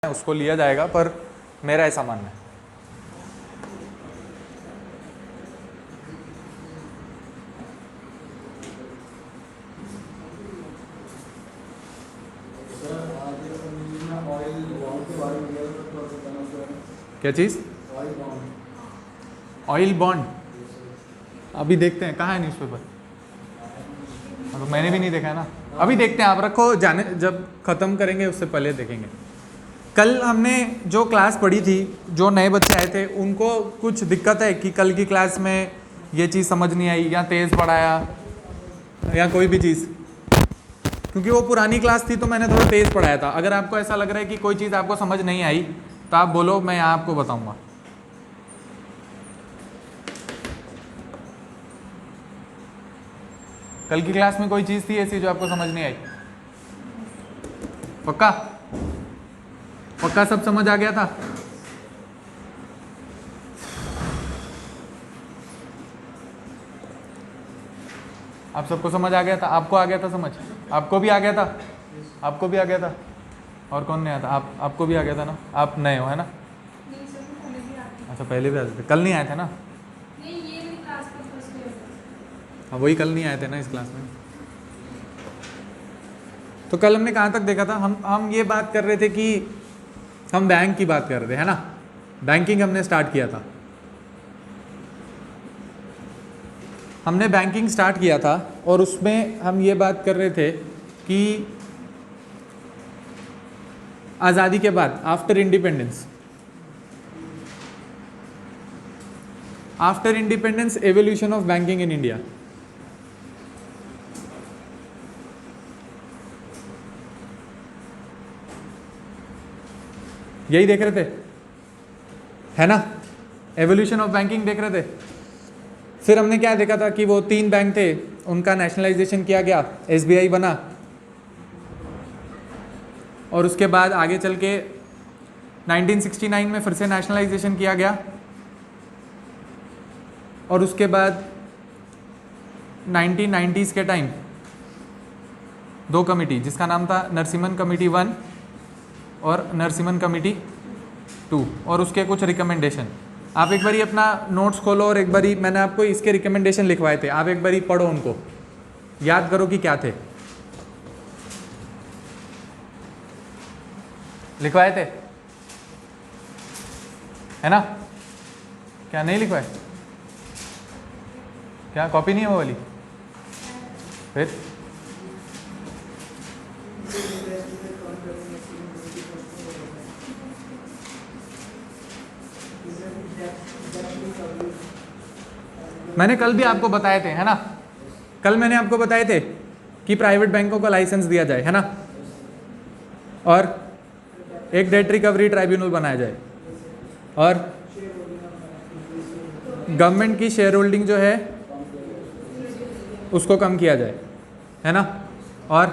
उसको लिया जाएगा, पर मेरा ऐसा मानना है। क्या चीज़? ऑयल बॉन्ड अभी देखते हैं, कहाँ है न्यूज़पेपर? तो मैंने भी नहीं देखा है ना, अभी देखते हैं, आप रखो, जाने जब ख़त्म करेंगे उससे पहले देखेंगे। कल हमने जो क्लास पढ़ी थी, जो नए बच्चे आए थे उनको कुछ दिक्कत है कि कल की क्लास में ये चीज़ समझ नहीं आई, या तेज़ पढ़ाया या कोई भी चीज़, क्योंकि वो पुरानी क्लास थी तो मैंने थोड़ा तेज़ पढ़ाया था। अगर आपको ऐसा लग रहा है कि कोई चीज़ आपको समझ नहीं आई तो आप बोलो, मैं यहाँ आपको बताऊँगा। कल की क्लास में कोई चीज़ थी ऐसी जो आपको समझ नहीं आई? पक्का पक्का सब समझ आ गया था? आप सबको समझ आ गया था? आपको आ गया था समझ? आपको भी आ गया था? आपको भी आ गया था? और कौन नहीं आया था? आपको भी आ गया था ना? आप नए हो है ना? अच्छा, पहले भी आते थे, कल नहीं आए थे ना? हाँ, वही कल नहीं आए थे ना इस क्लास में। तो कल हमने कहाँ तक देखा था? हम ये बात कर रहे थे कि हम बैंक की बात कर रहे थे, है ना? बैंकिंग हमने स्टार्ट किया था, हमने बैंकिंग स्टार्ट किया था, और उसमें हम ये बात कर रहे थे कि आज़ादी के बाद, after independence evolution of banking in India. यही देख रहे थे, है ना? एवोल्यूशन ऑफ बैंकिंग देख रहे थे। फिर हमने क्या देखा था कि वो 3 बैंक थे, उनका नेशनलाइजेशन किया गया, एसबीआई बना, और उसके बाद आगे चल के 1969 में फिर से नेशनलाइजेशन किया गया, और उसके बाद 1990s के टाइम 2 कमेटी, जिसका नाम था नरसिम्हन कमेटी 1 और नरसिम्हन कमेटी 2, और उसके कुछ रिकमेंडेशन। आप एक बारी अपना नोट्स खोलो, और एक बारी मैंने आपको इसके रिकमेंडेशन लिखवाए थे, आप एक बारी पढ़ो, उनको याद करो कि क्या थे। लिखवाए थे, है ना? क्या नहीं लिखवाए? क्या कॉपी नहीं है वो वाली? फिर मैंने कल भी आपको बताए थे, है ना? कल मैंने आपको बताए थे कि प्राइवेट बैंकों को लाइसेंस दिया जाए, है ना? और एक डेट रिकवरी ट्राइब्यूनल बनाया जाए, और गवर्नमेंट की शेयर होल्डिंग जो है उसको कम किया जाए, है ना? और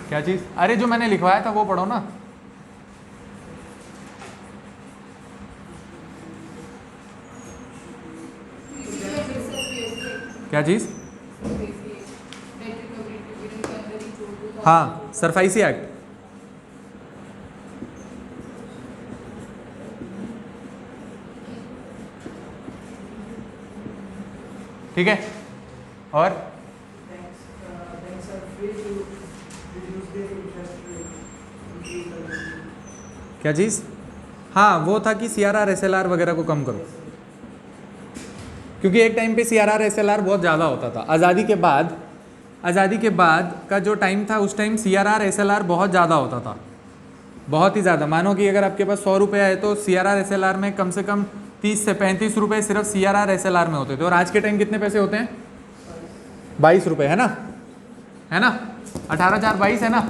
क्या चीज़? अरे जो मैंने लिखवाया था वो पढ़ो ना। क्या चीज़? हाँ, सरफाइसी एक्ट। ठीक है, और क्या चीज़? हाँ, वो था कि CRR SLR वगैरह को कम करो, क्योंकि एक टाइम पे CRR SLR बहुत ज़्यादा होता था। आज़ादी के बाद का जो टाइम था, उस टाइम CRR SLR बहुत ज़्यादा होता था, बहुत ही ज़्यादा। मानो कि अगर आपके पास 100 रुपये है तो CRR SLR में कम से कम 30 से 35 रुपये सिर्फ CRR SLR में होते थे। और आज के टाइम कितने पैसे होते हैं? 22 रुपये, है ना? 18,422, है ना?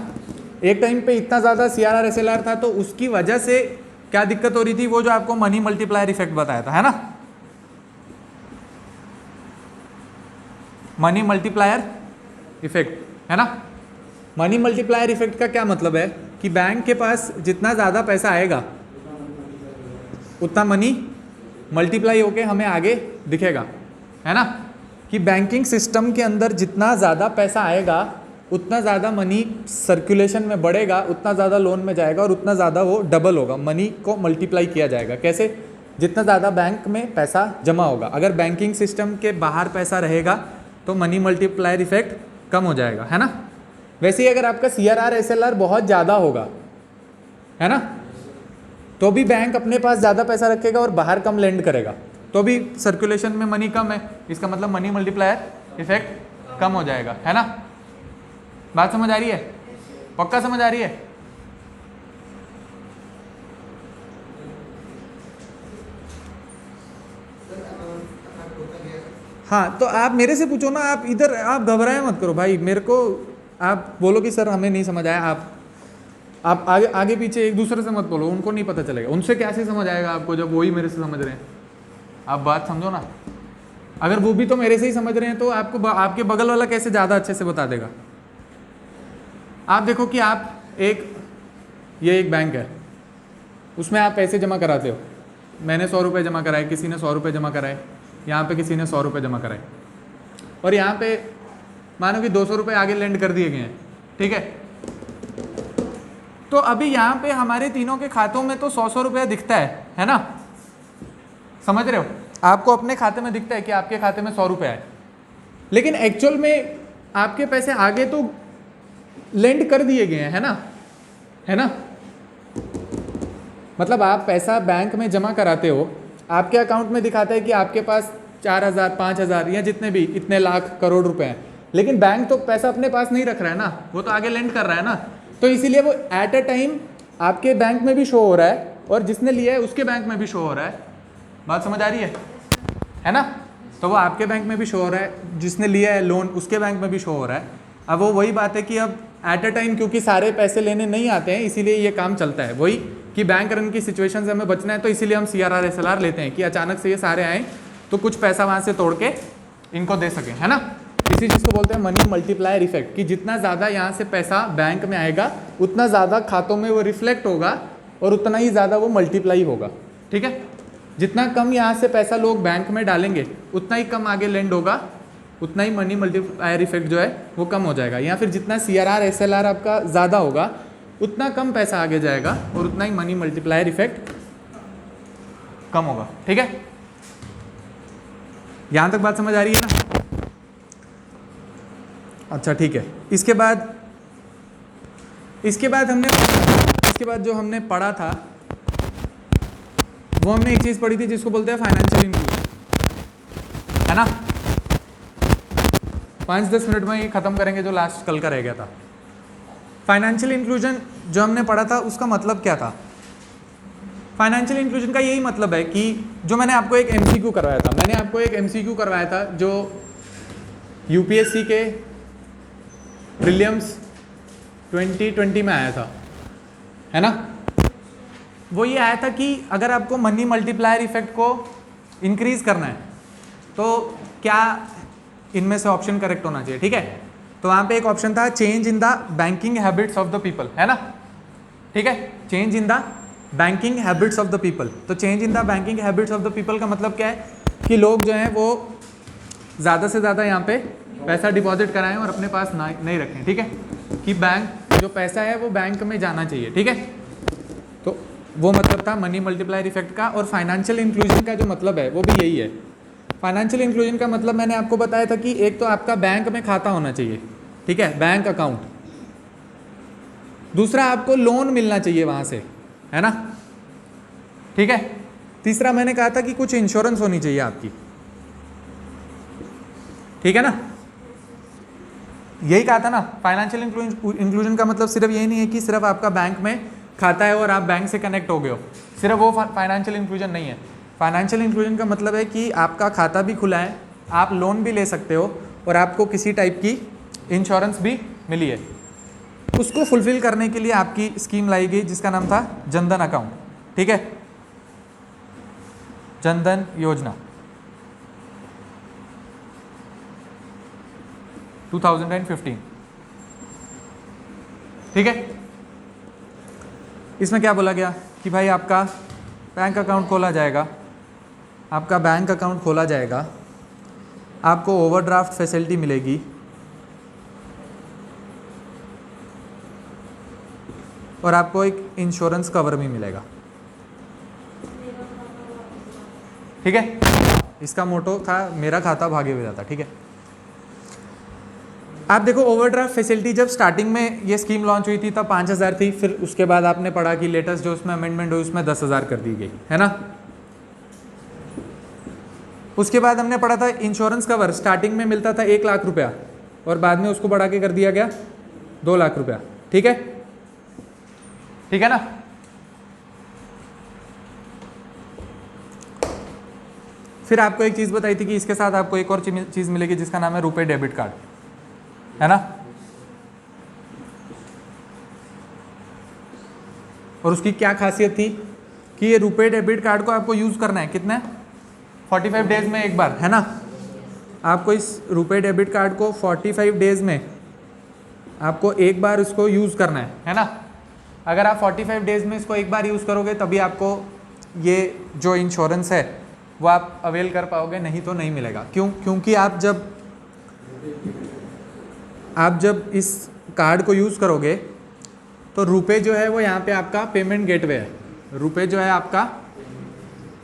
एक टाइम पे इतना ज़्यादा CRR SLR था, तो उसकी वजह से क्या दिक्कत हो रही थी? वो जो आपको मनी मल्टीप्लायर इफेक्ट बताया था, है ना? मनी मल्टीप्लायर इफेक्ट, है ना? मनी मल्टीप्लायर इफेक्ट का क्या मतलब है कि बैंक के पास जितना ज़्यादा पैसा आएगा उतना मनी मल्टीप्लाई होके हमें आगे दिखेगा, है ना? कि बैंकिंग सिस्टम के अंदर जितना ज़्यादा पैसा आएगा उतना ज़्यादा मनी सर्कुलेशन में बढ़ेगा, उतना ज़्यादा लोन में जाएगा और उतना ज़्यादा वो डबल होगा, मनी को मल्टीप्लाई किया जाएगा। कैसे? जितना ज़्यादा बैंक में पैसा जमा होगा। अगर बैंकिंग सिस्टम के बाहर पैसा रहेगा तो मनी मल्टीप्लायर इफेक्ट कम हो जाएगा, है ना। वैसे ही अगर आपका CRR SLR बहुत ज़्यादा होगा, है ना, तो भी बैंक अपने पास ज़्यादा पैसा रखेगा और बाहर कम लेंड करेगा, तो भी सर्कुलेशन में मनी कम है, इसका मतलब मनी मल्टीप्लायर इफेक्ट कम हो जाएगा, है ना। बात समझ आ रही है? पक्का समझ आ रही है? हाँ, तो आप मेरे से पूछो ना, आप इधर आप घबराए मत करो भाई, मेरे को आप बोलो कि सर हमें नहीं समझ आया, आप आगे आगे पीछे एक दूसरे से मत बोलो, उनको नहीं पता चलेगा, उनसे कैसे समझ आएगा आपको जब वही मेरे से समझ रहे हैं। आप बात समझो ना, अगर वो भी तो मेरे से ही समझ रहे हैं तो आपको आपके बगल वाला कैसे ज़्यादा अच्छे से बता देगा। आप देखो कि ये एक बैंक है, उसमें आप पैसे जमा कराते हो, मैंने 100 रुपये जमा कराए, किसी ने 100 रुपये जमा कराए, यहाँ पे किसी ने 100 रुपये जमा कराए, और यहाँ पे मानो कि 200 रुपये आगे लेंड कर दिए गए हैं, ठीक है। तो अभी यहाँ पे हमारे तीनों के खातों में तो 100 रुपया दिखता है ना, समझ रहे हो। आपको अपने खाते में दिखता है कि आपके खाते में 100 रुपया है, लेकिन एक्चुअल में आपके पैसे आगे तो लेंड कर दिए गए हैं, है ना। मतलब आप पैसा बैंक में जमा कराते हो, आपके अकाउंट में दिखाता है कि आपके पास 4,000 5,000 या जितने भी इतने लाख करोड़ रुपए हैं, लेकिन बैंक तो पैसा अपने पास नहीं रख रहा है ना, वो तो आगे लेंड कर रहा है ना, तो इसीलिए वो एट अ टाइम आपके बैंक में भी शो हो रहा है और जिसने लिया है उसके बैंक में भी शो हो रहा है। बात समझ आ रही है ना। तो वो आपके बैंक में भी शो हो रहा है, जिसने लिया है लोन उसके बैंक में भी शो हो रहा है। अब वो वही बात है कि अब एट अ टाइम क्योंकि सारे पैसे लेने नहीं आते हैं, इसीलिए ये काम चलता है। वही कि बैंक रन की सिचुएशन से हमें बचना है, तो इसीलिए हम CRR SLR लेते हैं कि अचानक से ये सारे आए तो कुछ पैसा वहाँ से तोड़ के इनको दे सकें, है ना। इसी चीज़ को बोलते हैं मनी मल्टीप्लायर इफेक्ट, कि जितना ज़्यादा यहाँ से पैसा बैंक में आएगा उतना ज़्यादा खातों में वो रिफ्लेक्ट होगा और उतना ही ज़्यादा वो मल्टीप्लाई होगा, ठीक है। जितना कम यहाँ से पैसा लोग बैंक में डालेंगे उतना ही कम आगे लेंड होगा, उतना ही मनी मल्टीप्लायर इफेक्ट जो है वो कम हो जाएगा। या फिर जितना CRR SLR आपका ज़्यादा होगा उतना कम पैसा आगे जाएगा और उतना ही मनी मल्टीप्लायर इफेक्ट कम होगा, ठीक है। यहाँ तक बात समझ आ रही है ना। अच्छा ठीक है, इसके बाद जो हमने पढ़ा था वो हमने एक चीज़ पढ़ी थी जिसको बोलते हैं फाइनेंशियल इंक्लूजन, है ना। 5-10 मिनट में ये ख़त्म करेंगे जो लास्ट कल का रह गया था। फाइनेंशियल इंक्लूजन जो हमने पढ़ा था उसका मतलब क्या था। फाइनेंशियल इंक्लूजन का यही मतलब है कि जो मैंने आपको एक MCQ करवाया था जो UPSC के प्रीलिम्स 2020 में आया था, है ना। वो ये आया था कि अगर आपको मनी मल्टीप्लायर इफेक्ट को इंक्रीज करना है तो क्या इनमें से ऑप्शन करेक्ट होना चाहिए, ठीक है। तो वहाँ पे एक ऑप्शन था change in the banking habits of the people, है ना, ठीक है। Change in the banking habits of the people. तो change in the banking habits of the people का मतलब क्या है कि लोग जो हैं वो ज़्यादा से ज़्यादा यहाँ पे पैसा डिपॉजिट कराएं और अपने पास नहीं रखें, ठीक है। कि बैंक जो पैसा है वो बैंक में जाना चाहिए, ठीक है। तो वो मतलब था मनी मल्टीप्लायर इफेक्ट का। और फाइनेंशियल इंक्लूजन का जो मतलब है वो भी यही है। फाइनेंशियल इंक्लूजन का मतलब मैंने आपको बताया था कि एक तो आपका बैंक में खाता होना चाहिए, ठीक है, बैंक अकाउंट। दूसरा आपको लोन मिलना चाहिए वहाँ से, है ना, ठीक है। तीसरा मैंने कहा था कि कुछ इंश्योरेंस होनी चाहिए आपकी, ठीक है ना। यही कहा था ना। फाइनेंशियल इंक्लूजन का मतलब सिर्फ यही नहीं है कि सिर्फ आपका बैंक में खाता है और आप बैंक से कनेक्ट हो गए हो, सिर्फ वो फाइनेंशियल इंक्लूजन नहीं है। फाइनेंशियल इंक्लूजन का मतलब है कि आपका खाता भी खुला है, आप लोन भी ले सकते हो और आपको किसी टाइप की इंश्योरेंस भी मिली है। उसको फुलफिल करने के लिए आपकी स्कीम लाई गई जिसका नाम था जनधन अकाउंट, ठीक है, जनधन योजना 2015, ठीक है। इसमें क्या बोला गया कि भाई आपका बैंक अकाउंट खोला जाएगा, आपको ओवरड्राफ्ट फैसिलिटी मिलेगी और आपको एक इंश्योरेंस कवर भी मिलेगा। ठीक है, इसका मोटो था मेरा खाता भागे हुए जाता। ठीक है, आप देखो ओवरड्राफ्ट फैसिलिटी जब स्टार्टिंग में ये स्कीम लॉन्च हुई थी तब 5,000 थी, फिर उसके बाद आपने पढ़ा कि लेटेस्ट जो उसमें अमेंडमेंट हुई उसमें 10,000 कर दी गई है ना। उसके बाद हमने पढ़ा था इंश्योरेंस कवर स्टार्टिंग में मिलता था 1 लाख रुपया और बाद में उसको बढ़ा के कर दिया गया 2 लाख रुपया। ठीक है, ठीक है ना। फिर आपको एक चीज़ बताई थी कि इसके साथ आपको एक और चीज़ मिलेगी जिसका नाम है रुपए डेबिट कार्ड, है ना। और उसकी क्या खासियत थी कि ये रुपए डेबिट कार्ड को आपको यूज़ करना है कितने 45 डेज में एक बार, है ना। आपको इस रुपए डेबिट कार्ड को 45 डेज में आपको एक बार इसको यूज़ करना है ना। अगर आप 45 डेज में इसको एक बार यूज़ करोगे तभी आपको ये जो इंश्योरेंस है वो आप अवेल कर पाओगे, नहीं तो नहीं मिलेगा। क्यों? क्योंकि आप जब इस कार्ड को यूज़ करोगे तो रुपए जो है वो यहाँ पे आपका पेमेंट गेटवे है। रुपए जो है आपका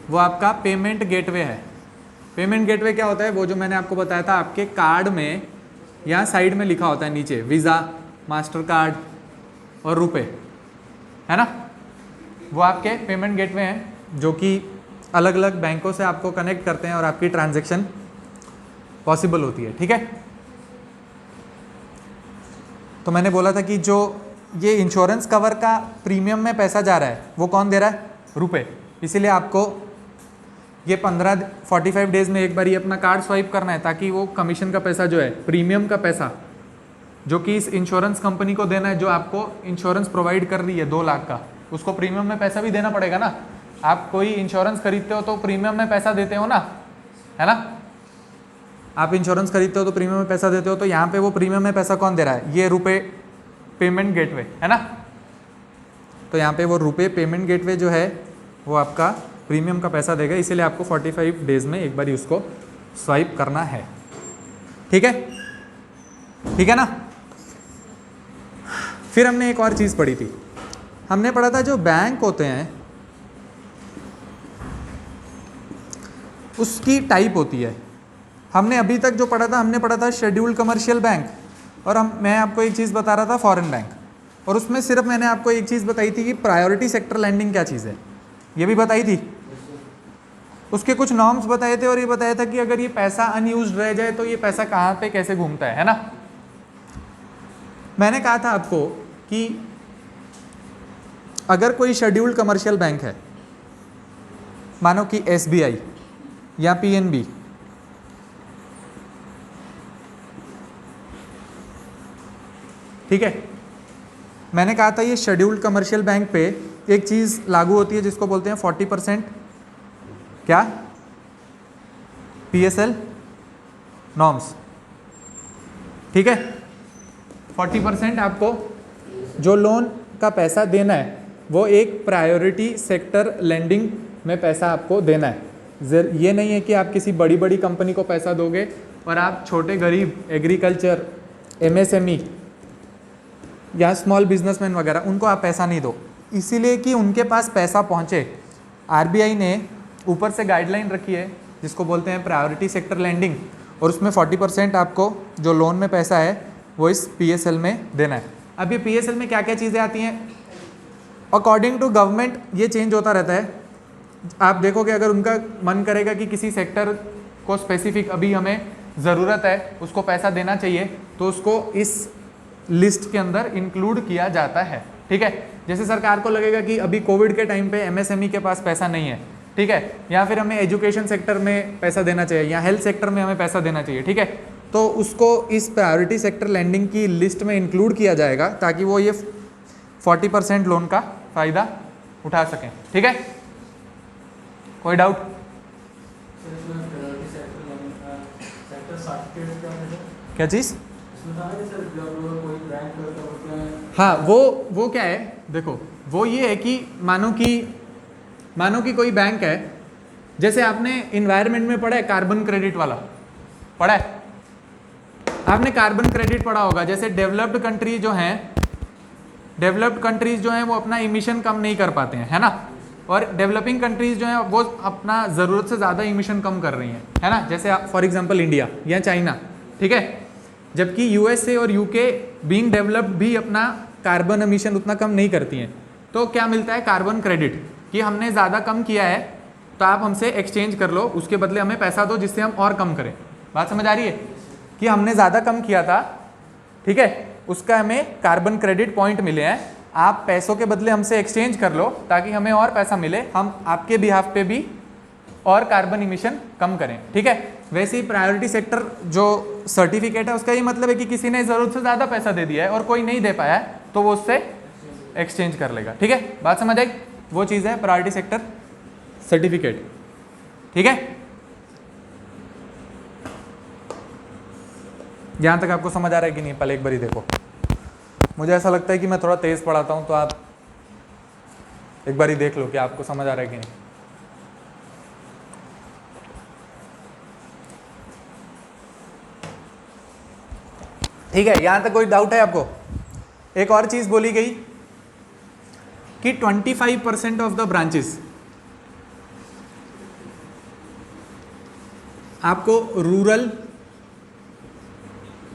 वो आपका पेमेंट गेटवे है। पेमेंट गेटवे क्या होता है? वो जो मैंने आपको बताया था, आपके कार्ड में यहाँ साइड में लिखा होता है नीचे वीज़ा, मास्टर कार्ड और रुपए, है ना। वो आपके पेमेंट गेटवे हैं जो कि अलग अलग बैंकों से आपको कनेक्ट करते हैं और आपकी ट्रांजैक्शन पॉसिबल होती है। ठीक है, तो मैंने बोला था कि जो ये इंश्योरेंस कवर का प्रीमियम में पैसा जा रहा है वो कौन दे रहा है? रुपए। इसीलिए आपको ये 45 डेज में एक बार ये अपना कार्ड स्वाइप करना है ताकि वो कमीशन का पैसा जो है, प्रीमियम का पैसा जो कि इस इंश्योरेंस कंपनी को देना है, जो आपको इंश्योरेंस प्रोवाइड कर रही है 2 लाख का, उसको प्रीमियम में पैसा भी देना पड़ेगा ना। आप कोई इंश्योरेंस खरीदते हो तो प्रीमियम में पैसा देते हो ना, है ना। आप इंश्योरेंस खरीदते हो तो प्रीमियम में पैसा देते हो, तो यहाँ पे वो प्रीमियम में पैसा कौन दे रहा है? ये रुपए पेमेंट गेटवे, है ना। तो यहाँ पे वो रुपए पेमेंट गेटवे जो है वो आपका प्रीमियम का पैसा देगा, इसीलिए आपको 45 डेज में एक बार उसको स्वाइप करना है। ठीक है, ठीक है ना। फिर हमने एक और चीज़ पढ़ी थी, हमने पढ़ा था जो बैंक होते हैं उसकी टाइप होती है। हमने अभी तक जो पढ़ा था, हमने पढ़ा था शेड्यूल्ड कमर्शियल बैंक, और मैं आपको एक चीज़ बता रहा था फॉरेन बैंक, और उसमें सिर्फ मैंने आपको एक चीज़ बताई थी कि प्रायोरिटी सेक्टर लैंडिंग क्या चीज़ है, ये भी बताई थी। उसके कुछ नॉर्म्स बताए थे और ये बताया था कि अगर ये पैसा अनयूज्ड रह जाए तो ये पैसा कहाँ पे कैसे घूमता है ना। मैंने कहा था आपको कि अगर कोई शेड्यूल्ड कमर्शियल बैंक है, मानो कि SBI या PNB, ठीक है, मैंने कहा था ये शेड्यूल्ड कमर्शियल बैंक पे एक चीज़ लागू होती है जिसको बोलते हैं 40% क्या PSL नॉर्म्स। ठीक है, 40% आपको जो लोन का पैसा देना है वो एक प्रायोरिटी सेक्टर लैंडिंग में पैसा आपको देना है। ये नहीं है कि आप किसी बड़ी बड़ी कंपनी को पैसा दोगे और आप छोटे गरीब एग्रीकल्चर, MSME या स्मॉल बिजनेसमैन वगैरह उनको आप पैसा नहीं दो, इसीलिए कि उनके पास पैसा पहुँचे। RBI ने ऊपर से गाइडलाइन रखी है जिसको बोलते हैं प्रायोरिटी सेक्टर लैंडिंग, और उसमें 40% आपको जो लोन में पैसा है वो इस PSL में देना है। अब ये PSL में क्या क्या चीज़ें आती हैं अकॉर्डिंग टू गवर्नमेंट, ये चेंज होता रहता है। आप देखोगे अगर उनका मन करेगा कि किसी सेक्टर को स्पेसिफिक अभी हमें ज़रूरत है, उसको पैसा देना चाहिए, तो उसको इस लिस्ट के अंदर इंक्लूड किया जाता है। ठीक है, जैसे सरकार को लगेगा कि अभी कोविड के टाइम पे MSME के पास पैसा नहीं है, ठीक है, या फिर हमें एजुकेशन सेक्टर में पैसा देना चाहिए या हेल्थ सेक्टर में हमें पैसा देना चाहिए, ठीक है, तो उसको इस प्रायोरिटी सेक्टर लैंडिंग की लिस्ट में इंक्लूड किया जाएगा ताकि वो ये 40% लोन का फ़ायदा उठा सकें। ठीक है, कोई डाउट? क्या चीज़? हाँ, वो क्या है, देखो वो ये है कि मानो कि कोई बैंक है, जैसे आपने इन्वायरमेंट में पढ़ा है कार्बन क्रेडिट वाला, पढ़ा है आपने? कार्बन क्रेडिट पढ़ा होगा। जैसे डेवलप्ड कंट्री जो हैं, डेवलप्ड कंट्रीज जो हैं वो अपना इमिशन कम नहीं कर पाते हैं, है ना, और डेवलपिंग कंट्रीज जो हैं वो अपना ज़रूरत से ज़्यादा इमिशन कम कर रही हैं, है ना, जैसे फॉर एग्जांपल इंडिया या चाइना, ठीक है। जबकि यूएसए और यूके बीइंग डेवलप्ड भी अपना कार्बन एमिशन उतना कम नहीं करती हैं। तो क्या मिलता है? कार्बन क्रेडिट, कि हमने ज़्यादा कम किया है तो आप हमसे एक्सचेंज कर लो, उसके बदले हमें पैसा दो जिससे हम और कम करें। बात समझ आ रही है कि हमने ज़्यादा कम किया था, ठीक है, उसका हमें कार्बन क्रेडिट पॉइंट मिले हैं, आप पैसों के बदले हमसे एक्सचेंज कर लो ताकि हमें और पैसा मिले, हम आपके बिहाफ पे भी और कार्बन इमिशन कम करें, ठीक है। वैसे ही प्रायोरिटी सेक्टर जो सर्टिफिकेट है उसका ये मतलब है कि किसी ने ज़रूरत से ज़्यादा पैसा दे दिया है और कोई नहीं दे पाया है तो वो उससे एक्सचेंज कर लेगा, ठीक है। बात समझ आई? वो चीज़ है प्रायोरिटी सेक्टर सर्टिफिकेट, ठीक है। यहाँ तक आपको समझ आ रहा है कि नहीं? पहले एक बार ही देखो। मुझे ऐसा लगता है कि मैं थोड़ा तेज़ पढ़ाता हूँ, तो आप एक बार ही देख लो कि आपको समझ आ रहा है कि नहीं। ठीक है, यहाँ तक कोई डाउट है आपको? एक और चीज़ बोली गई कि 25% ऑफ द ब्रांचेस आपको रूरल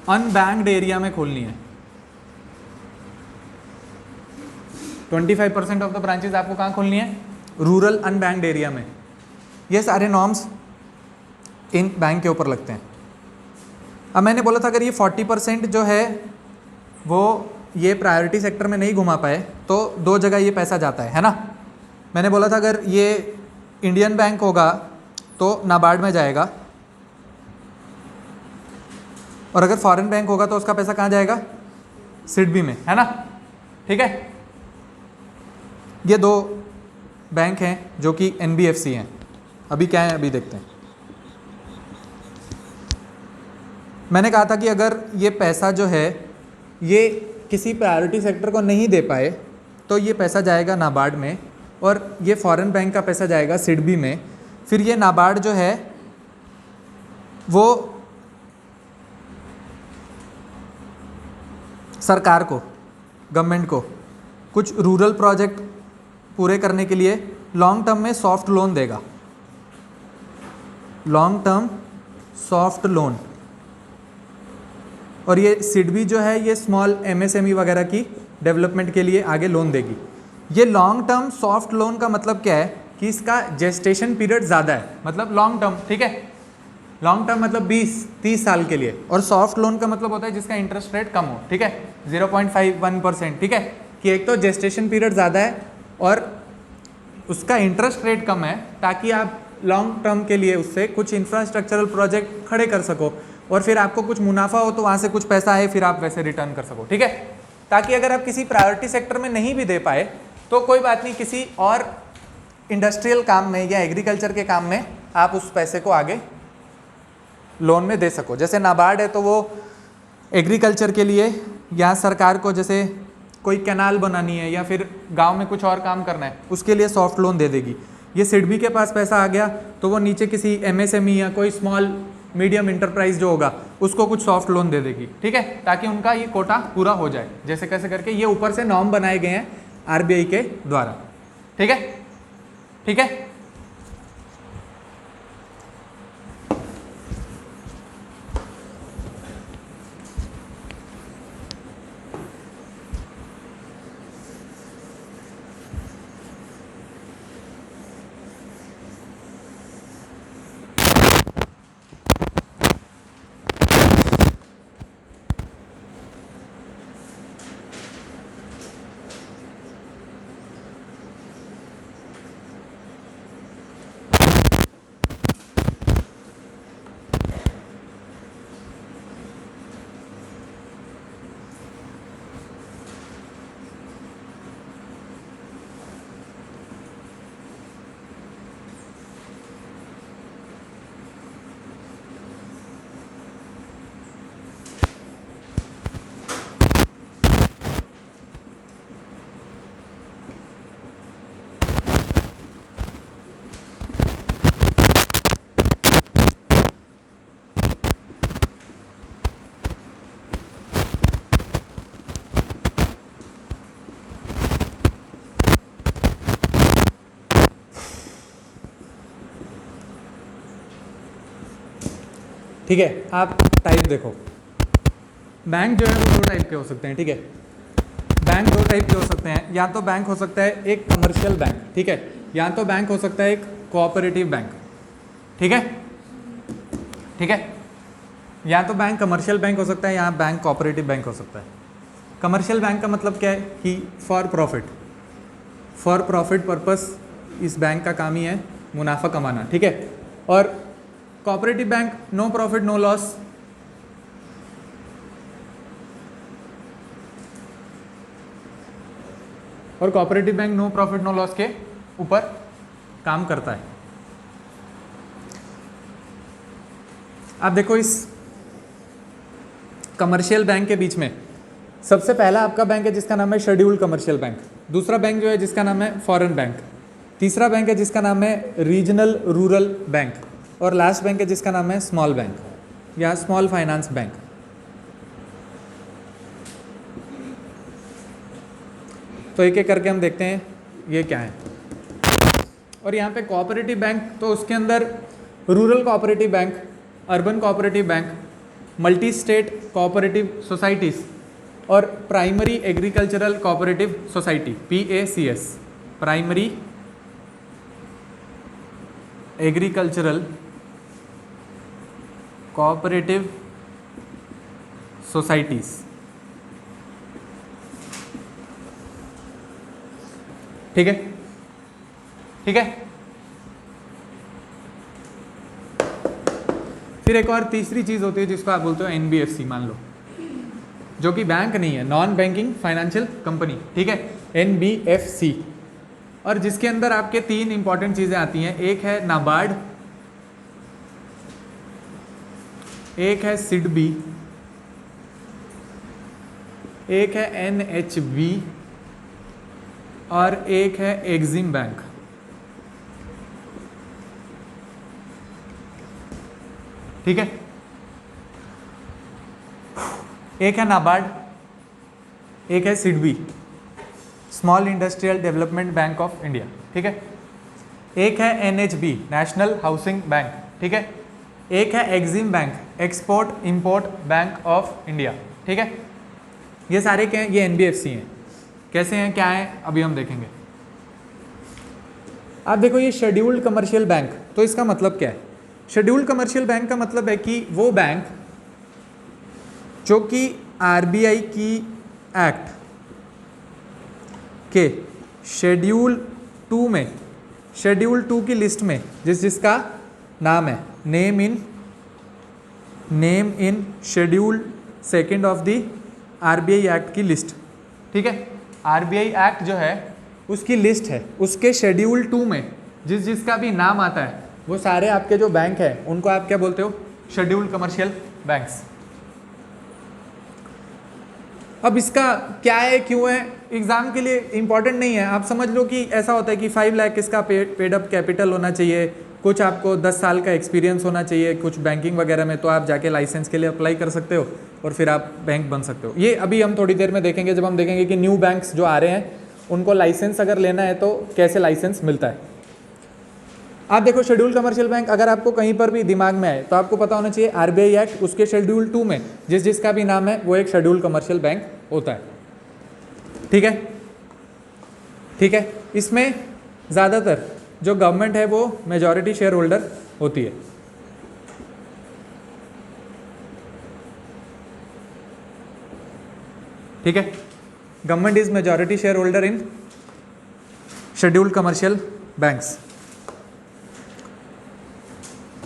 अनबैंक्ड एरिया में खोलनी है। 25% ऑफ द ब्रांचेस आपको कहाँ खोलनी है? रूरल अनबैंक्ड एरिया में। ये सारे नॉर्म्स इन बैंक के ऊपर लगते हैं। अब मैंने बोला था अगर ये 40% जो है वो ये प्रायोरिटी सेक्टर में नहीं घुमा पाए तो दो जगह ये पैसा जाता है ना। मैंने बोला था अगर ये इंडियन बैंक होगा तो नाबार्ड में जाएगा, और अगर फॉरेन बैंक होगा तो उसका पैसा कहाँ जाएगा? सिडबी में, है ना, ठीक है। ये दो बैंक हैं जो कि एनबीएफसी हैं। अभी क्या है अभी देखते हैं। मैंने कहा था कि अगर ये पैसा जो है ये किसी प्रायोरिटी सेक्टर को नहीं दे पाए तो ये पैसा जाएगा नाबार्ड में, और ये फॉरेन बैंक का पैसा जाएगा सिडबी में। फिर ये नाबार्ड जो है वो सरकार को, गवर्नमेंट को कुछ रूरल प्रोजेक्ट पूरे करने के लिए लॉन्ग टर्म में सॉफ्ट लोन देगा, लॉन्ग टर्म सॉफ्ट लोन। और ये सिडबी जो है ये स्मॉल एमएसएमई वगैरह की डेवलपमेंट के लिए आगे लोन देगी। ये लॉन्ग टर्म सॉफ्ट लोन का मतलब क्या है कि इसका जेस्टेशन पीरियड ज़्यादा है, मतलब लॉन्ग टर्म, ठीक है। लॉन्ग टर्म मतलब 20-30 साल के लिए, और सॉफ्ट लोन का मतलब होता है जिसका इंटरेस्ट रेट कम हो, ठीक है, 0.51%, ठीक है। कि एक तो जेस्टेशन पीरियड ज़्यादा है और उसका इंटरेस्ट रेट कम है, ताकि आप लॉन्ग टर्म के लिए उससे कुछ इंफ्रास्ट्रक्चरल प्रोजेक्ट खड़े कर सको और फिर आपको कुछ मुनाफा हो तो वहाँ से कुछ पैसा आए, फिर आप वैसे रिटर्न कर सको, ठीक है। ताकि अगर आप किसी प्रायोरिटी सेक्टर में नहीं भी दे पाए तो कोई बात नहीं, किसी और इंडस्ट्रियल काम में या एग्रीकल्चर के काम में आप उस पैसे को आगे लोन में दे सको। जैसे नाबार्ड है तो वो एग्रीकल्चर के लिए या सरकार को जैसे कोई कैनाल बनानी है या फिर गांव में कुछ और काम करना है उसके लिए सॉफ्ट लोन दे देगी। ये सिडबी के पास पैसा आ गया तो वो नीचे किसी एमएसएमई या कोई स्मॉल मीडियम इंटरप्राइज जो होगा उसको कुछ सॉफ्ट लोन दे देगी, ठीक है, ताकि उनका ये कोटा पूरा हो जाए। जैसे कैसे करके ये ऊपर से नॉर्म बनाए गए हैं आरबीआई के द्वारा, ठीक है, ठीक है। ठीक है, आप टाइप देखो, बैंक जो है वो दो टाइप के हो सकते हैं, ठीक है, बैंक दो टाइप के हो सकते हैं, या तो बैंक हो सकता है एक कमर्शियल बैंक, ठीक है, या तो बैंक हो सकता है एक कोऑपरेटिव बैंक, ठीक है, ठीक है, या तो बैंक कमर्शियल बैंक हो सकता है या बैंक कोऑपरेटिव बैंक हो सकता है। कमर्शियल बैंक का मतलब क्या है कि फॉर प्रॉफिट पर्पस इस बैंक का काम ही है मुनाफा कमाना, ठीक है, और cooperative bank no profit no loss, और cooperative bank no profit no loss के ऊपर काम करता है। आप देखो इस कमर्शियल बैंक के बीच में सबसे पहला आपका बैंक है जिसका नाम है शेड्यूल्ड कमर्शियल बैंक, दूसरा बैंक जो है जिसका नाम है फॉरेन बैंक, तीसरा बैंक है जिसका नाम है रीजनल रूरल बैंक, और लास्ट बैंक है जिसका नाम है स्मॉल बैंक या स्मॉल फाइनेंस बैंक। तो एक एक करके हम देखते हैं ये क्या है। और यहाँ पे कोऑपरेटिव बैंक, तो उसके अंदर rural cooperative bank, urban cooperative bank, multi state cooperative societies और primary agricultural cooperative society PACS, primary agricultural cooperative societies, ठीक है, ठीक है। फिर एक और तीसरी चीज़ होती है जिसको आप बोलते हो NBFC, मान लो, जो कि बैंक नहीं है, नॉन बैंकिंग फाइनेंशियल कंपनी, ठीक है, NBFC, और जिसके अंदर आपके तीन इंपॉर्टेंट चीज़ें आती हैं, एक है नाबार्ड, एक है सिडबी, एक है NHB और एक है एग्जिम बैंक, ठीक है। एक है नाबार्ड, एक है SIDBI, small industrial development bank of India, ठीक है, एक है NHB, नेशनल हाउसिंग बैंक, ठीक है, एक है EXIM bank, export import bank of India, ठीक है। ये सारे क्या हैं, ये NBFC हैं। कैसे हैं, क्या हैं, अभी हम देखेंगे। आप देखो ये शेड्यूल्ड कमर्शियल बैंक, तो इसका मतलब क्या है? शेड्यूल्ड कमर्शियल बैंक का मतलब है कि वो बैंक जो कि RBI की एक्ट के शेड्यूल 2 में, शेड्यूल 2 की लिस्ट में जिसका नाम है name in schedule 2 of the RBI act की लिस्ट, ठीक है। RBI एक्ट जो है उसकी लिस्ट है, उसके शेड्यूल 2 में जिसका भी नाम आता है वो सारे आपके जो बैंक हैं उनको आप क्या बोलते हो, शेड्यूल्ड कमर्शियल बैंक्स। अब इसका क्या है, क्यों है, एग्जाम के लिए इंपॉर्टेंट नहीं है। आप समझ लो कि ऐसा होता है कि 5 लाख इसका पेड अप कैपिटल होना चाहिए, कुछ आपको 10 साल का एक्सपीरियंस होना चाहिए कुछ बैंकिंग वगैरह में, तो आप जाके लाइसेंस के लिए अप्लाई कर सकते हो और फिर आप बैंक बन सकते हो। ये अभी हम थोड़ी देर में देखेंगे, जब हम देखेंगे कि न्यू बैंक्स जो आ रहे हैं उनको लाइसेंस अगर लेना है तो कैसे लाइसेंस मिलता है। आप देखो शेड्यूल कमर्शियल बैंक अगर आपको कहीं पर भी दिमाग में आए तो आपको पता होना चाहिए RBI एक्ट उसके शेड्यूल 2 में जिसका भी नाम है वो एक शेड्यूल कमर्शियल बैंक होता है, ठीक है, ठीक है। इसमें ज़्यादातर जो गवर्नमेंट है वो मेजॉरिटी शेयर होल्डर होती है, ठीक है। Government is majority share holder in scheduled commercial banks.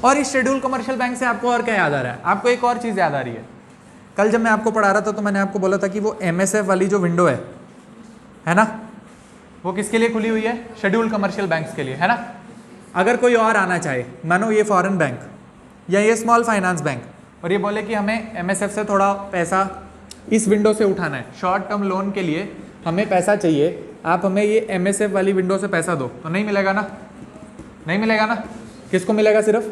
और इस शेड्यूल कमर्शियल बैंक से आपको और क्या याद आ रहा है? आपको एक और चीज़ याद आ रही है। कल जब मैं आपको पढ़ा रहा था तो मैंने आपको बोला था कि वो MSF वाली जो विंडो है ना, वो किसके लिए खुली हुई है? शेड्यूल कमर्शियल बैंक्स के लिए, है ना। अगर कोई और आना चाहे, मानो ये फॉरेन बैंक या ये स्मॉल फाइनेंस बैंक, और ये बोले कि हमें MSF से थोड़ा पैसा इस विंडो से उठाना है, शॉर्ट टर्म लोन के लिए हमें पैसा चाहिए, आप हमें ये MSF वाली विंडो से पैसा दो, तो नहीं मिलेगा ना, नहीं मिलेगा ना। किसको मिलेगा? सिर्फ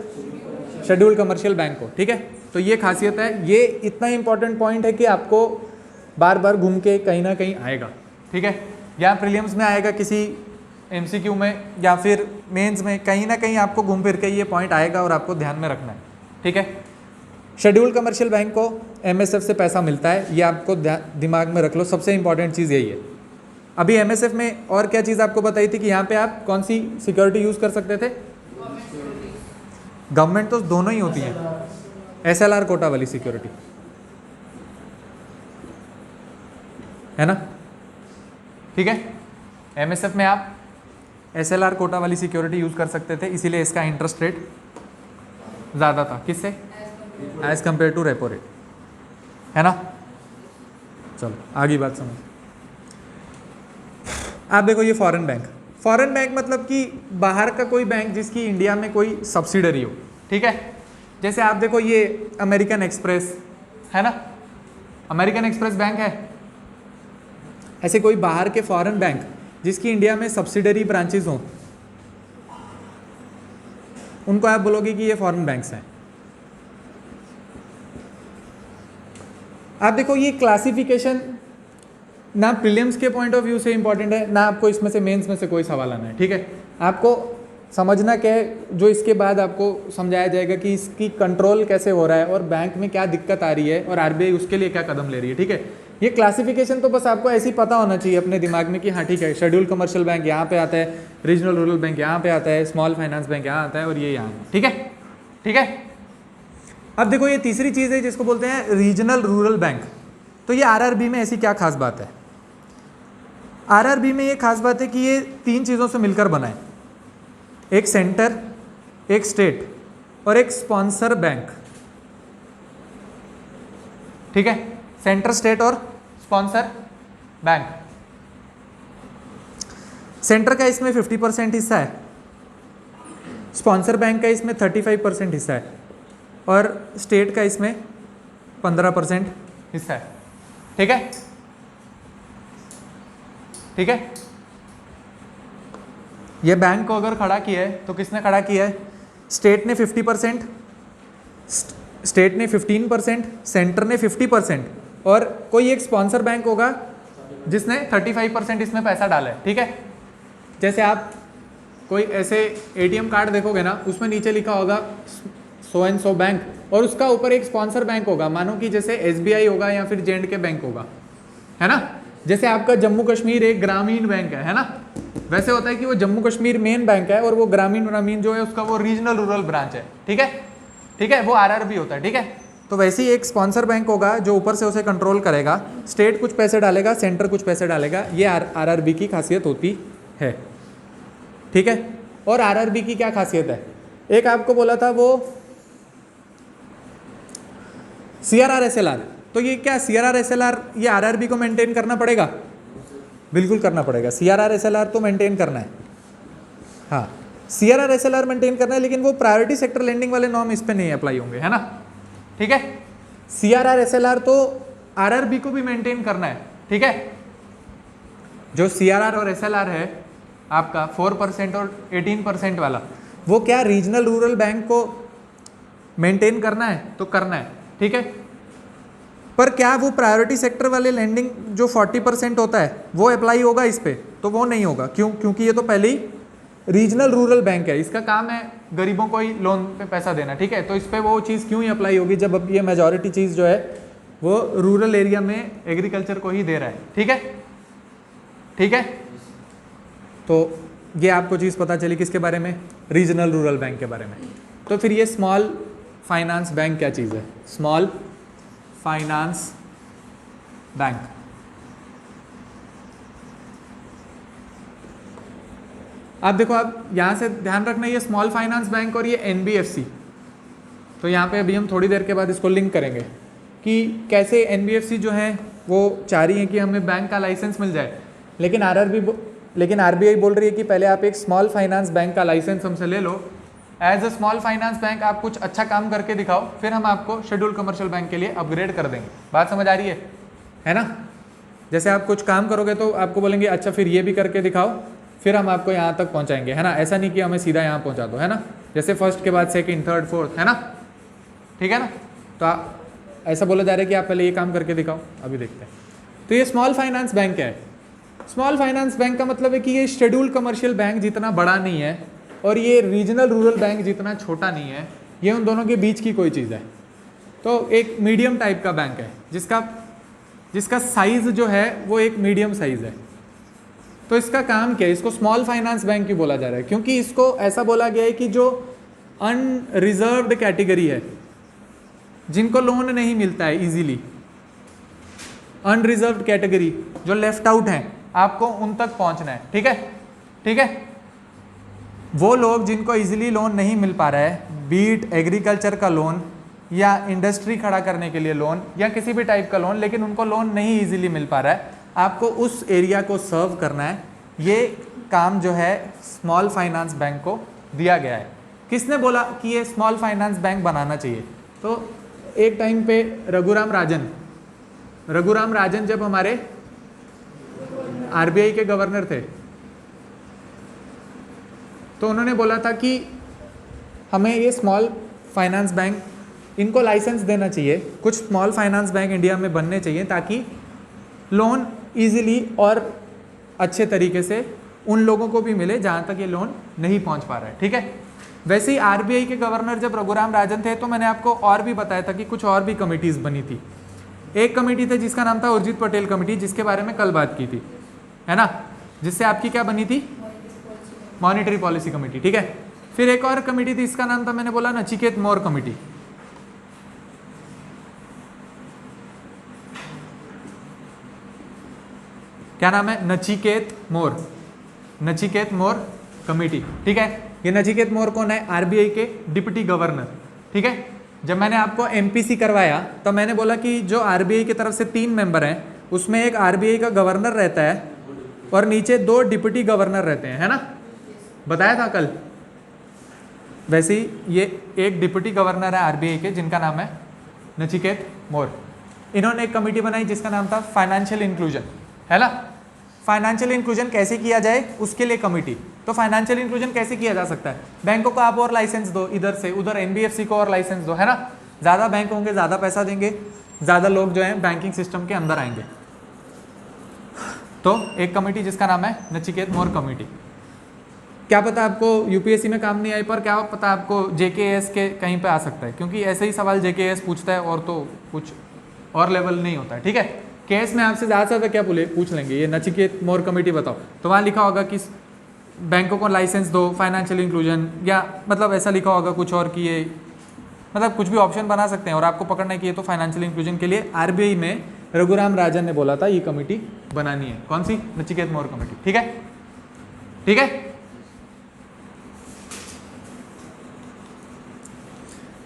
शेड्यूल कमर्शियल बैंक को, ठीक है। तो ये खासियत है, ये इतना इंपॉर्टेंट पॉइंट है कि आपको बार बार घूम के कहीं ना कहीं आएगा, ठीक है। या प्रीलिम्स में आएगा, किसी MCQ में, या फिर मेंस में, कहीं ना कहीं आपको घूम फिर के ये पॉइंट आएगा और आपको ध्यान में रखना है, ठीक है। शेड्यूल्ड कमर्शियल बैंक को एमएसएफ से पैसा मिलता है, ये आपको दिमाग में रख लो, सबसे इंपॉर्टेंट चीज़ यही है। अभी एमएसएफ में और क्या चीज़ आपको बताई थी कि यहाँ पे आप कौन सी सिक्योरिटी यूज़ कर सकते थे? गवर्नमेंट तो दोनों ही होती हैं, एसएलआर कोटा वाली सिक्योरिटी, है ना? ठीक है, एमएसएफ में आप एसएलआर कोटा वाली सिक्योरिटी यूज़ कर सकते थे, इसीलिए इसका इंटरेस्ट रेट ज़्यादा था। किससे? As compared to repo rate, है ना? चलो आगे बात समझ। आप देखो ये फॉरेन बैंक, फॉरेन बैंक मतलब कि बाहर का कोई बैंक जिसकी इंडिया में कोई सब्सिडरी हो, ठीक है? जैसे आप देखो ये अमेरिकन एक्सप्रेस है ना, अमेरिकन एक्सप्रेस बैंक है। ऐसे कोई बाहर के फॉरेन बैंक जिसकी इंडिया में सब्सिडरी ब्रांचेस हों, उनको आप बोलोगे कि ये फॉरेन बैंक्स हैं। आप देखो ये क्लासिफिकेशन ना प्रीलिम्स के पॉइंट ऑफ व्यू से इंपॉर्टेंट है, ना आपको इसमें से मेंस में से कोई सवाल आना है, ठीक है? आपको समझना क्या है, जो इसके बाद आपको समझाया जाएगा कि इसकी कंट्रोल कैसे हो रहा है और बैंक में क्या दिक्कत आ रही है और आरबीआई उसके लिए क्या कदम ले रही है, ठीक है? ये क्लासिफिकेशन तो बस आपको ऐसे ही पता होना चाहिए अपने दिमाग में कि हाँ ठीक है, शेड्यूल्ड कमर्शियल बैंक यहाँ पे आता है, रीजनल रूरल बैंक यहाँ पे आता है, स्मॉल फाइनेंस बैंक यहाँ आता है और ये यहाँ, ठीक है? ठीक है, अब देखो ये तीसरी चीज़ है जिसको बोलते हैं रीजनल रूरल बैंक। तो ये आरआरबी में ऐसी क्या खास बात है? आरआरबी में ये खास बात है कि ये 3 चीज़ों से मिलकर बना है, एक सेंटर, एक स्टेट और एक स्पॉन्सर बैंक, ठीक है? सेंटर, स्टेट और स्पॉन्सर बैंक। सेंटर का इसमें 50% हिस्सा है, स्पॉन्सर बैंक का इसमें 35% हिस्सा है और स्टेट का इसमें 15% हिस्सा है, ठीक है? ठीक है, ये बैंक को अगर खड़ा किया है तो किसने खड़ा किया है? स्टेट ने 50%, स्टेट ने 15%, सेंटर ने 50% और कोई एक स्पॉन्सर बैंक होगा जिसने 35% इसमें पैसा डाला है, ठीक है? जैसे आप कोई ऐसे एटीएम कार्ड देखोगे ना, उसमें नीचे लिखा होगा सो एंड सो बैंक और उसका ऊपर एक स्पॉन्सर बैंक होगा, मानो कि जैसे एसबीआई होगा या फिर जे&के बैंक होगा, है ना? जैसे आपका जम्मू कश्मीर एक ग्रामीण बैंक है ना, वैसे होता है कि वो जम्मू कश्मीर मेन बैंक है और वो ग्रामीण जो है उसका वो रीजनल रूरल ब्रांच है, ठीक है? ठीक है, वो आरआरबी होता है, ठीक है? तो वैसे ही एक स्पॉन्सर बैंक होगा जो ऊपर से उसे कंट्रोल करेगा, स्टेट कुछ पैसे डालेगा, सेंटर कुछ पैसे डालेगा, ये आरआरबी की खासियत होती है, ठीक है? और आरआरबी की क्या खासियत है? एक आपको बोला था वो सीआरआर एसएलआर, तो ये क्या सीआरआर एसएलआर ये आरआरबी को मेंटेन करना पड़ेगा? बिल्कुल करना पड़ेगा, सीआरआर एसएलआर तो मेंटेन करना है। हाँ, सीआरआर एसएलआर मेंटेन करना है, लेकिन वो प्रायोरिटी सेक्टर लेंडिंग वाले नॉर्म इस पे नहीं अप्लाई होंगे, है ना? ठीक है, सीआरआर एसएलआर तो आरआरबी को भी मेंटेन करना है, ठीक है? जो सीआरआर और एसएलआर है आपका 4% और 18% वाला, वो क्या रीजनल रूरल बैंक को मेंटेन करना है तो करना है, ठीक है? पर क्या वो प्रायोरिटी सेक्टर वाले लेंडिंग जो 40% होता है वो अप्लाई होगा इस पे? तो वो नहीं होगा। क्यों? क्योंकि ये तो पहले ही रीजनल रूरल बैंक है, इसका काम है गरीबों को ही लोन पे पैसा देना, ठीक है? तो इस पे वो चीज़ क्यों ही अप्लाई होगी जब अब ये मेजॉरिटी चीज़ जो है वो रूरल एरिया में एग्रीकल्चर को ही दे रहा है, ठीक है? ठीक है, तो ये आपको चीज़ पता चली किसके बारे में? रीजनल रूरल बैंक के बारे में। तो फिर ये स्मॉल फाइनेंस बैंक क्या चीज़ है? स्मॉल फाइनेंस बैंक आप देखो, आप यहाँ से ध्यान रखना, ये स्मॉल फाइनेंस बैंक और ये एनबीएफसी, तो यहाँ पे अभी हम थोड़ी देर के बाद इसको लिंक करेंगे कि कैसे एनबीएफसी जो है वो चाह रही है कि हमें बैंक का लाइसेंस मिल जाए, लेकिन आरबीआई बोल रही है कि पहले आप एक स्मॉल फाइनेंस बैंक का लाइसेंस हमसे ले लो। As a small finance bank आप कुछ अच्छा काम करके दिखाओ, फिर हम आपको शेड्यूल्ड कमर्शियल बैंक के लिए अपग्रेड कर देंगे। बात समझ आ रही है ना? जैसे आप कुछ काम करोगे तो आपको बोलेंगे अच्छा फिर ये भी करके दिखाओ, फिर हम आपको यहाँ तक पहुँचाएंगे, है ना? ऐसा नहीं कि हमें सीधा यहाँ पहुँचा दो, है ना? जैसे फर्स्ट के बाद सेकंड, थर्ड, फोर्थ, है ना? ठीक है ना? तो आप ऐसा बोला जा रहा है कि आप पहले ये काम करके दिखाओ, अभी देखते हैं। तो ये स्मॉल फाइनेंस बैंक क्या है? स्मॉल फाइनेंस बैंक का मतलब है कि ये शेड्यूल्ड कमर्शियल बैंक जितना बड़ा नहीं है और ये रीजनल रूरल बैंक जितना छोटा नहीं है, ये उन दोनों के बीच की कोई चीज़ है, तो एक मीडियम टाइप का बैंक है जिसका साइज जो है वो एक मीडियम साइज है। तो इसका काम क्या है, इसको स्मॉल फाइनेंस बैंक क्यों बोला जा रहा है? क्योंकि इसको ऐसा बोला गया है कि जो अनरिजर्व्ड कैटेगरी है, जिनको लोन नहीं मिलता है इजीली, अनरिजर्व्ड कैटेगरी जो लेफ्ट आउट हैं, आपको उन तक पहुंचना है। ठीक है, ठीक है। वो लोग जिनको इजीली लोन नहीं मिल पा रहा है, बीट एग्रीकल्चर का लोन या इंडस्ट्री खड़ा करने के लिए लोन या किसी भी टाइप का लोन, लेकिन उनको लोन नहीं इजीली मिल पा रहा है, आपको उस एरिया को सर्व करना है। ये काम जो है स्मॉल फाइनेंस बैंक को दिया गया है। किसने बोला कि ये स्मॉल फाइनेंस बैंक बनाना चाहिए? तो एक टाइम पे रघुराम राजन जब हमारे आरबीआई के गवर्नर थे, तो उन्होंने बोला था कि हमें ये स्मॉल फाइनेंस बैंक, इनको लाइसेंस देना चाहिए। कुछ स्मॉल फाइनेंस बैंक इंडिया में बनने चाहिए ताकि लोन इजीली और अच्छे तरीके से उन लोगों को भी मिले जहाँ तक ये लोन नहीं पहुँच पा रहा है। ठीक है। वैसे ही आरबीआई के गवर्नर जब रघुराम राजन थे, तो मैंने आपको और भी बताया था कि कुछ और भी कमिटीज़ बनी थी। एक कमेटी थी जिसका नाम था उर्जित पटेल कमेटी, जिसके बारे में कल बात की थी, है ना, जिससे आपकी क्या बनी थी, मॉनिटरी पॉलिसी कमेटी। ठीक है। फिर एक और कमेटी थी, इसका नाम था, मैंने बोला नचिकेत मोर कमेटी। क्या नाम है? नचिकेत मोर कमेटी। ठीक है। ये नचिकेत मोर कौन है? आरबीआई के डिप्टी गवर्नर। ठीक है। जब मैंने आपको एमपीसी करवाया तो मैंने बोला कि जो आरबीआई की तरफ से 3 मेंबर हैं, उसमें एक आरबीआई का गवर्नर रहता है और नीचे 2 डिप्टी गवर्नर रहते हैं, है ना, बताया था कल। वैसे ही ये एक डिप्टी गवर्नर है आरबीआई के, जिनका नाम है नचिकेत मोर। इन्होंने एक कमेटी बनाई जिसका नाम था फाइनेंशियल इंक्लूजन, है ना। फाइनेंशियल इंक्लूजन कैसे किया जाए उसके लिए कमेटी। तो फाइनेंशियल इंक्लूजन कैसे किया जा सकता है? बैंकों को आप और लाइसेंस दो, इधर से उधर एनबीएफसी को और लाइसेंस दो, है ना। ज़्यादा बैंक होंगे, ज़्यादा पैसा देंगे, ज़्यादा लोग जो हैं बैंकिंग सिस्टम के अंदर आएंगे। तो एक कमेटी जिसका नाम है नचिकेत मोर कमेटी। क्या पता आपको यूपीएससी में काम नहीं आई, पर क्या पता आपको जेकेएस के कहीं पे आ सकता है, क्योंकि ऐसे ही सवाल जेकेएस पूछता है और तो कुछ और लेवल नहीं होता है। ठीक है। केस में आपसे ज़्यादा से ज़्यादा क्या पूछ लेंगे, ये नचिकेत मोर कमेटी बताओ, तो वहाँ लिखा होगा कि बैंकों को लाइसेंस दो, फाइनेंशियल इंक्लूजन, या मतलब ऐसा लिखा होगा कुछ और कि ये, मतलब कुछ भी ऑप्शन बना सकते हैं और आपको पकड़ना है कि ये तो फाइनेंशियल इंक्लूजन के लिए आरबीआई में रघुराम राजन ने बोला था ये कमेटी बनानी है। कौन सी? नचिकेत मोर कमेटी। ठीक है, ठीक है।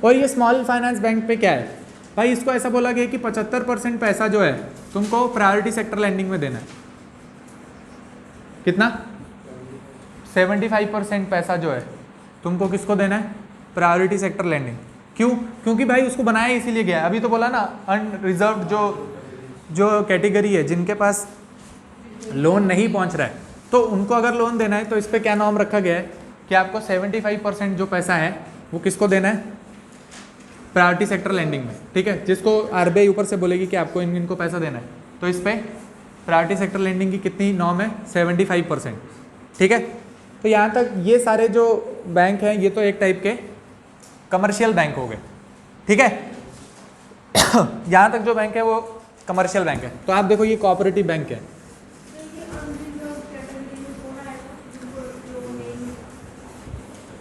और ये स्मॉल फाइनेंस बैंक पे क्या है भाई, इसको ऐसा बोला गया कि 75% पैसा जो है तुमको प्रायोरिटी सेक्टर लैंडिंग में देना है। कितना? 75% पैसा जो है तुमको किसको देना है? Priority sector lending. क्यों? क्योंकि भाई उसको बनाया इसीलिए गया है। अभी तो बोला ना, अनरिजर्व जो कैटेगरी है, जिनके पास लोन नहीं पहुंच रहा है, तो उनको अगर लोन देना है तो इस पर क्या नॉर्म रखा गया है कि आपको 75% जो पैसा है वो किसको देना है? प्रायोरिटी सेक्टर लैंडिंग में। ठीक है। जिसको आरबीआई ऊपर से बोलेगी कि आपको इनको पैसा देना है, तो इस पर प्रायोरिटी सेक्टर लैंडिंग की कितनी नॉर्म है? 75%। ठीक है। तो यहाँ तक ये सारे जो बैंक हैं ये तो एक टाइप के कमर्शियल बैंक हो गए। ठीक है। यहाँ तक जो बैंक है वो कमर्शियल बैंक है। तो आप देखो ये कोऑपरेटिव बैंक है।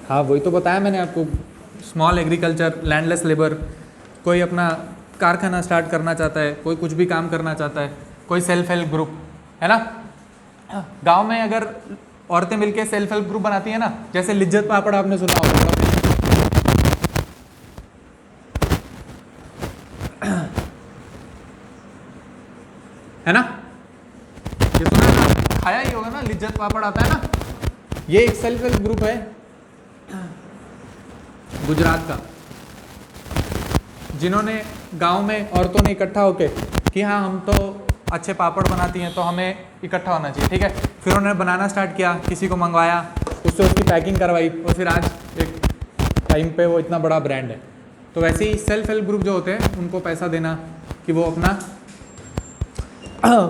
हाँ वही तो बताया मैंने आपको, स्मॉल एग्रीकल्चर, लैंडलेस लेबर, कोई अपना कारखाना स्टार्ट करना चाहता है, कोई कुछ भी काम करना चाहता है, कोई सेल्फ हेल्प ग्रुप, है ना। गांव में अगर औरतें मिलके सेल्फ हेल्प ग्रुप बनाती है ना, जैसे लिज्जत पापड़ आपने सुना होगा, है ना, ये सुना है ना, खाया ही होगा ना, लिज्जत पापड़ आता है ना। ये एक सेल्फ हेल्प ग्रुप है गुजरात का, जिन्होंने गांव में औरतों ने इकट्ठा होके कि हाँ हम तो अच्छे पापड़ बनाती हैं तो हमें इकट्ठा होना चाहिए। ठीक है। फिर उन्होंने बनाना स्टार्ट किया, किसी को मंगवाया, उससे उसकी पैकिंग करवाई और फिर आज एक टाइम पे वो इतना बड़ा ब्रांड है। तो वैसे ही सेल्फ हेल्प ग्रुप जो होते हैं उनको पैसा देना कि वो अपना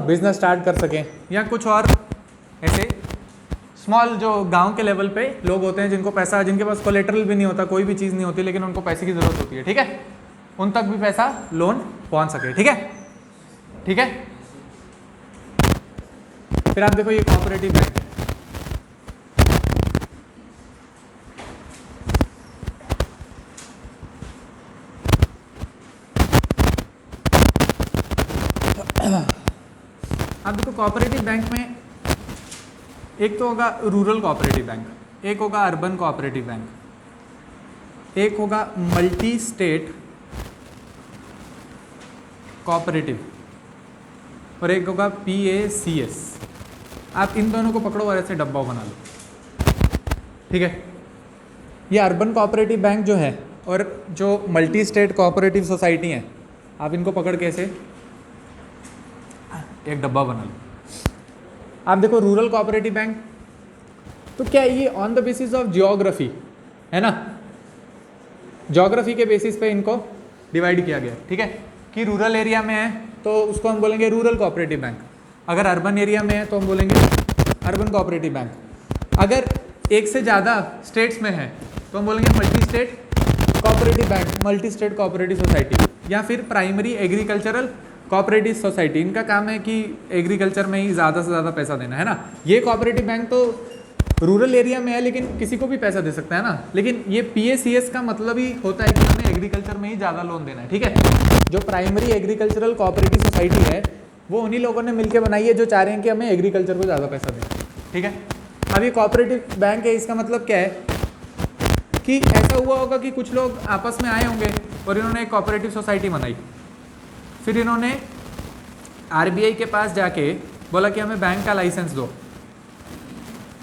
बिजनेस स्टार्ट कर सकें, या कुछ और ऐसे स्मॉल जो गांव के लेवल पे लोग होते हैं जिनको पैसा, जिनके पास कोलेटरल भी नहीं होता, कोई भी चीज़ नहीं होती, लेकिन उनको पैसे की ज़रूरत होती है। ठीक है। उन तक भी पैसा लोन पहुंच सके। ठीक है, ठीक है। फिर आप देखो ये कोऑपरेटिव बैंक, आप देखो कोऑपरेटिव बैंक में एक तो होगा रूरल कोऑपरेटिव बैंक, एक होगा अर्बन कोऑपरेटिव बैंक, एक होगा मल्टी स्टेट कोऑपरेटिव और एक होगा PACS। आप इन दोनों को पकड़ो और ऐसे डब्बा बना लो। ठीक है, ये अर्बन कोऑपरेटिव बैंक जो है और जो मल्टी स्टेट कोऑपरेटिव सोसाइटी है, आप इनको पकड़ के ऐसे एक डब्बा बना लो। आप देखो रूरल कोऑपरेटिव बैंक, तो क्या ये on the basis of geography है ना, ज्योग्राफी के बेसिस पे इनको डिवाइड किया गया। ठीक है, कि रूरल एरिया में है तो उसको हम बोलेंगे रूरल कोऑपरेटिव बैंक, अगर अर्बन एरिया में है तो हम बोलेंगे अर्बन कोऑपरेटिव बैंक, अगर एक से ज़्यादा स्टेट्स में है तो हम बोलेंगे multi state cooperative bank, multi state cooperative society, या फिर प्राइमरी एग्रीकल्चरल कोऑपरेटिव सोसाइटी। इनका काम है कि एग्रीकल्चर में ही ज़्यादा से ज़्यादा पैसा देना है ना। ये कोऑपरेटिव बैंक तो रूरल एरिया में है लेकिन किसी को भी पैसा दे सकता है ना, लेकिन ये PACS का मतलब ही होता है कि हमें एग्रीकल्चर में ही ज़्यादा लोन देना है। ठीक है, जो प्राइमरी एग्रीकल्चरल कोऑपरेटिव सोसाइटी है वो उन्हीं लोगों ने मिलकर बनाई है जो चाह रहे हैं कि हमें एग्रीकल्चर को ज़्यादा पैसा दें। ठीक है, अब ये कोऑपरेटिव बैंक है, इसका मतलब क्या है कि ऐसा हुआ होगा कि कुछ लोग आपस में आए होंगे और इन्होंने एक कोऑपरेटिव सोसाइटी बनाई, फिर इन्होंने RBI के पास जाके बोला कि हमें बैंक का लाइसेंस दो,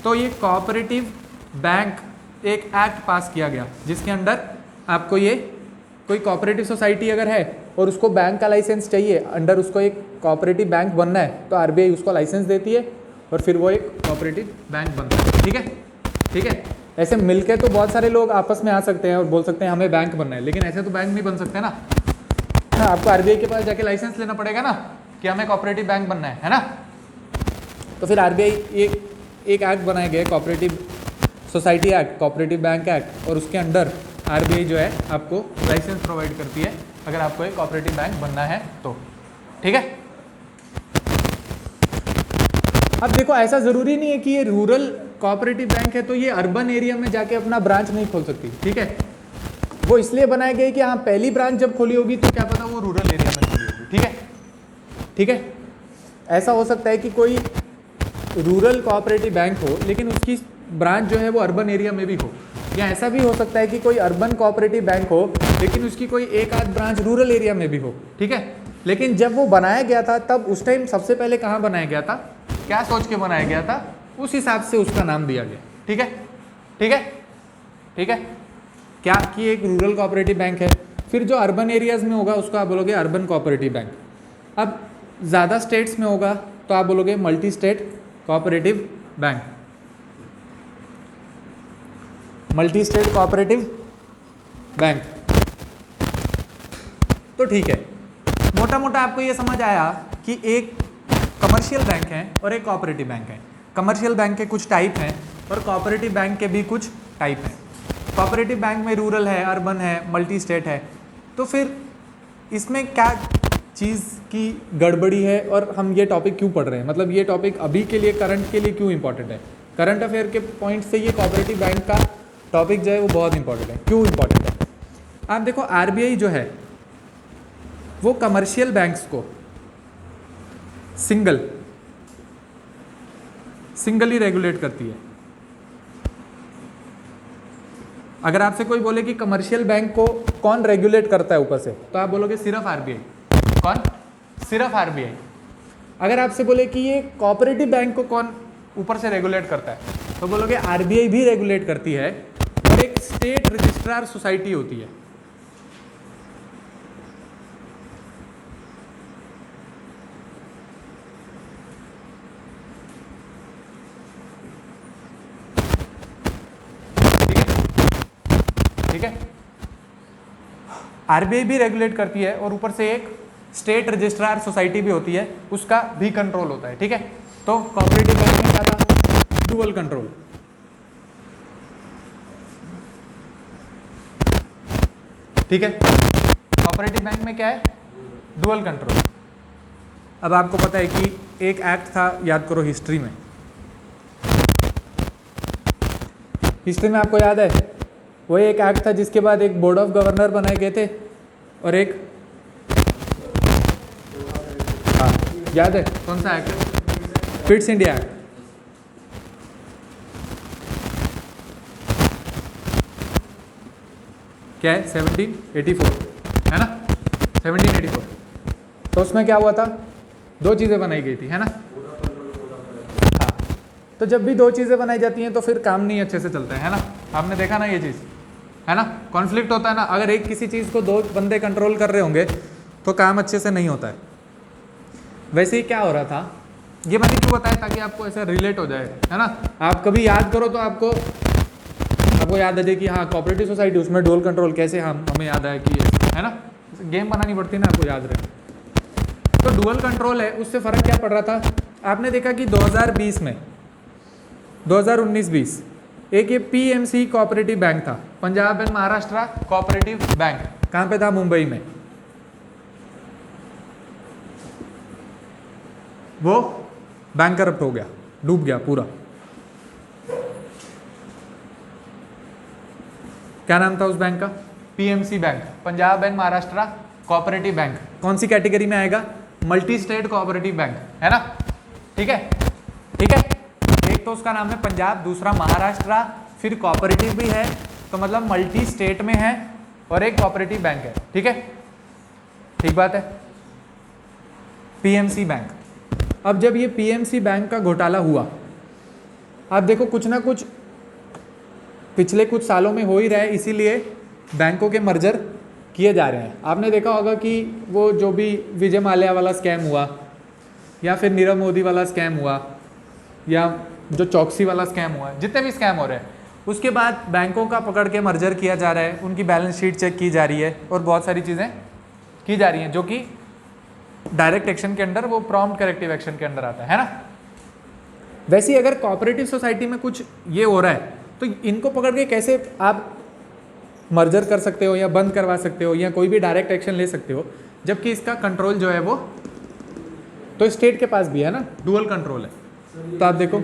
तो ये कोऑपरेटिव बैंक एक एक्ट पास किया गया जिसके अंडर आपको ये कोई कोऑपरेटिव सोसाइटी अगर है और उसको बैंक का लाइसेंस चाहिए, अंडर उसको एक कोऑपरेटिव बैंक बनना है तो RBI उसको लाइसेंस देती है और फिर वो एक कोऑपरेटिव बैंक बनता है। ठीक है, ठीक है। ऐसे मिलके तो बहुत सारे लोग आपस में आ सकते हैं और बोल सकते हैं हमें बैंक बनना है, लेकिन ऐसे तो बैंक नहीं बन सकते ना, आपको RBI के पास जाके लाइसेंस लेना पड़ेगा ना कि हमें कोऑपरेटिव बैंक बनना है ना। तो फिर RBI एक एक्ट बनाया गया cooperative society act, cooperative bank act, और उसके अंडर RBI जो है आपको लाइसेंस प्रोवाइड करती है अगर आपको एक कोऑपरेटिव बैंक बनना है तो। ठीक है, अब देखो ऐसा ज़रूरी नहीं है कि ये रूरल कोऑपरेटिव बैंक है तो ये अर्बन एरिया में जाके अपना ब्रांच नहीं खोल सकती। ठीक है, वो इसलिए बनाया गया कि हाँ पहली ब्रांच जब खोली होगी तो क्या पता वो रूरल एरिया में खोली होगी। ठीक है, ठीक है। ऐसा हो सकता है कि कोई रूरल कोऑपरेटिव बैंक हो लेकिन उसकी ब्रांच जो है वो अर्बन एरिया में भी हो, या ऐसा भी हो सकता है कि कोई अर्बन कोऑपरेटिव बैंक हो लेकिन उसकी कोई एक आध ब्रांच रूरल एरिया में भी हो। ठीक है, लेकिन जब वो बनाया गया था तब उस टाइम सबसे पहले कहाँ बनाया गया था, क्या सोच के बनाया गया था, उस हिसाब से उसका नाम दिया गया। ठीक है, ठीक है, ठीक है। क्या कि एक रूरल कोऑपरेटिव बैंक है, फिर जो अर्बन एरियाज़ में होगा उसको आप बोलोगे अर्बन कोऑपरेटिव बैंक। अब ज़्यादा स्टेट्स में होगा तो आप बोलोगे multi state cooperative bank, multi state cooperative bank. तो ठीक है, मोटा मोटा आपको ये समझ आया कि एक कमर्शियल बैंक है और एक कोऑपरेटिव बैंक है। कमर्शियल बैंक के कुछ टाइप हैं और कोऑपरेटिव बैंक के भी कुछ टाइप हैं। कोऑपरेटिव बैंक में रूरल है, अर्बन है, मल्टी स्टेट है। तो फिर इसमें क्या चीज़ की गड़बड़ी है और हम ये टॉपिक क्यों पढ़ रहे हैं, मतलब ये टॉपिक अभी के लिए, करंट के लिए क्यों इंपॉर्टेंट है। करंट अफेयर के पॉइंट से ये कोऑपरेटिव बैंक का टॉपिक जो है वो बहुत इंपॉर्टेंट है। क्यों इंपॉर्टेंट है, आप देखो RBI जो है वो कमर्शियल बैंक्स को सिंगल ही रेगुलेट करती है। अगर आपसे कोई बोले कि कमर्शियल बैंक को कौन रेगुलेट करता है ऊपर से, तो आप बोलोगे सिर्फ RBI। कौन? सिर्फ RBI। अगर आपसे बोले कि ये कोऑपरेटिव बैंक को कौन ऊपर से रेगुलेट करता है, तो बोलोगे RBI भी रेगुलेट करती है और एक स्टेट रजिस्ट्रार सोसाइटी होती है। ठीक है, RBI भी रेगुलेट करती है और ऊपर से एक स्टेट रजिस्ट्रार सोसाइटी भी होती है, उसका भी कंट्रोल होता है। ठीक है, तो कोऑपरेटिव बैंक में क्या था, डुअल कंट्रोल। ठीक है, कोऑपरेटिव बैंक में क्या है, डुअल कंट्रोल। अब आपको पता है कि एक एक्ट था, याद करो हिस्ट्री में, हिस्ट्री में आपको याद है वो एक एक्ट था जिसके बाद एक बोर्ड ऑफ गवर्नर बनाए गए थे और एक, हाँ याद है कौन सा एक्ट, फिट्स इंडिया एक्ट। क्या है 1784 है ना, 1784। तो उसमें क्या हुआ था, दो चीज़ें बनाई गई थी है ना। हाँ, तो जब भी दो चीज़ें बनाई जाती हैं तो फिर काम नहीं अच्छे से चलता है ना। आपने देखा ना ये चीज़ है ना, कॉन्फ्लिक्ट होता है ना। अगर एक किसी चीज़ को दो बंदे कंट्रोल कर रहे होंगे तो काम अच्छे से नहीं होता है। वैसे ही क्या हो रहा था, ये मैंने क्यों बताया, ताकि आपको ऐसा रिलेट हो जाए है ना। आप कभी याद करो तो आपको याद आ जाए कि हाँ कोऑपरेटिव सोसाइटी, उसमें डुअल कंट्रोल कैसे, हमें याद आया कि है ना, गेम बनानी पड़ती है ना आपको याद रहे। तो डुअल कंट्रोल है, उससे फ़र्क क्या पड़ रहा था, आपने देखा कि 2020 में 2019-20 एक ये पीएमसी कोऑपरेटिव बैंक था, Punjab and Maharashtra cooperative bank. कहाँ पे था, मुंबई में। वो बैंक करप्ट हो गया, डूब गया पूरा। क्या नाम था उस बैंक का, PMC bank, Punjab and Maharashtra cooperative bank. कौन सी कैटेगरी में आएगा, मल्टी स्टेट कोऑपरेटिव बैंक है ना। ठीक है, ठीक है। एक तो उसका नाम है पंजाब, दूसरा महाराष्ट्र, फिर कोऑपरेटिव भी है, तो मतलब मल्टी स्टेट में है और एक कोऑपरेटिव बैंक है। ठीक है, ठीक बात है। PMC bank. अब जब ये पीएमसी बैंक का घोटाला हुआ, आप देखो कुछ ना कुछ पिछले कुछ सालों में हो ही रहा है, इसीलिए बैंकों के मर्जर किए जा रहे हैं। आपने देखा होगा कि वो जो भी विजय माल्या वाला स्कैम हुआ, या फिर नीरव मोदी वाला स्कैम हुआ, या जो चौकसी वाला स्कैम हुआ, जितने भी स्कैम हो रहे हैं, उसके बाद बैंकों का पकड़ के मर्जर किया जा रहा है, उनकी बैलेंस शीट चेक की जा रही है और बहुत सारी चीज़ें की जा रही हैं, जो कि डायरेक्ट एक्शन के अंडर, वो प्रॉम्प्ट करेक्टिव एक्शन के अंडर आता है ना। वैसे ही अगर कोऑपरेटिव सोसाइटी में कुछ ये हो रहा है तो इनको पकड़ के कैसे आप मर्जर कर सकते हो या बंद करवा सकते हो या कोई भी डायरेक्ट एक्शन ले सकते हो, जबकि इसका कंट्रोल जो है वो तो स्टेट के पास भी है ना, डुअल कंट्रोल है। तो आप देखो,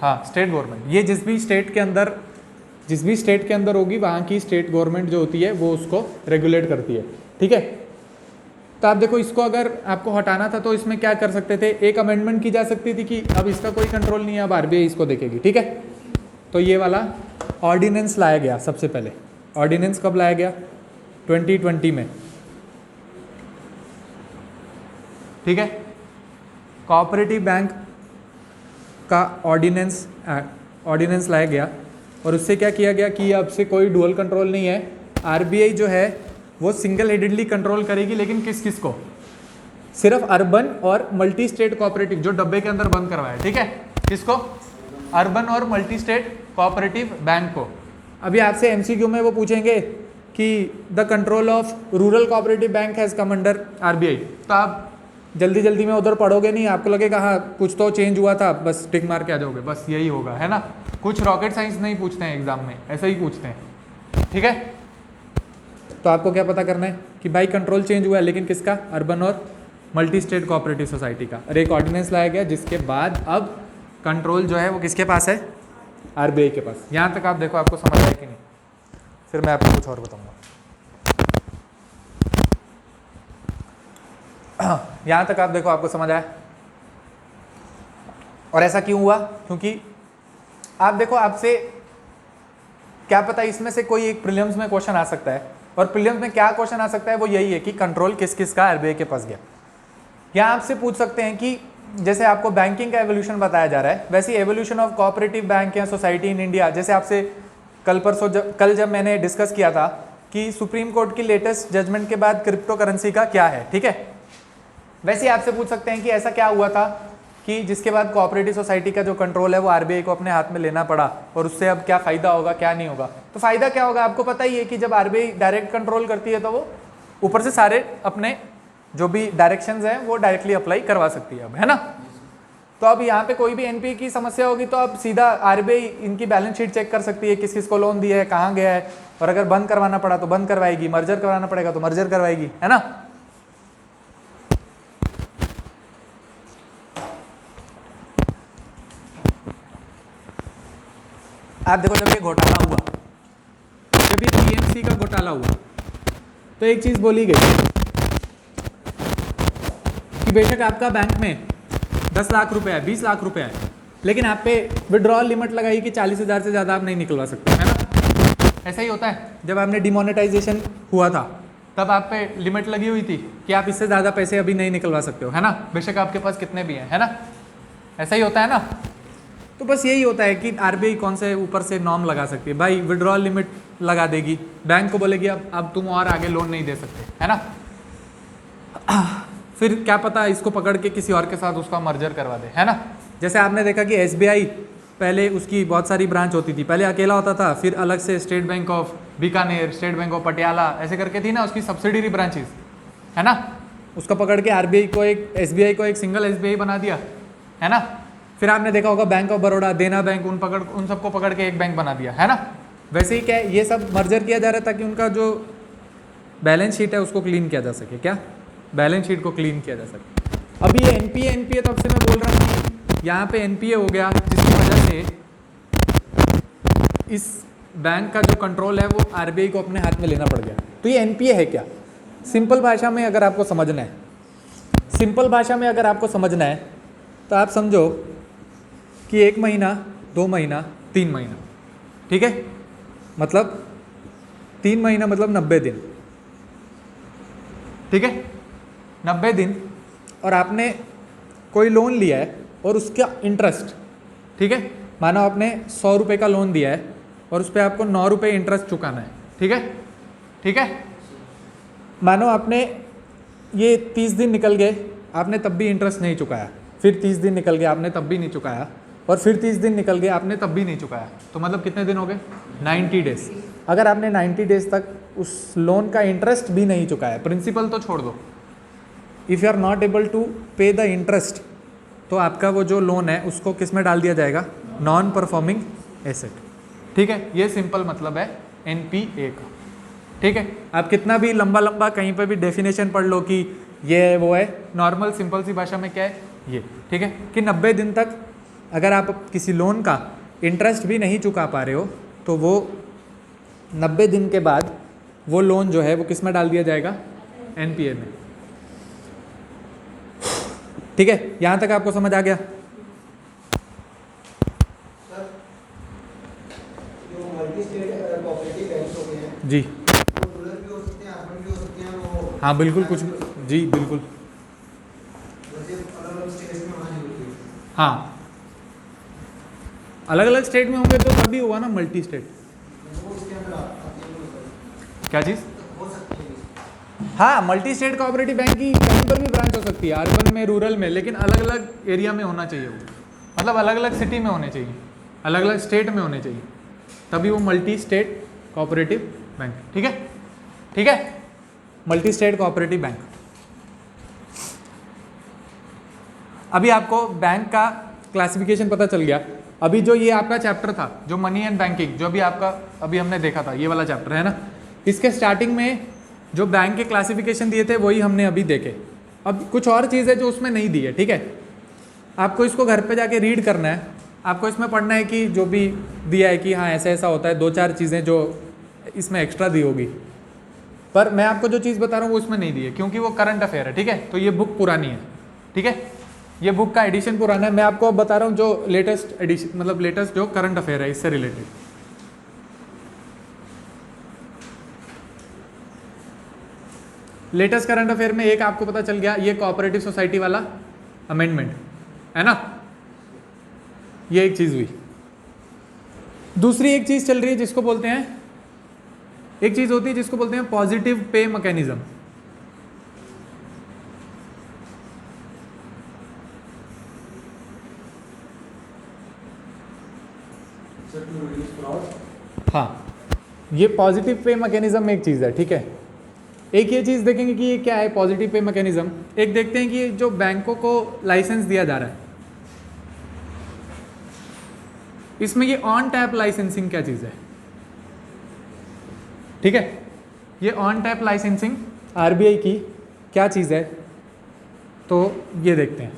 हाँ स्टेट गवर्नमेंट, ये जिस भी स्टेट के अंदर होगी वहाँ की स्टेट गवर्नमेंट जो होती है वो उसको रेगुलेट करती है। ठीक है, तो आप देखो इसको अगर आपको हटाना था तो इसमें क्या कर सकते थे, एक अमेंडमेंट की जा सकती थी कि अब इसका कोई कंट्रोल नहीं है, अब आरबीआई इसको देखेगी। ठीक है, तो ये वाला ऑर्डिनेंस लाया गया सबसे पहले। ऑर्डिनेंस कब लाया गया, 2020 में। ठीक है, कोऑपरेटिव बैंक का ऑर्डिनेंस लाया गया और उससे क्या किया गया कि अब से कोई डुअल कंट्रोल नहीं है। आरबीआई जो है वो सिंगल हेडेडली कंट्रोल करेगी, लेकिन किस किस को, सिर्फ अर्बन और मल्टी स्टेट कोऑपरेटिव, जो डब्बे के अंदर बंद करवाया। ठीक है, किसको, अर्बन और मल्टी स्टेट कोऑपरेटिव बैंक को। अभी आपसे एमसीक्यू में वो पूछेंगे कि the control of rural cooperative bank has come under RBI, तो आप जल्दी जल्दी में उधर पढ़ोगे नहीं, आपको लगेगा हाँ कुछ तो चेंज हुआ था, बस टिक मार के आ जाओगे, बस यही होगा है ना। कुछ रॉकेट साइंस नहीं पूछते हैं एग्जाम में, ऐसा ही पूछते हैं। ठीक है, तो आपको क्या पता करना है कि भाई कंट्रोल चेंज हुआ है, लेकिन किसका, अर्बन और मल्टी स्टेट कोऑपरेटिव सोसाइटी का। और एक ऑर्डिनेंस लाया गया जिसके बाद अब कंट्रोल जो है वो किसके पास है, आरबीआई के पास। यहाँ तक आप देखो आपको समझ आया कि नहीं, फिर मैं आपको कुछ और बताऊंगा। यहाँ तक आप देखो आपको समझ आया। और ऐसा क्यों हुआ, क्योंकि आप देखो आपसे क्या पता इसमें से कोई एक प्रीलिम्स में क्वेश्चन आ सकता है, और प्रीलिम्स में क्या क्वेश्चन आ सकता है वो यही है कि कंट्रोल किस किस का आरबीआई के पास गया। यहाँ आपसे पूछ सकते हैं कि जैसे आपको बैंकिंग का एवोल्यूशन बताया जा रहा है, वैसे एवोल्यूशन ऑफ कोऑपरेटिव बैंक या सोसाइटी इन इंडिया, जैसे आपसे कल जब मैंने डिस्कस किया था कि सुप्रीम कोर्ट की लेटेस्ट जजमेंट के बाद क्रिप्टो करेंसी का क्या है। ठीक है, वैसे ही आपसे पूछ सकते हैं कि ऐसा क्या हुआ था कि जिसके बाद कोऑपरेटिव सोसाइटी का जो कंट्रोल है वो आरबीआई को अपने हाथ में लेना पड़ा, और उससे अब क्या फ़ायदा होगा क्या नहीं होगा। तो फ़ायदा क्या होगा आपको पता ही है कि जब आरबीआई डायरेक्ट कंट्रोल करती है तो वो ऊपर से सारे अपने जो भी डायरेक्शंस हैं वो डायरेक्टली अप्लाई करवा सकती है अब, है ना। तो अब यहाँ पे कोई भी एनपीए की समस्या होगी तो अब सीधा आरबीआई इनकी बैलेंस शीट चेक कर सकती है, किस किस को लोन दिया है, कहाँ गया है, और अगर बंद करवाना पड़ा तो बंद करवाएगी, मर्जर करवाना पड़ेगा तो मर्जर करवाएगी, है ना। आप देखो जब ये घोटाला हुआ, जब ये पीएमसी का घोटाला हुआ, तो एक चीज बोली गई कि बेशक आपका बैंक में 10 लाख रुपए है, 20 लाख रुपए है, लेकिन आप पे विड्रॉल लिमिट लगाई कि 40,000 से ज़्यादा आप नहीं निकलवा सकते, है ना। ऐसा ही होता है, जब आपने डिमोनेटाइजेशन हुआ था तब आप पे लिमिट लगी हुई थी कि आप इससे ज़्यादा पैसे अभी नहीं निकलवा सकते हो, है ना, बेशक आपके पास कितने भी हैं, है ना। ऐसा ही होता है ना। तो बस यही होता है कि आरबीआई कौन से ऊपर से नॉर्म लगा सकती है, भाई विड्रॉल लिमिट लगा देगी, बैंक को बोलेगी अब तुम और आगे लोन नहीं दे सकते, है ना। फिर क्या पता इसको पकड़ के किसी और के साथ उसका मर्जर करवा दे, है ना। जैसे आपने देखा कि एसबीआई पहले उसकी बहुत सारी ब्रांच होती थी, पहले अकेला होता था, फिर अलग से state bank of Bikaner, state bank of Patiala ऐसे करके थी ना उसकी सब्सिडरी ब्रांचेस, है ना। उसको पकड़ के आरबीआई को एक एसबीआई को एक सिंगल एसबीआई बना दिया, है ना। फिर आपने देखा होगा बैंक ऑफ बड़ौदा, देना बैंक, उन सबको पकड़ के एक बैंक बना दिया, है ना। वैसे ही क्या ये सब मर्जर किया जा रहा है ताकि उनका जो बैलेंस शीट है उसको क्लीन किया जा सके, क्या बैलेंस शीट को क्लीन किया जा सके। अभी ये एनपीए तब से मैं बोल रहा हूँ कि यहाँ पे एनपीए हो गया, जिसकी वजह से इस बैंक का जो कंट्रोल है वो आरबीआई को अपने हाथ में लेना पड़ गया। तो ये एनपीए है क्या, सिंपल भाषा में अगर आपको समझना है, सिंपल भाषा में अगर आपको समझना है तो आप समझो कि 1 महीना, 2 महीना, 3 महीना, ठीक है, मतलब 3 महीना मतलब 90 दिन, ठीक है, 90 दिन। और आपने कोई लोन लिया है और उसका इंटरेस्ट, ठीक है, मानो आपने 100 रुपये का लोन दिया है और उस पर आपको 9 रुपये इंटरेस्ट चुकाना है, ठीक है, ठीक है। मानो आपने ये 30 दिन निकल गए, आपने तब भी इंटरेस्ट नहीं चुकाया, फिर 30 दिन निकल गए आपने तब भी नहीं चुकाया, और फिर 30 दिन निकल गए आपने तब भी नहीं चुकाया, तो मतलब कितने दिन हो गए, 90 डेज। अगर आपने 90 डेज तक उस लोन का इंटरेस्ट भी नहीं चुकाया, प्रिंसिपल तो छोड़ दो, if you are not able to pay the interest, तो आपका वो जो लोन है उसको किस में डाल दिया जाएगा, नॉन परफॉर्मिंग एसेट, ठीक है। ये सिंपल मतलब है एनपीए का, ठीक है। आप कितना भी लंबा कहीं पे भी डेफिनेशन पढ़ लो कि ये वो है, नॉर्मल सिंपल सी भाषा में क्या है ये, ठीक है, कि 90 दिन तक अगर आप किसी लोन का इंटरेस्ट भी नहीं चुका पा रहे हो तो वो 90 दिन के बाद वो लोन जो है वो किस में डाल दिया जाएगा, एनपीए में, ठीक है। यहाँ तक आपको समझ आ गया। जी हाँ बिल्कुल, कुछ जी बिल्कुल, हाँ अलग अलग स्टेट में होंगे तो तभी हुआ ना मल्टी स्टेट। क्या चीज़, हाँ मल्टी स्टेट कोऑपरेटिव बैंक की कहीं पर भी ब्रांच हो सकती है, अर्बन में, रूरल में, लेकिन अलग अलग एरिया में होना चाहिए वो, मतलब अलग अलग सिटी में होने चाहिए, अलग अलग स्टेट में होने चाहिए, तभी वो मल्टी स्टेट कोऑपरेटिव बैंक, ठीक है, ठीक है, मल्टी स्टेट कोऑपरेटिव बैंक। अभी आपको बैंक का क्लासिफिकेशन पता चल गया। अभी जो ये आपका चैप्टर था जो मनी एंड बैंकिंग, जो भी आपका अभी हमने देखा था, ये वाला चैप्टर है ना, इसके स्टार्टिंग में जो बैंक के क्लासिफिकेशन दिए थे वही हमने अभी देखे। अब कुछ और चीज़ है जो उसमें नहीं दी है, ठीक है, आपको इसको घर पे जाके रीड करना है, आपको इसमें पढ़ना है कि जो भी दिया है कि हाँ ऐसा ऐसा होता है, 2-4 चीज़ें जो इसमें एक्स्ट्रा दी होगी, पर मैं आपको जो चीज़ बता रहा हूँ वो इसमें नहीं दी है क्योंकि वो करंट अफेयर है, ठीक है। तो ये बुक पुरानी है, ठीक है, ये बुक का एडिशन पुराना है, मैं आपको अब बता रहा हूँ जो लेटेस्ट एडिशन, मतलब लेटेस्ट जो करंट अफेयर है इससे रिलेटेड। लेटेस्ट करंट अफेयर में एक आपको पता चल गया, ये कोऑपरेटिव सोसाइटी वाला अमेंडमेंट है ना, ये एक चीज़ हुई। दूसरी एक चीज़ चल रही है जिसको बोलते हैं, एक चीज़ होती है जिसको बोलते हैं पॉजिटिव पे मैकेनिज्म। हाँ ये पॉजिटिव पे मैकेनिज्म में एक चीज़ है, ठीक है। एक ये चीज़ देखेंगे कि ये क्या है पॉजिटिव पे मैकेनिज्म। एक देखते हैं कि जो बैंकों को लाइसेंस दिया जा रहा है इसमें ये ऑन टैप लाइसेंसिंग क्या चीज़ है। ठीक है। ये ऑन टैप लाइसेंसिंग आरबीआई की क्या चीज़ है, तो ये देखते हैं।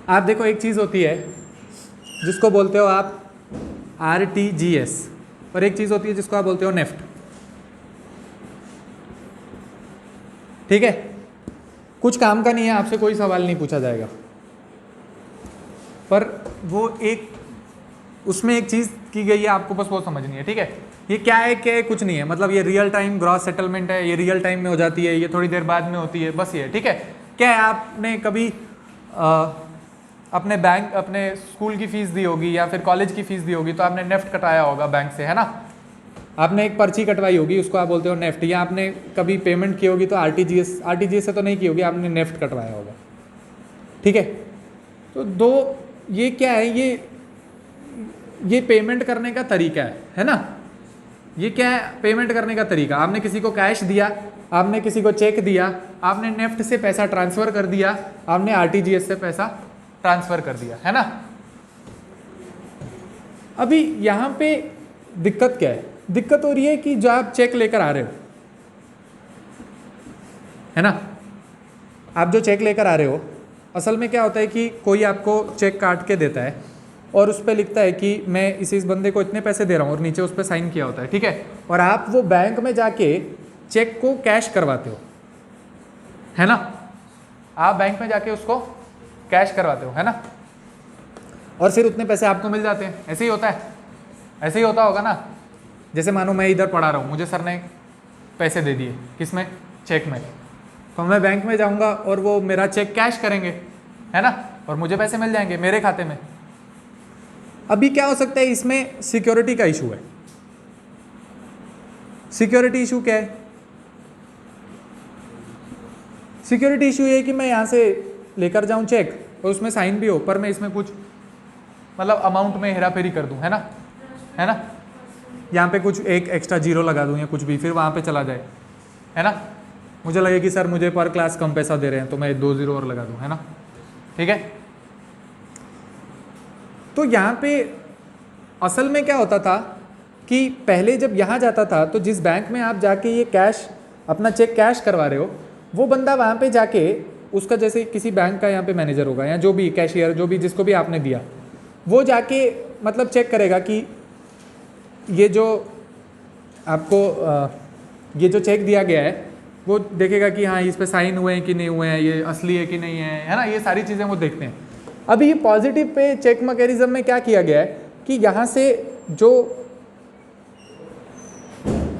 आप देखो, एक चीज़ होती है जिसको बोलते हो आप आरटीजीएस, और एक चीज़ होती है जिसको आप बोलते हो नेफ्ट। ठीक है, कुछ काम का नहीं है, आपसे कोई सवाल नहीं पूछा जाएगा, पर वो एक उसमें एक चीज़ की गई है, आपको बस वो समझनी है। ठीक है, ये क्या है कुछ नहीं है, मतलब ये रियल टाइम ग्रॉस सेटलमेंट है, ये रियल टाइम में हो जाती है, ये थोड़ी देर बाद में होती है, बस ये। ठीक है, क्या है, आपने कभी अपने बैंक अपने स्कूल की फ़ीस दी होगी या फिर कॉलेज की फ़ीस दी होगी, तो आपने नेफ्ट कटाया होगा बैंक से, है ना। आपने एक पर्ची कटवाई होगी, उसको आप बोलते हो नेफ्ट, या आपने कभी पेमेंट की होगी तो आरटीजीएस से तो नहीं की होगी, आपने नेफ्ट कटवाया होगा। ठीक है, तो दो ये क्या है, ये पेमेंट करने का तरीका है ना। ये क्या है, पेमेंट करने का तरीका। आपने किसी को कैश दिया, आपने किसी को चेक दिया, आपने नेफ्ट से पैसा ट्रांसफ़र कर दिया, आपने आरटीजीएस से पैसा ट्रांसफ़र कर दिया, है ना। अभी यहाँ पे दिक्कत क्या है, दिक्कत हो रही है कि जो आप चेक लेकर आ रहे हो, है ना, आप जो चेक लेकर आ रहे हो, असल में क्या होता है कि कोई आपको चेक काट के देता है और उस पर लिखता है कि मैं इस बंदे को इतने पैसे दे रहा हूँ, और नीचे उस पर साइन किया होता है। ठीक है, और आप वो बैंक में जाके चेक को कैश करवाते हो, है ना। आप बैंक में जाके उसको कैश करवाते हो, है ना, और फिर उतने पैसे आपको मिल जाते हैं। ऐसे ही होता है, ऐसे ही होता होगा ना। जैसे मानो मैं इधर पढ़ा रहा हूँ, मुझे सर ने पैसे दे दिए, किस में, चेक में, तो मैं बैंक में जाऊँगा और वो मेरा चेक कैश करेंगे, है ना, और मुझे पैसे मिल जाएंगे मेरे खाते में। अभी क्या हो सकता है, इसमें सिक्योरिटी का इशू है। सिक्योरिटी इशू क्या है, सिक्योरिटी इशू ये है कि मैं यहाँ से लेकर जाऊँ चेक और उसमें साइन भी हो, पर मैं इसमें कुछ मतलब अमाउंट में हेरा फेरी कर दूँ, है ना, है ना, यहाँ पे कुछ एक एक्स्ट्रा जीरो लगा दूँ या कुछ भी, फिर वहाँ पे चला जाए, है ना। मुझे लगे कि सर मुझे पर क्लास कम पैसा दे रहे हैं, तो मैं 2 जीरो और लगा दूँ, है ना। ठीक है, तो यहाँ पे असल में क्या होता था कि पहले जब यहाँ जाता था, तो जिस बैंक में आप जाके ये कैश अपना चेक कैश करवा रहे हो, वो बंदा वहाँ पे जाके उसका, जैसे किसी बैंक का यहाँ पे मैनेजर होगा या जो भी कैशियर, जो भी जिसको भी आपने दिया, वो जाके मतलब चेक करेगा कि ये जो आपको ये जो चेक दिया गया है, वो देखेगा कि हाँ इस पे साइन हुए हैं कि नहीं हुए हैं, ये असली है कि नहीं है ना, ये सारी चीज़ें वो देखते हैं। अभी ये पॉजिटिव पे चेक मैकेनिज्म में क्या किया गया है कि यहाँ से जो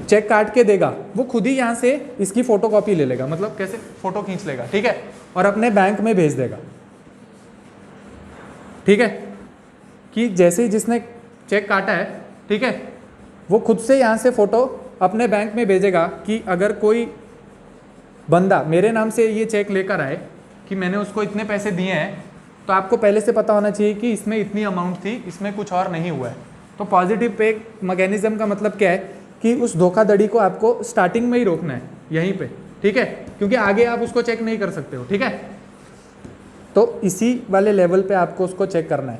चेक काट के देगा, वो खुद ही यहाँ से इसकी फोटोकॉपी ले लेगा, मतलब कैसे, फोटो खींच लेगा, ठीक है, और अपने बैंक में भेज देगा। ठीक है, कि जैसे ही जिसने चेक काटा है, ठीक है, वो खुद से यहाँ से फोटो अपने बैंक में भेजेगा कि अगर कोई बंदा मेरे नाम से ये चेक लेकर आए कि मैंने उसको इतने पैसे दिए हैं, तो आपको पहले से पता होना चाहिए कि इसमें इतनी अमाउंट थी, इसमें कुछ और नहीं हुआ है। तो पॉजिटिव पे मैकेनिज्म का मतलब क्या है कि उस धोखाधड़ी को आपको स्टार्टिंग में ही रोकना है, यहीं पे, ठीक है, क्योंकि आगे आप उसको चेक नहीं कर सकते हो। ठीक है, तो इसी वाले लेवल पे आपको उसको चेक करना है।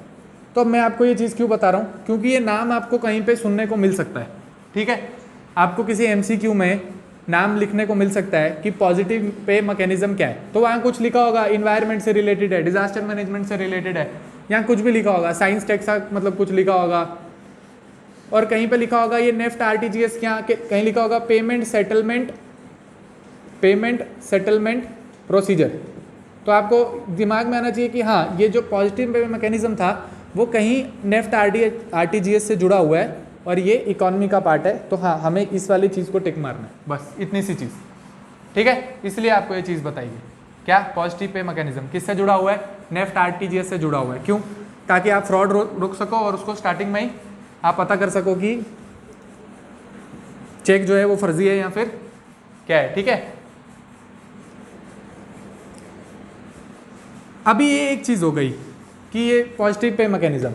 तो अब मैं आपको ये चीज़ क्यों बता रहा हूँ, क्योंकि ये नाम आपको कहीं पे सुनने को मिल सकता है। ठीक है, आपको किसी MCQ में नाम लिखने को मिल सकता है कि पॉजिटिव पे मैकेनिज्म क्या है, तो वहाँ कुछ लिखा होगा इन्वायरमेंट से रिलेटेड है, डिजास्टर मैनेजमेंट से रिलेटेड है, यहाँ कुछ भी लिखा होगा, साइंस टेक्सा मतलब कुछ लिखा होगा, और कहीं पे लिखा होगा ये नेफ्ट आरटीजीएस, क्या कहीं लिखा होगा पेमेंट सेटलमेंट प्रोसीजर। तो आपको दिमाग में आना चाहिए कि हाँ ये जो पॉजिटिव पे मैकेनिज्म था वो कहीं नेफ्ट आरटीजीएस से जुड़ा हुआ है और ये इकोनॉमी का पार्ट है, तो हाँ हमें इस वाली चीज़ को टिक मारना है, बस इतनी सी चीज़। ठीक है, इसलिए आपको ये चीज़ बताइए क्या पॉजिटिव पे मैकेनिज्म किससे जुड़ा हुआ है, नेफ्ट आरटीजीएस से जुड़ा हुआ है। क्यों, ताकि आप फ्रॉड रोक सको और उसको स्टार्टिंग में ही आप पता कर सको कि चेक जो है वो फर्जी है या फिर क्या है। ठीक है, अभी ये एक चीज़ हो गई कि ये पॉजिटिव पे मैकेनिज्म,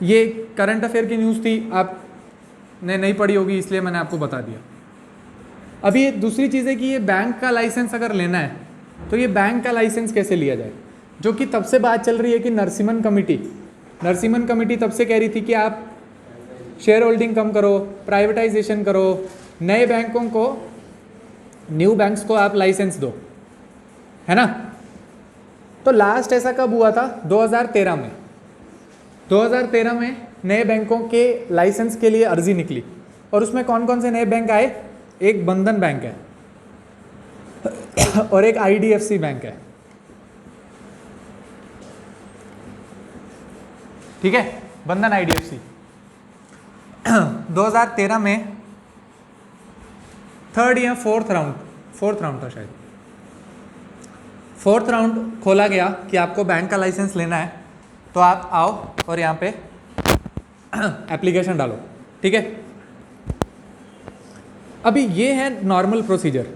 ये करंट अफेयर की न्यूज़ थी, आपने नहीं पढ़ी होगी इसलिए मैंने आपको बता दिया। अभी ये दूसरी चीज़ है कि ये बैंक का लाइसेंस अगर लेना है तो ये बैंक का लाइसेंस कैसे लिया जाए, जो कि तब से बात चल रही है कि नरसिम्हन कमेटी तब से कह रही थी कि आप शेयर होल्डिंग कम करो, प्राइवेटाइजेशन करो, नए बैंकों को, न्यू बैंक्स को आप लाइसेंस दो, है ना। तो लास्ट ऐसा कब हुआ था? 2013 में। 2013 में नए बैंकों के लाइसेंस के लिए अर्जी निकली और उसमें कौन कौन से नए बैंक आए? एक बंधन बैंक है और एक IDFC बैंक है, ठीक है, बंधन IDFC। 2013 में थर्ड या फोर्थ राउंड था शायद, फोर्थ राउंड खोला गया कि आपको बैंक का लाइसेंस लेना है तो आप आओ और यहाँ पे एप्लीकेशन डालो, ठीक है। अभी ये है नॉर्मल प्रोसीजर,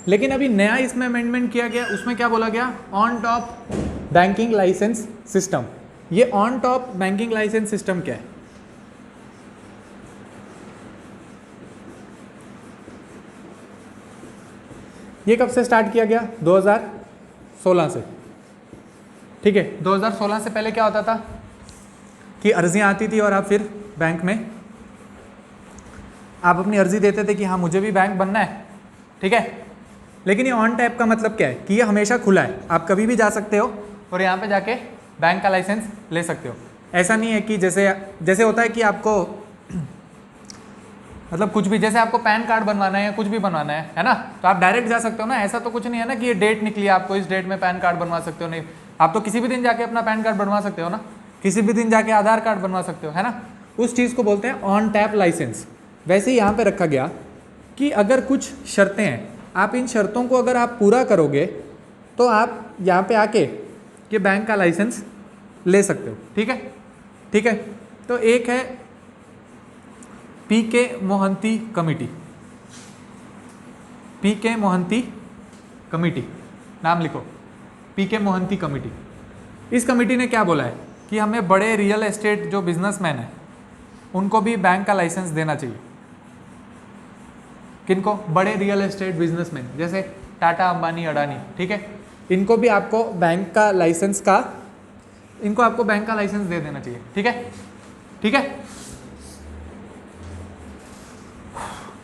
लेकिन अभी नया इसमें अमेंडमेंट किया गया, उसमें क्या बोला गया? On tap banking licence system. ये on tap banking licence system क्या है? ये कब से स्टार्ट किया गया? 2016 से, ठीक है। 2016 से पहले क्या होता था कि अर्जियां आती थी और आप फिर बैंक में आप अपनी अर्जी देते थे कि हाँ मुझे भी बैंक बनना है, ठीक है। लेकिन ये ऑन टैप का मतलब क्या है? कि ये हमेशा खुला है, आप कभी भी जा सकते हो और यहाँ पे जाके बैंक का लाइसेंस ले सकते हो। ऐसा नहीं है कि जैसे होता है कि आपको मतलब कुछ भी, जैसे आपको पैन कार्ड बनवाना है या कुछ भी बनवाना है ना, तो आप डायरेक्ट जा सकते हो ना। ऐसा तो कुछ नहीं है ना कि ये डेट निकली आपको इस डेट में पैन कार्ड बनवा सकते हो, नहीं। आप तो किसी भी दिन जाके अपना पैन कार्ड बनवा सकते हो ना, किसी भी दिन जाके आधार कार्ड बनवा सकते हो, है ना। उस चीज़ को बोलते हैं ऑन टैप लाइसेंस। वैसे ही यहाँ पे रखा गया कि अगर कुछ शर्तें हैं, आप इन शर्तों को अगर आप पूरा करोगे तो आप यहाँ पे आके ये बैंक का लाइसेंस ले सकते हो, ठीक है, ठीक है। तो एक है PK Mohanty committee, PK Mohanty committee, नाम लिखो, PK मोहंती कमेटी। इस कमेटी ने क्या बोला है कि हमें बड़े रियल एस्टेट जो बिजनेसमैन हैं उनको भी बैंक का लाइसेंस देना चाहिए। किनको? बड़े रियल एस्टेट बिजनेसमैन जैसे टाटा, अंबानी, अडानी, ठीक है। इनको भी आपको बैंक का लाइसेंस दे देना चाहिए, ठीक है, ठीक है।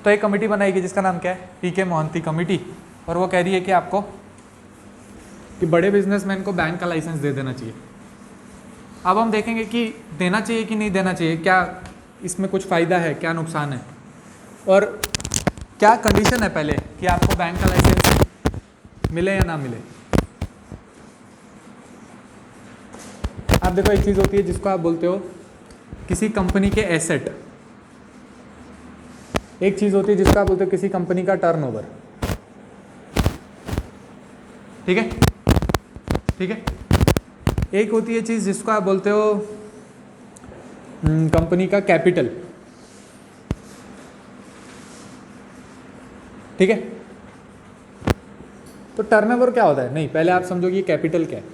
तो एक कमेटी बनाएगी जिसका नाम क्या है? PK मोहंती कमेटी, और वो कह रही है कि आपको कि बड़े बिजनेसमैन को बैंक का लाइसेंस दे देना चाहिए। अब हम देखेंगे कि देना चाहिए कि नहीं देना चाहिए, क्या इसमें कुछ फ़ायदा है, क्या नुकसान है, और क्या कंडीशन है पहले कि आपको बैंक का लाइसेंस मिले या ना मिले। आप देखो, एक चीज़ होती है जिसको आप बोलते हो किसी कंपनी के एसेट, एक चीज़ होती है जिसको आप बोलते हो किसी कंपनी का टर्नओवर, ठीक है, ठीक है। एक होती है चीज़ जिसको आप बोलते हो कंपनी का कैपिटल, ठीक है। तो टर्नओवर क्या होता है? नहीं, पहले आप समझो कि कैपिटल क्या है।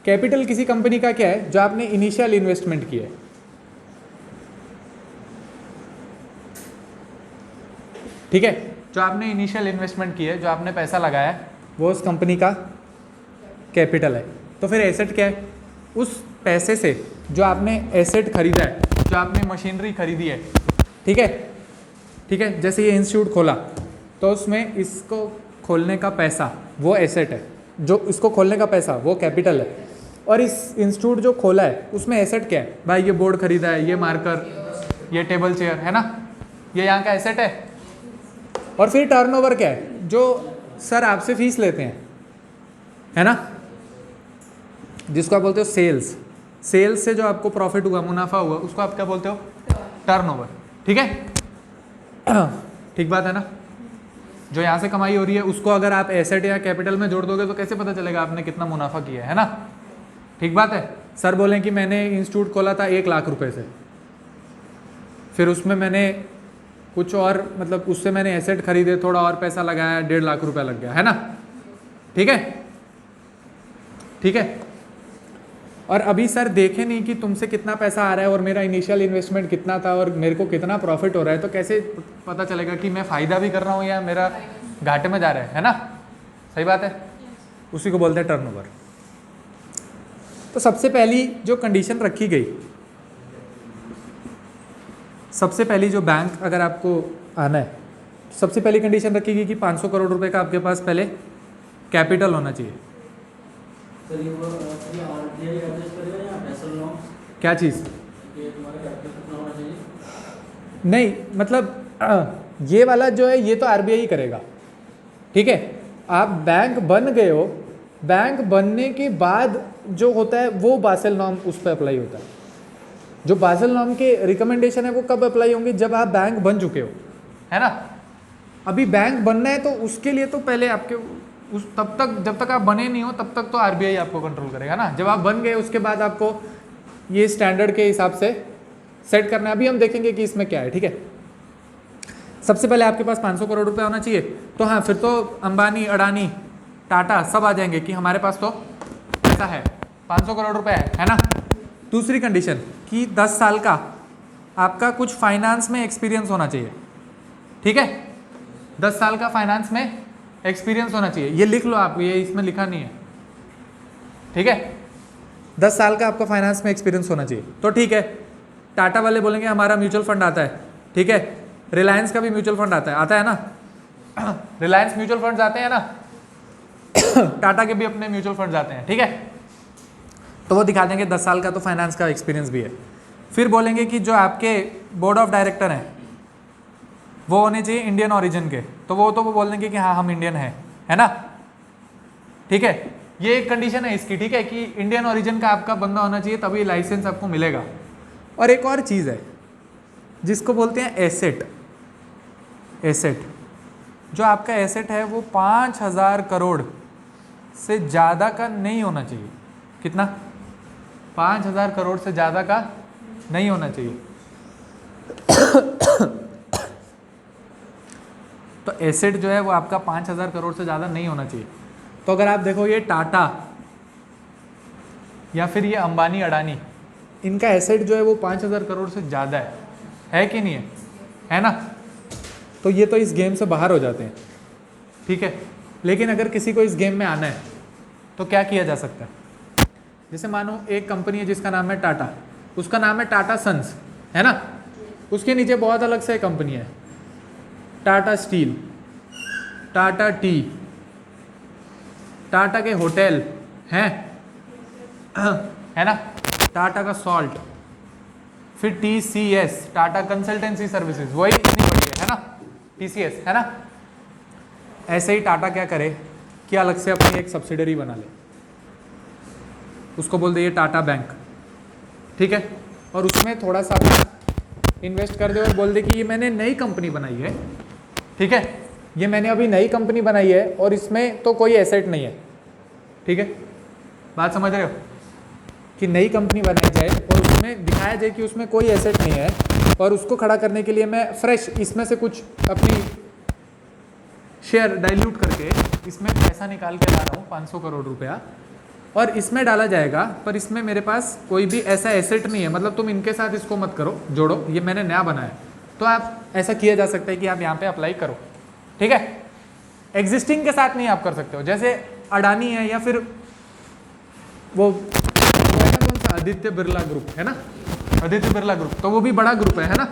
कैपिटल किसी कंपनी का क्या है? जो आपने इनिशियल इन्वेस्टमेंट किया है, ठीक है। जो आपने इनिशियल इन्वेस्टमेंट की है, जो आपने पैसा लगाया है, वो उस कंपनी का कैपिटल है। तो फिर एसेट क्या है? उस पैसे से जो आपने एसेट खरीदा है, जो आपने मशीनरी खरीदी है, ठीक है, ठीक है। जैसे ये इंस्टीट्यूट खोला तो उसमें इसको खोलने का पैसा वो एसेट है, जो इसको खोलने का पैसा वो कैपिटल है। और इस इंस्टीट्यूट जो खोला है उसमें एसेट क्या है? भाई ये बोर्ड खरीदा है, ये मार्कर, ये टेबल चेयर, है ना, ये यहाँ का एसेट है। और फिर टर्नओवर क्या है? जो सर आपसे फीस लेते हैं, है ना, जिसको आप बोलते हो सेल्स। सेल्स से जो आपको प्रॉफिट हुआ, मुनाफा हुआ, उसको आप क्या बोलते हो? टर्नओवर, ठीक है। ठीक बात है ना। जो यहाँ से कमाई हो रही है उसको अगर आप एसेट या कैपिटल में जोड़ दोगे तो कैसे पता चलेगा आपने कितना मुनाफा किया है ना। ठीक बात है। सर बोलें कि मैंने इंस्टीट्यूट खोला था 1 लाख रुपए से, फिर उसमें मैंने कुछ और मतलब उससे मैंने एसेट खरीदे, थोड़ा और पैसा लगाया, 1.5 लाख रुपया लग गया, है ना। ठीक है, ठीक है। और अभी सर देखे नहीं कि तुमसे कितना पैसा आ रहा है और मेरा इनिशियल इन्वेस्टमेंट कितना था और मेरे को कितना प्रॉफिट हो रहा है, तो कैसे पता चलेगा कि मैं फ़ायदा भी कर रहा हूँ या मेरा घाटे में जा रहा है ना। सही बात है, उसी को बोलते हैं टर्नओवर। तो सबसे पहली जो कंडीशन रखी गई सबसे पहली जो बैंक अगर आपको आना है, सबसे पहली कंडीशन रखेगी कि 500 करोड़ रुपए का आपके पास पहले कैपिटल होना चाहिए। क्या चीज़? नहीं, मतलब ये वाला जो है ये तो आरबीआई ही करेगा, ठीक है। आप बैंक बन गए हो, बैंक बनने के बाद जो होता है वो बासेल नॉर्म उस पर अप्लाई होता है। जो बासेल नॉर्म के रिकमेंडेशन है वो कब अप्लाई होंगे? जब आप बैंक बन चुके हो, है ना। अभी बैंक बनना है तो उसके लिए तो पहले आपके उस तब तक जब तक आप बने नहीं हो तब तक तो आरबीआई आपको कंट्रोल करेगा ना। जब आप बन गए उसके बाद आपको ये स्टैंडर्ड के हिसाब से सेट करना है। अभी हम देखेंगे कि इसमें क्या है, ठीक है। सबसे पहले आपके पास 500 करोड़ रुपए होना चाहिए। तो हाँ, फिर तो अंबानी, अडानी, टाटा सब आ जाएंगे कि हमारे पास तो पैसा है, 500 करोड़ रुपए है ना। दूसरी कंडीशन कि 10 साल का आपका कुछ फाइनेंस में एक्सपीरियंस होना चाहिए, ठीक है। 10 साल का फाइनेंस में एक्सपीरियंस होना चाहिए, ये लिख लो आप, ये इसमें लिखा नहीं है, ठीक है। 10 साल का आपका फाइनेंस में एक्सपीरियंस होना चाहिए। तो ठीक है, टाटा वाले बोलेंगे हमारा म्यूचुअल फंड आता है, ठीक है। रिलायंस का भी म्यूचुअल फंड आता है ना। रिलायंस म्यूचुअल फंड आते हैं ना, टाटा के भी अपने म्यूचुअल फंड आते हैं, ठीक है। तो वो दिखा देंगे 10 साल का तो फाइनेंस का एक्सपीरियंस भी है। फिर बोलेंगे कि जो आपके बोर्ड ऑफ डायरेक्टर हैं वो होने चाहिए इंडियन ओरिजिन के, तो वो बोल देंगे कि हाँ हम इंडियन है ना, ठीक है। ये एक कंडीशन है इसकी, ठीक है, कि इंडियन ओरिजिन का आपका बंदा होना चाहिए तभी लाइसेंस आपको मिलेगा। और एक और चीज़ है जिसको बोलते हैं एसेट। जो आपका एसेट है वो 5,000 करोड़ से ज़्यादा का नहीं होना चाहिए। कितना? 5,000 करोड़ से ज़्यादा का नहीं होना चाहिए। तो एसेट जो है वो आपका 5,000 करोड़ से ज़्यादा नहीं होना चाहिए। तो अगर आप देखो ये टाटा या फिर ये अंबानी, अडानी, इनका एसेट जो है वो 5,000 करोड़ से ज़्यादा है कि नहीं है ना। तो ये तो इस गेम से बाहर हो जाते हैं, ठीक है। लेकिन अगर किसी को इस गेम में आना है तो क्या किया जा सकता है? जैसे मानो एक कंपनी है जिसका नाम है टाटा, उसका नाम है टाटा सन्स, है ना। उसके नीचे बहुत अलग से कंपनी है, टाटा स्टील, टाटा टी, टाटा के होटल हैं, है ना, टाटा का सॉल्ट, फिर TCS, टाटा कंसल्टेंसी सर्विसेज, वही इतनी बड़ी है ना, TCS, है ना। ऐसे ही टाटा क्या करे कि अलग से अपनी एक सब्सिडरी बना ले, उसको बोल दे ये टाटा बैंक, ठीक है। और उसमें थोड़ा सा इन्वेस्ट कर दे और बोल दे कि ये मैंने नई कंपनी बनाई है, ठीक है, ये मैंने अभी नई कंपनी बनाई है और इसमें तो कोई एसेट नहीं है, ठीक है। बात समझ रहे हो कि नई कंपनी बनाई जाए और उसमें दिखाया जाए कि उसमें कोई एसेट नहीं है, और उसको खड़ा करने के लिए मैं फ्रेश इसमें से कुछ अपनी शेयर डाइल्यूट करके इसमें पैसा निकाल के ला रहा हूँ 500 करोड़ रुपया, और इसमें डाला जाएगा, पर इसमें मेरे पास कोई भी ऐसा एसेट नहीं है, मतलब तुम इनके साथ इसको मत करो, जोड़ो, ये मैंने नया बनाया। तो आप ऐसा किया जा सकता है कि आप यहाँ पे अप्लाई करो, ठीक है। एग्जिस्टिंग के साथ नहीं आप कर सकते हो। जैसे अडानी है या फिर वो है ना, कौन सा, आदित्य बिरला ग्रुप, है ना, आदित्य बिरला ग्रुप, तो वो भी बड़ा ग्रुप है ना।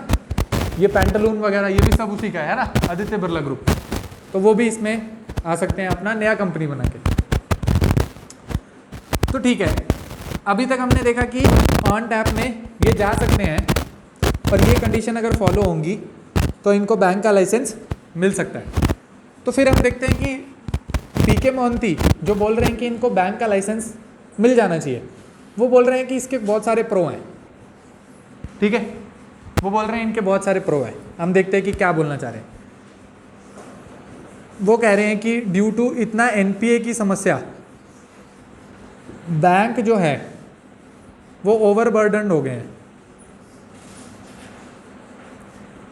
ये पैंटालून वगैरह ये भी सब उसी का है ना, आदित्य बिरला ग्रुप। तो वो भी इसमें आ सकते हैं अपना नया कंपनी बना के। तो ठीक है, अभी तक हमने देखा कि ऑन टैप में ये जा सकते हैं, पर ये कंडीशन अगर फॉलो होंगी तो इनको बैंक का लाइसेंस मिल सकता है। तो फिर हम देखते हैं कि पीके मोहंती जो बोल रहे हैं कि इनको बैंक का लाइसेंस मिल जाना चाहिए, वो बोल रहे हैं कि इसके बहुत सारे प्रो हैं, ठीक है। वो बोल रहे हैं इनके बहुत सारे प्रो हैं। हम देखते हैं कि क्या बोलना चाह रहे हैं। वो कह रहे हैं कि ड्यू टू इतना एनपीए की समस्या, बैंक जो है वो ओवरबर्डन्ड हो गए हैं।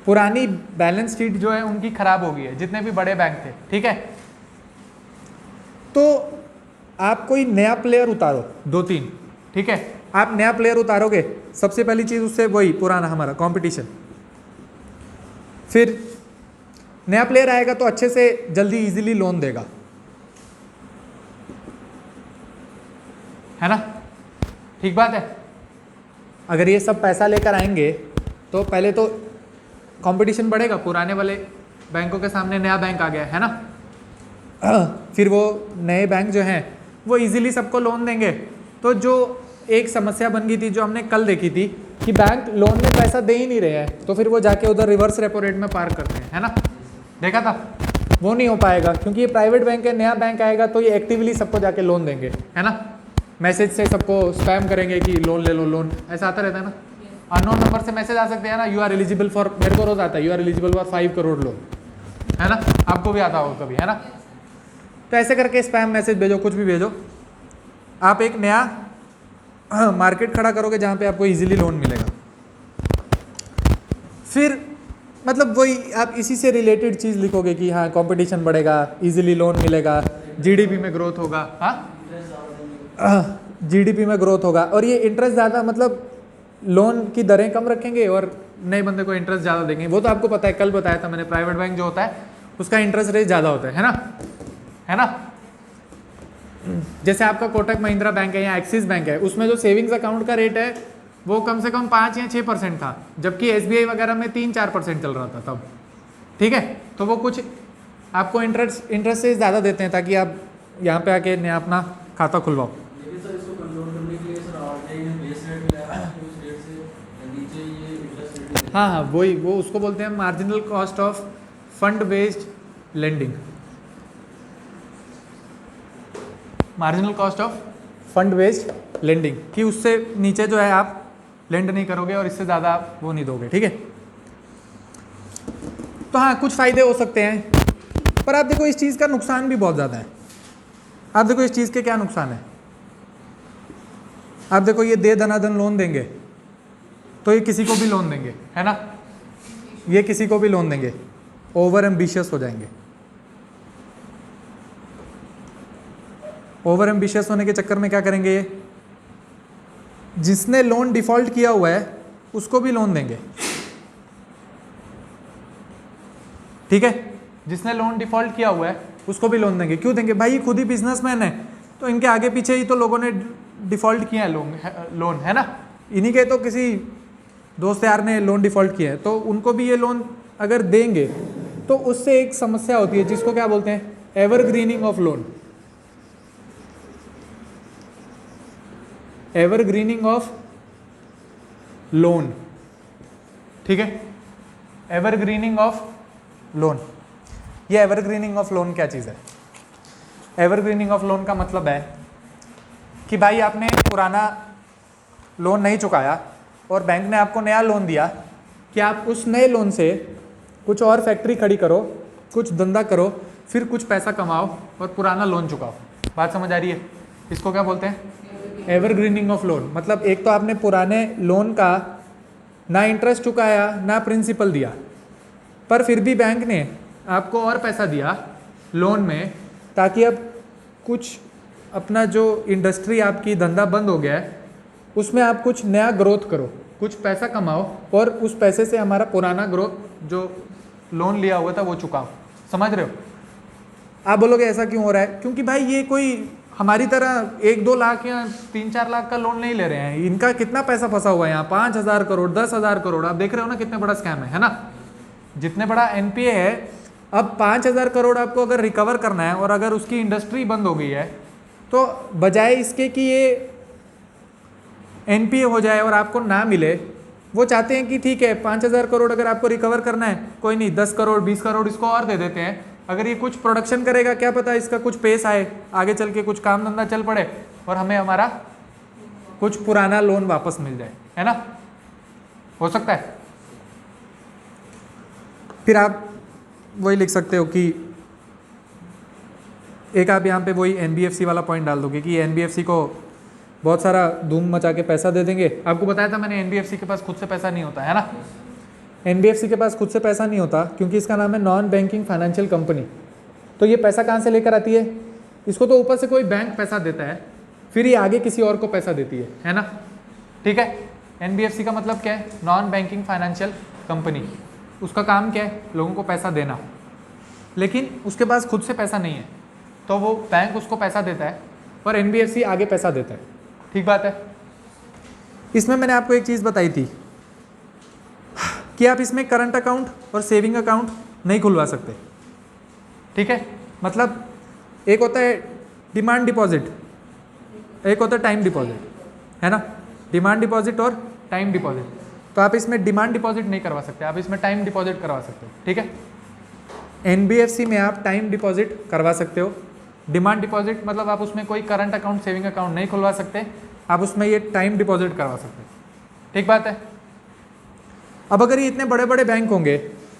पुरानी बैलेंस शीट जो है उनकी खराब हो गई है, जितने भी बड़े बैंक थे, ठीक है। तो आप कोई नया प्लेयर उतारो, 2-3, ठीक है। आप नया प्लेयर उतारोगे, सबसे पहली चीज़ उससे वही पुराना हमारा कंपटीशन। फिर नया प्लेयर आएगा तो अच्छे से जल्दी इजीली लोन देगा, है ना, ठीक बात है। अगर ये सब पैसा लेकर आएंगे तो पहले तो कंपटीशन बढ़ेगा, पुराने वाले बैंकों के सामने नया बैंक आ गया है ना, फिर वो नए बैंक जो हैं वो इजीली सबको लोन देंगे। तो जो एक समस्या बन गई थी जो हमने कल देखी थी कि बैंक लोन में पैसा दे ही नहीं रहे हैं, तो फिर वो जाके उधर रिवर्स रेपो रेट में पार करते हैं, है ना, देखा था, वो नहीं हो पाएगा क्योंकि ये प्राइवेट बैंक है, नया बैंक आएगा तो ये एक्टिवली सबको जाके लोन देंगे, है ना, मैसेज से सबको स्पैम करेंगे कि लोन ले लो, लोन ऐसा आता रहता है ना, अननोन नंबर से मैसेज आ सकते हैं ना, यू आर एलिजिबल फॉर, मेरे को रोज आता है, you are eligible for 5 crore loan, है ना, आपको भी आता होगा कभी, है ना। तो ऐसे करके स्पैम मैसेज भेजो, कुछ भी भेजो, आप एक नया मार्केट खड़ा करोगे जहाँ पे आपको इजीली लोन मिलेगा। फिर मतलब वही आप इसी से रिलेटेड चीज़ लिखोगे कि हाँ कंपटीशन बढ़ेगा, इजीली लोन मिलेगा, जीडीपी में ग्रोथ होगा, हाँ जीडीपी में ग्रोथ होगा, और ये इंटरेस्ट ज़्यादा, मतलब लोन की दरें कम रखेंगे और नए बंदे को इंटरेस्ट ज़्यादा देंगे। वो तो आपको पता है, कल बताया था मैंने, प्राइवेट बैंक जो होता है उसका इंटरेस्ट रेट ज़्यादा होता है ना, है ना। जैसे आपका कोटक महिंद्रा बैंक है या एक्सिस बैंक है, उसमें जो सेविंग्स अकाउंट का रेट है वो कम से कम 5 या 6% था, जबकि एसबीआई वगैरह में 3-4% चल रहा था तब, ठीक है। तो वो कुछ आपको इंटरेस्ट से ज़्यादा देते हैं ताकि आप यहाँ पे आके नया अपना खाता खुलवाओ। हाँ हाँ वही, वो उसको बोलते हैं marginal cost of fund based lending, marginal cost of fund based lending, कि उससे नीचे जो है आप लेंड नहीं करोगे और इससे ज़्यादा आप वो नहीं दोगे, ठीक है। तो हाँ कुछ फ़ायदे हो सकते हैं, पर आप देखो इस चीज़ का नुकसान भी बहुत ज़्यादा है। आप देखो इस चीज़ के क्या नुकसान है, आप देखो ये दे धनाधन लोन देंगे तो ये किसी को भी लोन देंगे, है ना, ये किसी को भी लोन देंगे, ओवर एम्बिशियस हो जाएंगे। ओवर एम्बिशियस होने के चक्कर में क्या करेंगे, ये जिसने लोन डिफॉल्ट किया हुआ है उसको भी लोन देंगे, ठीक है, जिसने लोन डिफॉल्ट किया हुआ है उसको भी लोन देंगे। क्यों देंगे भाई, ये खुद ही बिजनेसमैन है, तो इनके आगे पीछे ही तो लोगों ने डिफॉल्ट किया है लोन, है ना, इन्हीं के तो किसी दोस्त यार ने लोन डिफॉल्ट किया है, तो उनको भी ये लोन अगर देंगे तो उससे एक समस्या होती है जिसको क्या बोलते हैं, evergreening of loan, evergreening of loan, ठीक है, एवरग्रीनिंग ऑफ लोन। ये एवरग्रीनिंग ऑफ लोन क्या चीज़ है, एवरग्रीनिंग ऑफ लोन का मतलब है कि भाई आपने पुराना लोन नहीं चुकाया और बैंक ने आपको नया लोन दिया कि आप उस नए लोन से कुछ और फैक्ट्री खड़ी करो, कुछ धंधा करो, फिर कुछ पैसा कमाओ और पुराना लोन चुकाओ। बात समझ आ रही है, इसको क्या बोलते हैं, एवरग्रीनिंग ऑफ लोन। मतलब एक तो आपने पुराने लोन का ना इंटरेस्ट चुकाया ना प्रिंसिपल दिया, पर फिर भी बैंक ने आपको और पैसा दिया लोन में, ताकि अब कुछ अपना जो इंडस्ट्री आपकी धंधा बंद हो गया है उसमें आप कुछ नया ग्रोथ करो, कुछ पैसा कमाओ और उस पैसे से हमारा पुराना ग्रोथ जो लोन लिया हुआ था वो चुकाओ। समझ रहे हो। आप बोलोगे ऐसा क्यों हो रहा है, क्योंकि भाई ये कोई हमारी तरह 1-2 लाख या 3-4 लाख का लोन नहीं ले रहे हैं, इनका कितना पैसा फंसा हुआ है यहाँ, 5,000 करोड़ 10,000 करोड़। आप देख रहे हो ना कितने बड़ा स्कैम है ना, जितने बड़ा एनपीए है। अब 5,000 करोड़ आपको अगर रिकवर करना है और अगर उसकी इंडस्ट्री बंद हो गई है, तो बजाय इसके कि ये एनपीए हो जाए और आपको ना मिले, वो चाहते हैं कि ठीक है 5,000 करोड़ अगर आपको रिकवर करना है, कोई नहीं 10 करोड़ 20 करोड़ इसको और दे देते हैं। अगर ये कुछ प्रोडक्शन करेगा, क्या पता इसका कुछ पेस आए, आगे चल के कुछ काम धंधा चल पड़े और हमें हमारा कुछ पुराना लोन वापस मिल जाए, है ना, हो सकता है। फिर आप वही लिख सकते हो कि एक आप यहाँ पे वही एनबीएफसी वाला पॉइंट डाल दोगे कि एनबीएफसी को बहुत सारा धूम मचा के पैसा दे देंगे। आपको बताया था मैंने, एनबीएफसी के पास खुद से पैसा नहीं होता है ना, एनबीएफसी के पास खुद से पैसा नहीं होता क्योंकि इसका नाम है नॉन बैंकिंग फाइनेंशियल कंपनी। तो ये पैसा कहाँ से लेकर आती है, इसको तो ऊपर से कोई बैंक पैसा देता है, फिर ये आगे किसी और को पैसा देती है ना, ठीक है। एनबीएफसी का मतलब क्या है, नॉन बैंकिंग फाइनेंशियल कंपनी। उसका काम क्या है, लोगों को पैसा देना, लेकिन उसके पास खुद से पैसा नहीं है, तो वो बैंक उसको पैसा देता है और एनबीएफसी आगे पैसा देता है, ठीक बात है। इसमें मैंने आपको एक चीज़ बताई थी कि आप इसमें करंट अकाउंट और सेविंग अकाउंट नहीं खुलवा सकते, ठीक है। मतलब एक होता है डिमांड डिपॉजिट, एक होता है टाइम डिपॉजिट, है ना, डिमांड डिपॉजिट और टाइम डिपॉजिट। तो आप इसमें डिमांड डिपॉजिट नहीं करवा सकते, आप इसमें टाइम डिपॉजिट करवा सकते हो, ठीक है। एनबीएफसी में आप टाइम डिपॉजिट करवा सकते हो, डिमांड डिपॉजिट मतलब आप उसमें कोई करंट अकाउंट सेविंग अकाउंट नहीं खुलवा सकते, आप उसमें ये टाइम डिपॉजिट करवा सकते हो, ठीक बात है। अब अगर ये इतने बड़े बड़े बैंक होंगे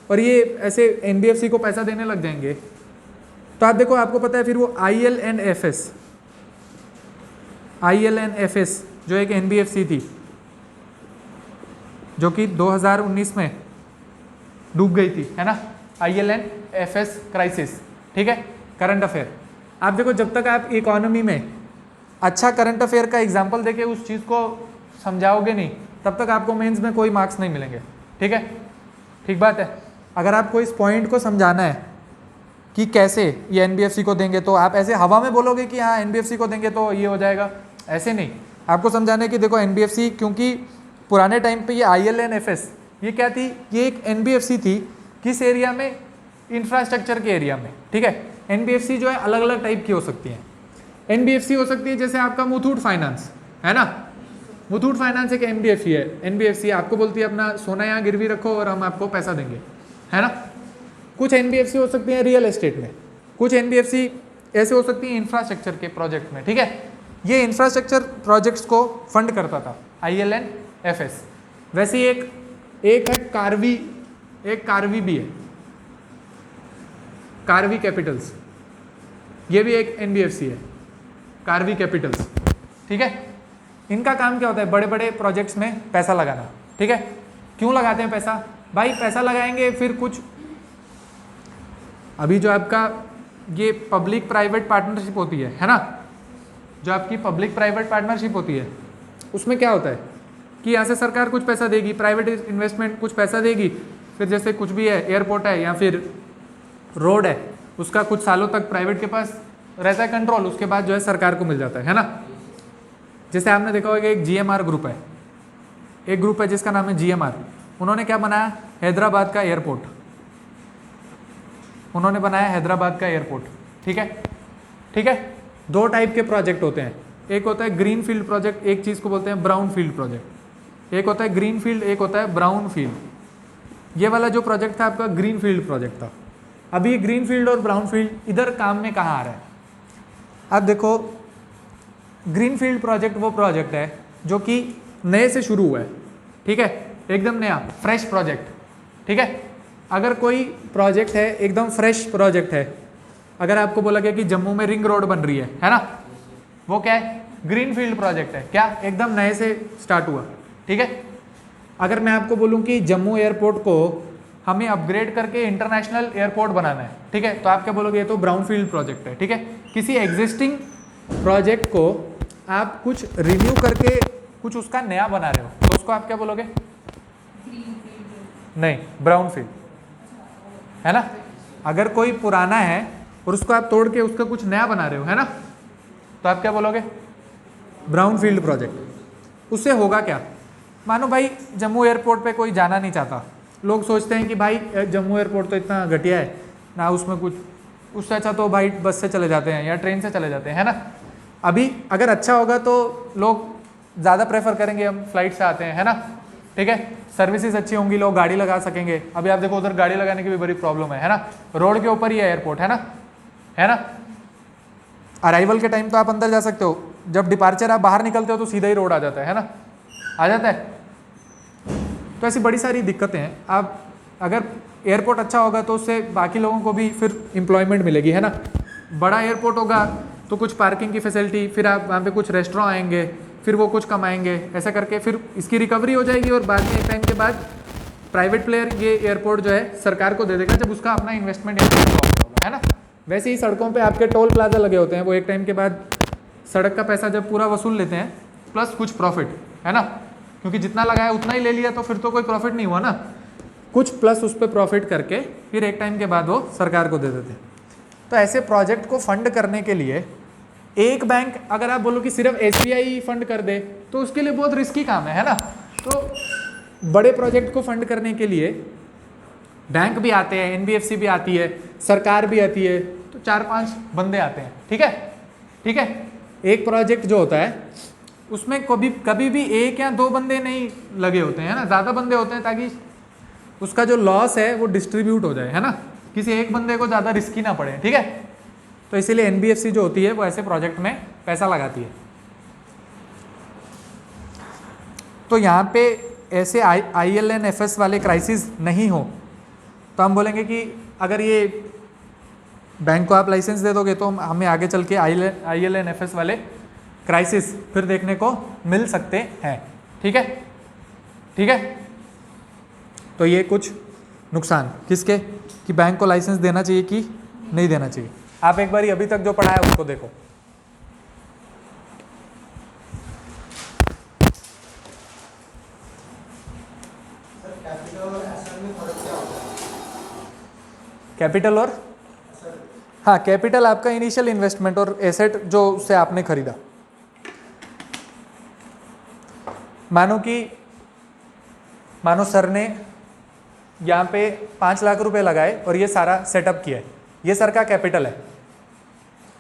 और ये ऐसे एनबीएफसी को पैसा देने लग जाएंगे, तो आप देखो, आपको पता है फिर वो ILNFS जो एक एनबीएफसी थी जो कि 2019 में डूब गई थी, है ना, ILNFS क्राइसिस, ठीक है, करंट अफेयर। आप देखो, जब तक आप इकोनॉमी में अच्छा करंट अफेयर का एग्जाम्पल देके उस चीज़ को समझाओगे नहीं, तब तक आपको मेंस में कोई मार्क्स नहीं मिलेंगे, ठीक है, ठीक बात है। अगर आपको इस पॉइंट को समझाना है कि कैसे ये एनबीएफसी को देंगे, तो आप ऐसे हवा में बोलोगे कि हाँ एनबीएफसी को देंगे तो ये हो जाएगा, ऐसे नहीं। आपको समझाना है कि देखो एनबीएफसी, क्योंकि पुराने टाइम पे ये ILNFS ये क्या थी, ये एक एनबीएफसी थी किस एरिया में, इंफ्रास्ट्रक्चर के एरिया में, ठीक है। एनबीएफसी जो है अलग अलग टाइप की हो सकती है। एनबीएफसी हो सकती है जैसे आपका मुथूट फाइनेंस, है ना, मुथूट फाइनेंस एक एनबीएफसी आपको बोलती है अपना सोना यहाँ गिरवी रखो और हम आपको पैसा देंगे, है ना। कुछ एनबीएफसी हो सकती है रियल एस्टेट में, कुछ एनबीएफसी ऐसे हो सकती है इंफ्रास्ट्रक्चर के प्रोजेक्ट में, ठीक है। ये इंफ्रास्ट्रक्चर प्रोजेक्ट्स को फंड करता था ILNFS। वैसे ही एक है कार्वी, एक कार्वी भी है, कार्वी कैपिटल्स, ये भी एक एनबीएफसी है, कार्वी कैपिटल्स, ठीक है। इनका काम क्या होता है, बड़े बड़े प्रोजेक्ट्स में पैसा लगाना, ठीक है। क्यों लगाते हैं पैसा, भाई पैसा लगाएंगे फिर कुछ, अभी जो आपका ये पब्लिक प्राइवेट पार्टनरशिप होती है ना, जो आपकी पब्लिक प्राइवेट पार्टनरशिप होती है, उसमें क्या होता है कि यहाँ से सरकार कुछ पैसा देगी, प्राइवेट इन्वेस्टमेंट कुछ पैसा देगी, फिर जैसे कुछ भी है, एयरपोर्ट है या फिर रोड है, उसका कुछ सालों तक प्राइवेट के पास रहता है कंट्रोल, उसके बाद जो है सरकार को मिल जाता है ना। जैसे आपने देखा होगा एक GMR ग्रुप है, एक ग्रुप है जिसका नाम है GMR, उन्होंने क्या बनाया, हैदराबाद का एयरपोर्ट, उन्होंने बनाया हैदराबाद का एयरपोर्ट, ठीक है, ठीक है। दो टाइप के प्रोजेक्ट होते हैं, एक होता है ग्रीन फील्ड प्रोजेक्ट, एक चीज़ को बोलते हैं ब्राउन फील्ड प्रोजेक्ट। एक होता है ग्रीन फील्ड, एक होता है ब्राउन फील्ड। ये वाला जो प्रोजेक्ट था आपका ग्रीन फील्ड प्रोजेक्ट था। अभी ग्रीन फील्ड और ब्राउन फील्ड इधर काम में कहाँ आ रहा है, आप देखो, ग्रीन फील्ड प्रोजेक्ट वो प्रोजेक्ट है जो कि नए से शुरू हुआ है, ठीक है, एकदम नया फ्रेश प्रोजेक्ट, ठीक है। अगर कोई प्रोजेक्ट है एकदम फ्रेश प्रोजेक्ट है, अगर आपको बोला गया कि जम्मू में रिंग रोड बन रही है ना, वो क्या है, ग्रीन फील्ड प्रोजेक्ट है, क्या एकदम नए से स्टार्ट हुआ, ठीक है। अगर मैं आपको बोलूं कि जम्मू एयरपोर्ट को हमें अपग्रेड करके इंटरनेशनल एयरपोर्ट बनाना है, ठीक है, तो आप क्या बोलोगे, ये तो ब्राउन फील्ड प्रोजेक्ट है, ठीक है। किसी एग्जिस्टिंग प्रोजेक्ट को आप कुछ रिन्यू करके कुछ उसका नया बना रहे हो, तो उसको आप क्या बोलोगे, नहीं, ब्राउन फील्ड, है ना। अगर कोई पुराना है और उसको आप तोड़ के उसका कुछ नया बना रहे हो, है ना, तो आप क्या बोलोगे, ब्राउन फील्ड प्रोजेक्ट। उससे होगा क्या, मानो भाई जम्मू एयरपोर्ट पे कोई जाना नहीं चाहता, लोग सोचते हैं कि भाई जम्मू एयरपोर्ट तो इतना घटिया है ना, उसमें कुछ, उससे अच्छा तो भाई बस से चले जाते हैं या ट्रेन से चले जाते हैं, है ना। अभी अगर अच्छा होगा तो लोग ज़्यादा प्रेफर करेंगे, हम फ्लाइट से आते हैं, है ना, ठीक है। सर्विसेज अच्छी होंगी, लोग गाड़ी लगा सकेंगे। अभी आप देखो उधर गाड़ी लगाने की भी बड़ी प्रॉब्लम है ना, रोड के ऊपर ही है एयरपोर्ट, है ना, है ना। अराइवल के टाइम तो आप अंदर जा सकते हो, जब डिपार्चर आप बाहर निकलते हो तो सीधा ही रोड आ जाता है ना, आ जाता है। तो ऐसी बड़ी सारी दिक्कतें हैं। आप अगर एयरपोर्ट अच्छा होगा तो उससे बाकी लोगों को भी फिर एम्प्लॉयमेंट मिलेगी, है ना। बड़ा एयरपोर्ट होगा तो कुछ पार्किंग की फैसिलिटी, फिर आप वहाँ पे कुछ रेस्टोरेंट आएंगे, फिर वो कुछ कमाएंगे, ऐसा करके फिर इसकी रिकवरी हो जाएगी और बाद में एक टाइम के बाद प्राइवेट प्लेयर ये एयरपोर्ट जो है सरकार को दे देगा जब उसका अपना इन्वेस्टमेंट होगा, है ना। वैसे ही सड़कों पे आपके टोल प्लाजा लगे होते हैं, वो एक टाइम के बाद सड़क का पैसा जब पूरा वसूल लेते हैं प्लस कुछ प्रॉफिट, है ना, क्योंकि जितना लगाया उतना ही ले लिया तो फिर तो कोई प्रॉफिट नहीं हुआ ना, कुछ प्लस उस पर प्रॉफिट करके फिर एक टाइम के बाद वो सरकार को दे देते हैं। तो ऐसे प्रोजेक्ट को फंड करने के लिए एक बैंक, अगर आप बोलो कि सिर्फ SBI फंड कर दे तो उसके लिए बहुत रिस्की काम है ना। तो बड़े प्रोजेक्ट को फंड करने के लिए बैंक भी आते हैं, एनबीएफसी भी आती है, सरकार भी आती है, तो 4-5 बंदे आते हैं। ठीक है, ठीक है। एक प्रोजेक्ट जो होता है उसमें कभी भी 1 या 2 बंदे नहीं लगे होते हैं ना, ज़्यादा बंदे होते हैं ताकि उसका जो लॉस है वो डिस्ट्रीब्यूट हो जाए, है ना, किसी एक बंदे को ज़्यादा रिस्की ना पड़े। ठीक है, तो इसीलिए एनबीएफसी जो होती है वो ऐसे प्रोजेक्ट में पैसा लगाती है। तो यहाँ पे ऐसे IL&FS वाले क्राइसिस नहीं हो तो हम बोलेंगे कि अगर ये बैंक को आप लाइसेंस दे दोगे तो हमें आगे चल के IL&FS वाले क्राइसिस फिर देखने को मिल सकते हैं। ठीक है, ठीक है। तो ये कुछ नुकसान किसके, कि बैंक को लाइसेंस देना चाहिए कि नहीं देना चाहिए। आप एक बार अभी तक जो पढ़ा है उसको देखो। कैपिटल और हाँ, कैपिटल आपका इनिशियल इन्वेस्टमेंट और एसेट जो उससे आपने खरीदा। मानो सर ने यहाँ पे 5 लाख रुपए लगाए और ये सारा सेटअप किया है, ये सर का कैपिटल है।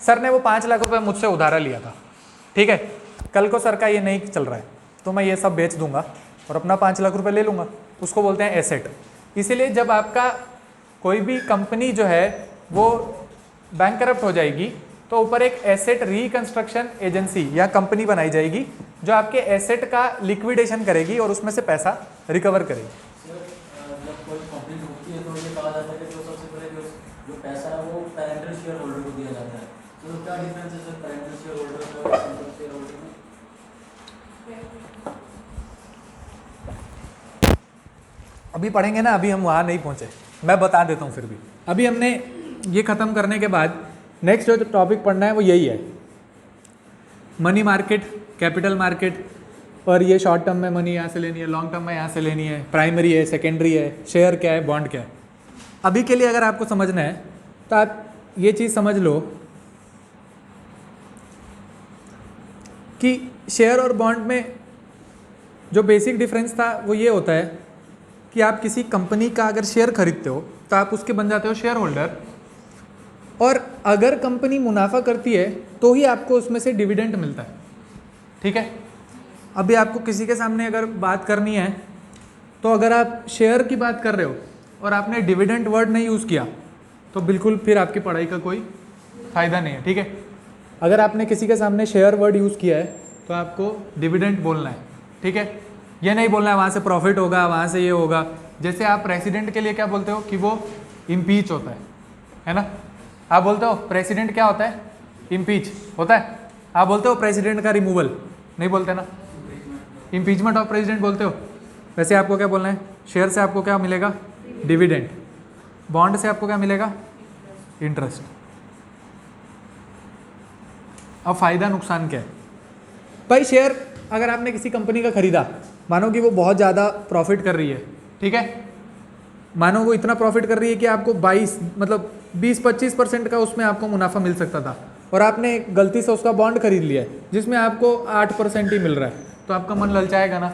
सर ने वो 5 लाख रुपए मुझसे उधारा लिया था। ठीक है, कल को सर का ये नहीं चल रहा है तो मैं ये सब बेच दूंगा और अपना 5 लाख रुपए ले लूँगा, उसको बोलते हैं एसेट। इसीलिए जब आपका कोई भी कंपनी जो है वो बैंकरप्ट हो जाएगी तो ऊपर एक एसेट रिकंस्ट्रक्शन एजेंसी या कंपनी बनाई जाएगी जो आपके एसेट का लिक्विडेशन करेगी और उसमें से पैसा रिकवर करेगी। जब कोई कंपनी होती है तो ये कहा जाता है कि जो सबसे पहले जो पैसा है वो पेरेंटल शेयर होल्डर को दिया जाता है, तो क्या डिफरेंस है सर पेरेंटल शेयर होल्डर और सिंपल शेयर होल्डर में? अभी पढ़ेंगे ना, अभी हम वहाँ नहीं पहुँचे, मैं बता देता हूँ। फिर भी अभी हमने ये ख़त्म करने के बाद नेक्स्ट जो टॉपिक पढ़ना है वो यही है, मनी मार्केट, कैपिटल मार्केट। और ये शॉर्ट टर्म में मनी यहाँ से लेनी है, लॉन्ग टर्म में यहाँ से लेनी है, प्राइमरी है, सेकेंडरी है, शेयर क्या है, बॉन्ड क्या है। अभी के लिए अगर आपको समझना है तो आप ये चीज़ समझ लो कि शेयर और बॉन्ड में जो बेसिक डिफरेंस था वो ये होता है कि आप किसी कंपनी का अगर शेयर खरीदते हो तो आप उसके बन जाते हो शेयर होल्डर, और अगर कंपनी मुनाफा करती है तो ही आपको उसमें से डिविडेंड मिलता है। ठीक है, अभी आपको किसी के सामने अगर बात करनी है तो अगर आप शेयर की बात कर रहे हो और आपने डिविडेंड वर्ड नहीं यूज़ किया तो बिल्कुल फिर आपकी पढ़ाई का कोई फ़ायदा नहीं है। ठीक है, अगर आपने किसी के सामने शेयर वर्ड यूज़ किया है तो आपको डिविडेंड बोलना है। ठीक है, ये नहीं बोलना है वहाँ से प्रॉफिट होगा, वहाँ से ये होगा। जैसे आप प्रेसिडेंट के लिए क्या बोलते हो कि वो इम्पीच होता है ना। आप बोलते हो प्रेसिडेंट क्या होता है, इम्पीच होता है। आप बोलते हो प्रेसिडेंट का रिमूवल, नहीं बोलते ना, इम्पीचमेंट ऑफ प्रेसिडेंट बोलते हो। वैसे आपको क्या बोलना है, शेयर से आपको क्या मिलेगा, डिविडेंड। बॉन्ड से आपको क्या मिलेगा, इंटरेस्ट। अब फ़ायदा नुकसान क्या है भाई। शेयर अगर आपने किसी कंपनी का खरीदा, मानो कि वो बहुत ज़्यादा प्रॉफिट कर रही है, ठीक है, मानो वो इतना प्रॉफिट कर रही है कि आपको 20-25% का उसमें आपको मुनाफा मिल सकता था, और आपने गलती से उसका बॉन्ड खरीद लिया है जिसमें आपको 8% ही मिल रहा है, तो आपका मन ललचाएगा ना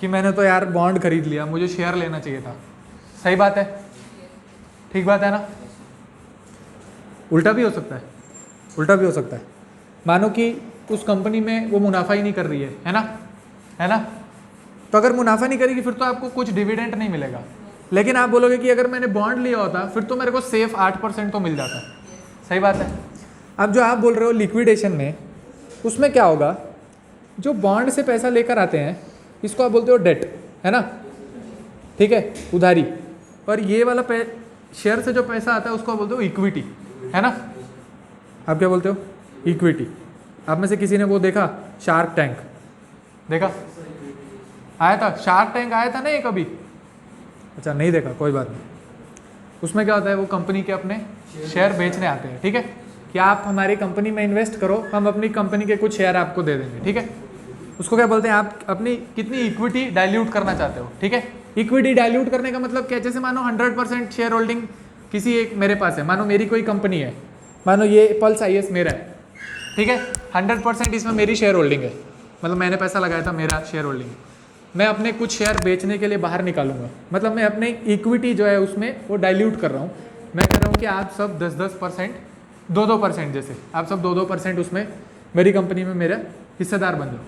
कि मैंने तो यार बॉन्ड खरीद लिया, मुझे शेयर लेना चाहिए था। सही बात है, ठीक बात है ना। उल्टा भी हो सकता है, उल्टा भी हो सकता है। मानो कि उस कंपनी में वो मुनाफा ही नहीं कर रही है ना, है ना। तो अगर मुनाफा नहीं करेगी फिर तो आपको कुछ डिविडेंड नहीं मिलेगा। लेकिन आप बोलोगे कि अगर मैंने बॉन्ड लिया होता फिर तो मेरे को सेफ 8% तो मिल जाता। सही बात है। अब जो आप बोल रहे हो लिक्विडेशन में, उसमें क्या होगा, जो बॉन्ड से पैसा लेकर आते हैं इसको आप बोलते हो डेट, है ना, ठीक है, उधारी। और ये वाला शेयर से जो पैसा आता है उसको आप बोलते हो इक्विटी, है ना। आप क्या बोलते हो, इक्विटी। आप में से किसी ने वो देखा शार्क टैंक, देखा, आया था शार्क टैंक, आया था ना ये कभी? अच्छा नहीं देखा, कोई बात नहीं। उसमें क्या होता है, वो कंपनी के अपने शेयर बेचने आते हैं, ठीक है, कि आप हमारी कंपनी में इन्वेस्ट करो, हम अपनी कंपनी के कुछ शेयर आपको दे देंगे, ठीक है। उसको क्या बोलते हैं, आप अपनी कितनी इक्विटी डाइल्यूट करना चाहते हो, ठीक है। इक्विटी डाइल्यूट करने का मतलब क्या, जैसे मानो 100% शेयर होल्डिंग किसी एक मेरे पास है, मानो मेरी कोई कंपनी है, मानो ये पल्स IAS मेरा है, ठीक है, 100% इसमें मेरी शेयर होल्डिंग है, मतलब मैंने पैसा लगाया था, मेरा शेयर होल्डिंग। मैं अपने कुछ शेयर बेचने के लिए बाहर निकालूंगा, मतलब मैं अपने इक्विटी जो है उसमें वो डाइल्यूट कर रहा हूँ। मैं कह रहा हूँ कि आप सब 10% 2% जैसे आप सब 2% उसमें मेरी कंपनी में मेरा हिस्सेदार बन जाओ,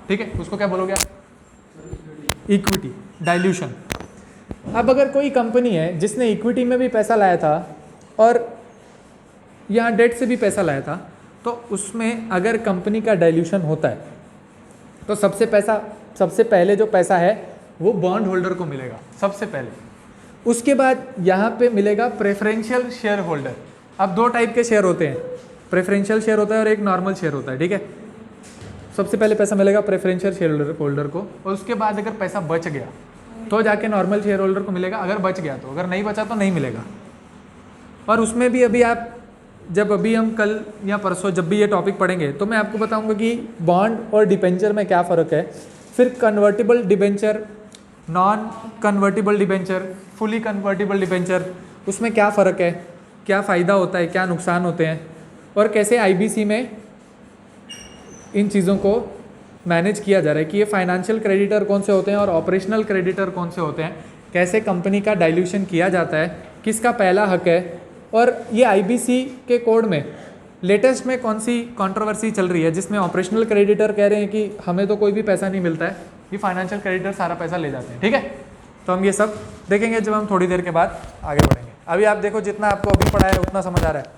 ठीक है, उसको क्या बोलोगे आप? Equity dilution. अब अगर कोई कंपनी है जिसने इक्विटी में भी पैसा लाया था और यहाँ डेट से भी पैसा लाया था, तो उसमें अगर कंपनी का डाइल्यूशन होता है तो सबसे पहले जो पैसा है वो बॉन्ड होल्डर को मिलेगा सबसे पहले। उसके बाद यहाँ पे मिलेगा प्रेफरेंशियल शेयर होल्डर। अब दो टाइप के शेयर होते हैं, प्रेफरेंशियल शेयर होता है और एक नॉर्मल शेयर होता है, ठीक है। सबसे पहले पैसा मिलेगा प्रेफरेंशियल शेयर होल्डर को, और उसके बाद अगर पैसा बच गया तो जाके नॉर्मल शेयर होल्डर को मिलेगा, अगर बच गया तो, अगर नहीं बचा तो नहीं मिलेगा। और उसमें भी अभी हम कल या परसों जब भी ये टॉपिक पढ़ेंगे तो मैं आपको बताऊंगा कि बॉन्ड और डिबेंचर में क्या फ़र्क है, फिर convertible debenture, non convertible debenture, fully convertible debenture, उसमें क्या फ़र्क है, क्या फ़ायदा होता है, क्या नुकसान होते हैं, और कैसे आईबीसी में इन चीज़ों को मैनेज किया जा रहा है कि ये फाइनेंशियल क्रेडिटर कौन से होते हैं और ऑपरेशनल क्रेडिटर कौन से होते हैं, कैसे कंपनी का डाइल्यूशन किया जाता है, किसका पहला हक है, और ये आईबीसी के कोड में लेटेस्ट में कौन सी कंट्रोवर्सी चल रही है जिसमें ऑपरेशनल क्रेडिटर कह रहे हैं कि हमें तो कोई भी पैसा नहीं मिलता है, ये फाइनेंशियल क्रेडिटर सारा पैसा ले जाते हैं, ठीक है। तो हम ये सब देखेंगे जब हम थोड़ी देर के बाद आगे बढ़ेंगे। अभी आप देखो जितना आपको अभी पढ़ा है उतना समझ आ रहा है।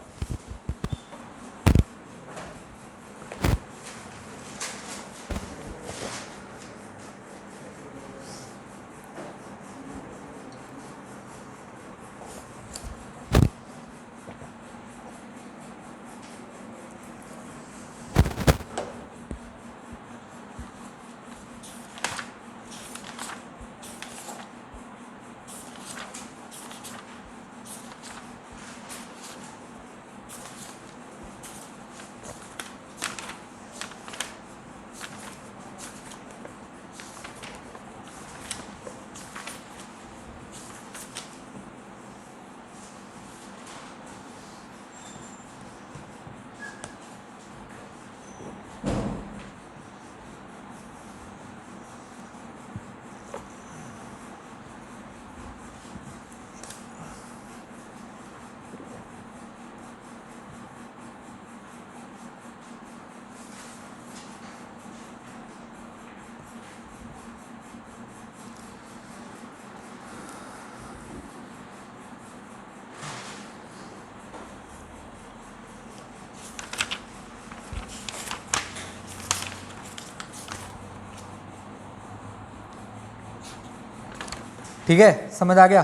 ठीक है, समझ आ गया?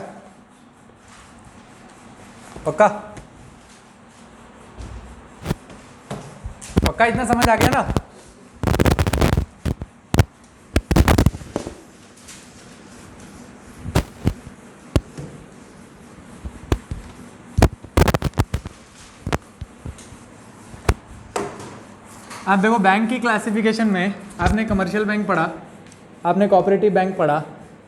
पक्का पक्का इतना समझ आ गया ना? आप देखो बैंक की क्लासिफिकेशन में आपने कमर्शियल बैंक पढ़ा, आपने कोऑपरेटिव बैंक पढ़ा,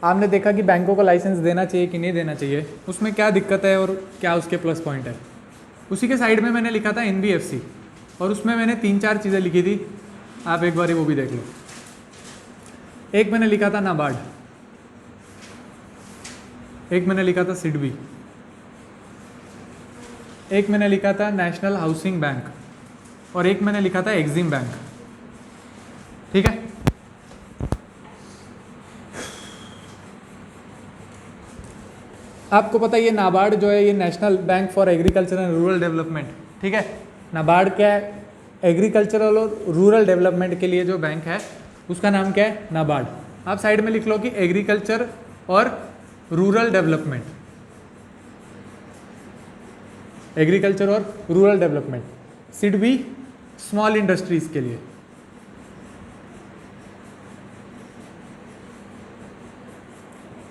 आपने देखा कि बैंकों को लाइसेंस देना चाहिए कि नहीं देना चाहिए, उसमें क्या दिक्कत है और क्या उसके प्लस पॉइंट है। उसी के साइड में मैंने लिखा था एनबीएफसी, और उसमें मैंने 3-4 चीज़ें लिखी थी, आप एक बार वो भी देख लो। एक मैंने लिखा था नाबार्ड, एक मैंने लिखा था सिडबी, एक मैंने लिखा था नेशनल हाउसिंग बैंक, और एक मैंने लिखा था एक्सिम बैंक, ठीक है। आपको पता है ये नाबार्ड जो है ये national bank for agriculture and rural development, ठीक है। नाबार्ड क्या है? एग्रीकल्चरल और रूरल डेवलपमेंट के लिए जो बैंक है उसका नाम क्या है? नाबार्ड। आप साइड में लिख लो कि एग्रीकल्चर और रूरल डेवलपमेंट, एग्रीकल्चर और rural development. SIDBI small industries के लिए,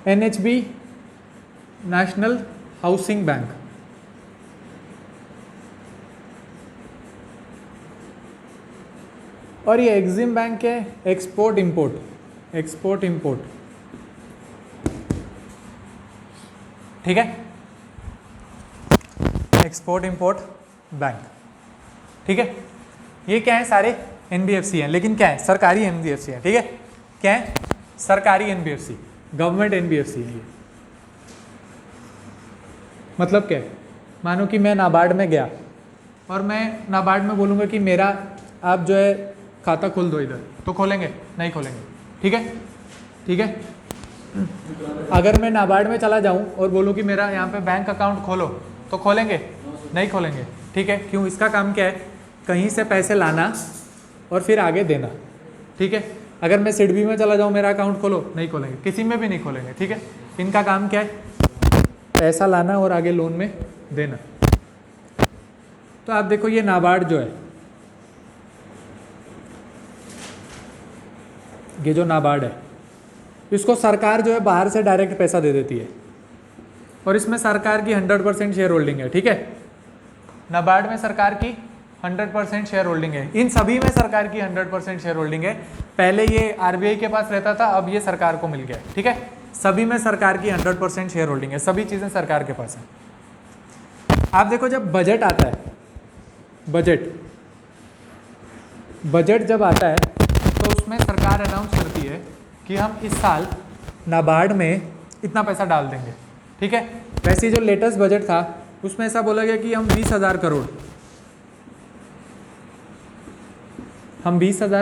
एनएचबी नेशनल हाउसिंग बैंक, और ये एक्सिम बैंक है एक्सपोर्ट इंपोर्ट, एक्सपोर्ट इंपोर्ट, ठीक है, एक्सपोर्ट इंपोर्ट बैंक, ठीक है। ये क्या है? सारे एनबीएफसी हैं, लेकिन क्या है? सरकारी एनबीएफसी है, ठीक है। क्या है? सरकारी एनबीएफसी, गवर्नमेंट एनबीएफसी है ये। मतलब क्या है, मानो कि मैं नाबार्ड में गया और मैं नाबार्ड में बोलूँगा कि मेरा आप जो है खाता खोल दो इधर, तो खोलेंगे? नहीं खोलेंगे। ठीक है, ठीक है। अगर मैं नाबार्ड में चला जाऊं और बोलूं कि मेरा यहाँ पे बैंक अकाउंट खोलो, तो खोलेंगे? नहीं खोलेंगे। ठीक है, क्यों? इसका काम क्या है? कहीं से पैसे लाना और फिर आगे देना। ठीक है, अगर मैं सिडबी में चला जाऊं, मेरा अकाउंट खोलो, नहीं खोलेंगे, किसी में भी नहीं खोलेंगे। ठीक है, इनका काम क्या है? पैसा लाना और आगे लोन में देना। तो आप देखो ये नाबार्ड जो है, ये जो नाबार्ड है, इसको सरकार जो है बाहर से डायरेक्ट पैसा दे देती है और इसमें सरकार की 100% शेयर होल्डिंग है। ठीक है, नाबार्ड में सरकार की 100% शेयर होल्डिंग है। इन सभी में सरकार की 100% शेयर होल्डिंग है। पहले ये आरबीआई के पास रहता था, अब ये सरकार को मिल गया है। ठीक है, सभी में सरकार की 100% शेयर होल्डिंग है, सभी चीज़ें सरकार के पास है। आप देखो जब बजट आता है, बजट जब आता है तो उसमें सरकार अनाउंस करती है कि हम इस साल नाबार्ड में इतना पैसा डाल देंगे। ठीक है, वैसे जो लेटेस्ट बजट था उसमें ऐसा बोला गया कि हम 20,000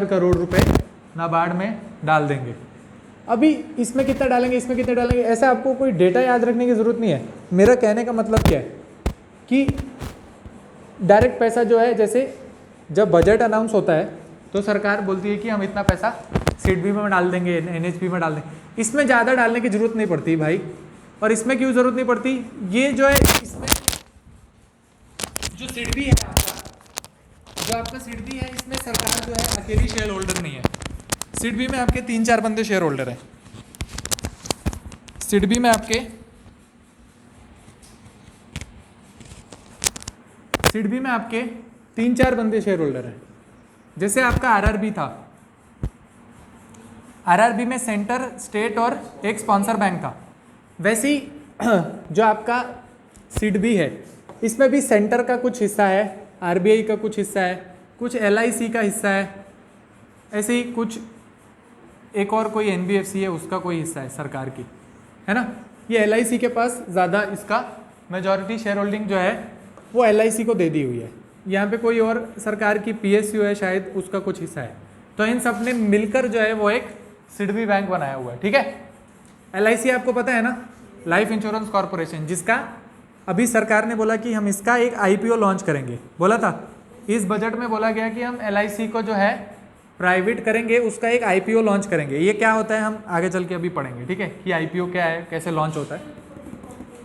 करोड़ रुपए नाबार्ड में डाल देंगे। अभी इसमें कितना डालेंगे, इसमें कितना डालेंगे, ऐसा आपको कोई डेटा याद रखने की ज़रूरत नहीं है। मेरा कहने का मतलब क्या है कि डायरेक्ट पैसा जो है, जैसे जब बजट अनाउंस होता है तो सरकार बोलती है कि हम इतना पैसा सिडबी में डाल देंगे, एनएचबी में डाल देंगे। इसमें ज़्यादा डालने की ज़रूरत नहीं पड़ती भाई। और इसमें क्यों ज़रूरत नहीं पड़ती? ये जो है, इसमें जो सिडबी है आपका सिडबी है, इसमें सरकार जो है अकेली शेयर होल्डर नहीं है। सिडबी में आपके 3-4 बंदे शेयर होल्डर हैं। सिडबी में आपके 3-4 बंदे शेयर होल्डर हैं। जैसे आपका आरआरबी था, आरआरबी में सेंटर, स्टेट और एक स्पॉन्सर बैंक था। वैसे ही जो आपका सिडबी है, इसमें भी सेंटर का कुछ हिस्सा है, आरबीआई का कुछ हिस्सा है, कुछ एलआईसी का हिस्सा है, ऐसे ही कुछ एक और कोई एनबीएफसी है उसका कोई हिस्सा है सरकार की, है ना। ये एलआईसी के पास ज़्यादा इसका मेजॉरिटी शेयर होल्डिंग जो है वो एलआईसी को दे दी हुई है। यहाँ पे कोई और सरकार की पीएसयू है शायद, उसका कुछ हिस्सा है। तो इन सब ने मिलकर जो है वो एक सिडबी बैंक बनाया हुआ है। ठीक है, एलआईसी आपको पता है ना, लाइफ इंश्योरेंस कॉर्पोरेशन, जिसका अभी सरकार ने बोला कि हम इसका एक आईपीओ लॉन्च करेंगे। बोला था, इस बजट में बोला गया कि हम एलआईसी को जो है प्राइवेट करेंगे, उसका एक आईपीओ लॉन्च करेंगे। ये क्या होता है हम आगे चल के अभी पढ़ेंगे। ठीक है, कि आईपीओ क्या है, कैसे लॉन्च होता है।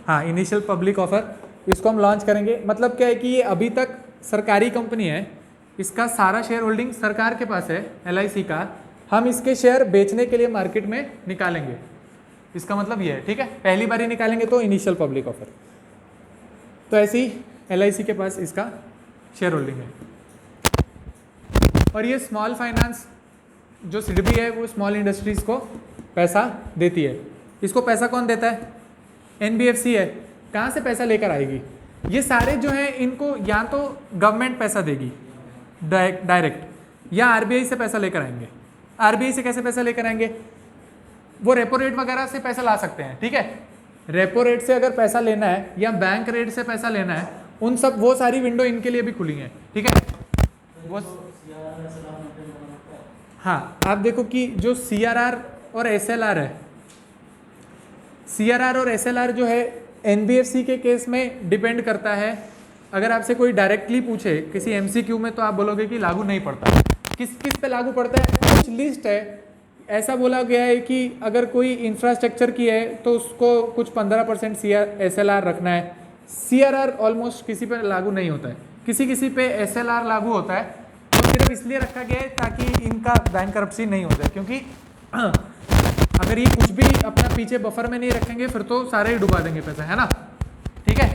हाँ, इनिशियल पब्लिक ऑफर, इसको हम लॉन्च करेंगे। मतलब क्या है कि ये अभी तक सरकारी कंपनी है, इसका सारा शेयर होल्डिंग सरकार के पास है एलआईसी का। हम इसके शेयर बेचने के लिए मार्केट में निकालेंगे, इसका मतलब ये है। ठीक है, पहली बार ही निकालेंगे तो इनिशियल पब्लिक ऑफर। तो ऐसे ही एलआईसी के पास इसका शेयर होल्डिंग है। और ये स्मॉल फाइनेंस जो सिडबी है वो स्मॉल इंडस्ट्रीज़ को पैसा देती है। इसको पैसा कौन देता है? एनबीएफसी है। कहाँ से पैसा लेकर आएगी? ये सारे जो हैं इनको या तो गवर्नमेंट पैसा देगी डायरेक्ट, या आरबीआई से पैसा लेकर आएंगे। आरबीआई से कैसे पैसा लेकर आएंगे? वो रेपो रेट वगैरह से पैसा ला सकते हैं। ठीक है, रेपो रेट से अगर पैसा लेना है या बैंक रेट से पैसा लेना है, उन सब वो सारी विंडो इनके लिए भी खुली हैं। ठीक है, वो हाँ, आप देखो कि जो सीआरआर और एसएलआर है, सीआरआर और एसएलआर जो है एनबीएफसी के केस में डिपेंड करता है। अगर आपसे कोई डायरेक्टली पूछे किसी एमसीक्यू में तो आप बोलोगे कि लागू नहीं पड़ता। किस किस पे लागू पड़ता है? कुछ लिस्ट है, ऐसा बोला गया है कि अगर कोई इंफ्रास्ट्रक्चर की है तो उसको कुछ 15% एसएलआर रखना है। सीआरआर ऑलमोस्ट किसी पे लागू नहीं होता है, किसी किसी पे एसएलआर लागू होता है। तो सिर्फ इसलिए रखा गया है ताकि इनका बैंकरप्सी नहीं हो जाए, क्योंकि अगर ये कुछ भी अपना पीछे बफर में नहीं रखेंगे फिर तो सारे ही डुबा देंगे पैसा, है ना। ठीक है,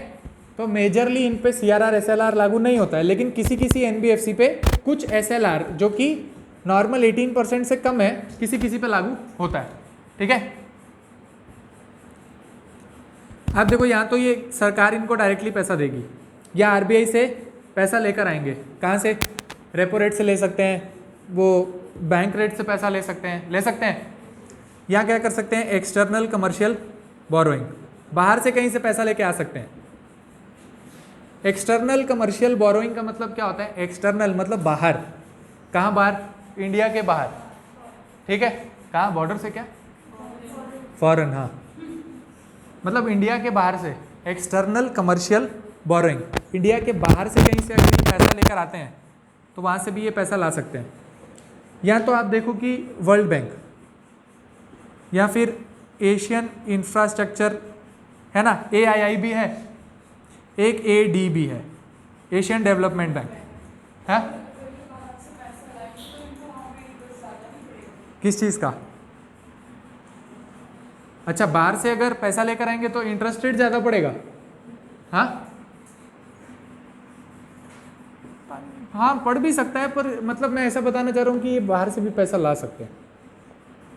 तो मेजरली इन पे सीआरआर एसएलआर लागू नहीं होता है, लेकिन किसी किसी एनबीएफसी पे कुछ एसएलआर जो कि नॉर्मल 18% से कम है, किसी किसी पे लागू होता है। ठीक है, आप देखो यहाँ तो ये सरकार इनको डायरेक्टली पैसा देगी या आरबीआई से पैसा लेकर आएंगे। कहाँ से? रेपो रेट से ले सकते हैं, वो बैंक रेट से पैसा ले सकते हैं, यहाँ क्या कर सकते हैं, एक्सटर्नल कमर्शियल बोरोइंग, बाहर से कहीं से पैसा लेके आ सकते हैं। एक्सटर्नल कमर्शियल बोरोइंग का मतलब क्या होता है, एक्सटर्नल मतलब बाहर, कहाँ बाहर, इंडिया के बाहर, ठीक है, कहाँ, बॉर्डर से क्या, फॉरेन, हाँ, मतलब इंडिया के बाहर से, एक्सटर्नल कमर्शियल बोरोइंग, इंडिया के बाहर से कहीं से अगर ये पैसा लेकर आते हैं तो वहाँ से भी ये पैसा ला सकते हैं। या तो आप देखो कि वर्ल्ड बैंक या फिर एशियन इंफ्रास्ट्रक्चर है ना, AII भी है, एक ADB है, एशियन डेवलपमेंट बैंक है। किस चीज़ का, अच्छा बाहर से अगर पैसा लेकर आएंगे तो इंटरेस्ट रेट ज़्यादा पड़ेगा, हाँ हाँ पड़ भी सकता है, पर मतलब मैं ऐसा बताना चाह रहा हूँ कि ये बाहर से भी पैसा ला सकते हैं।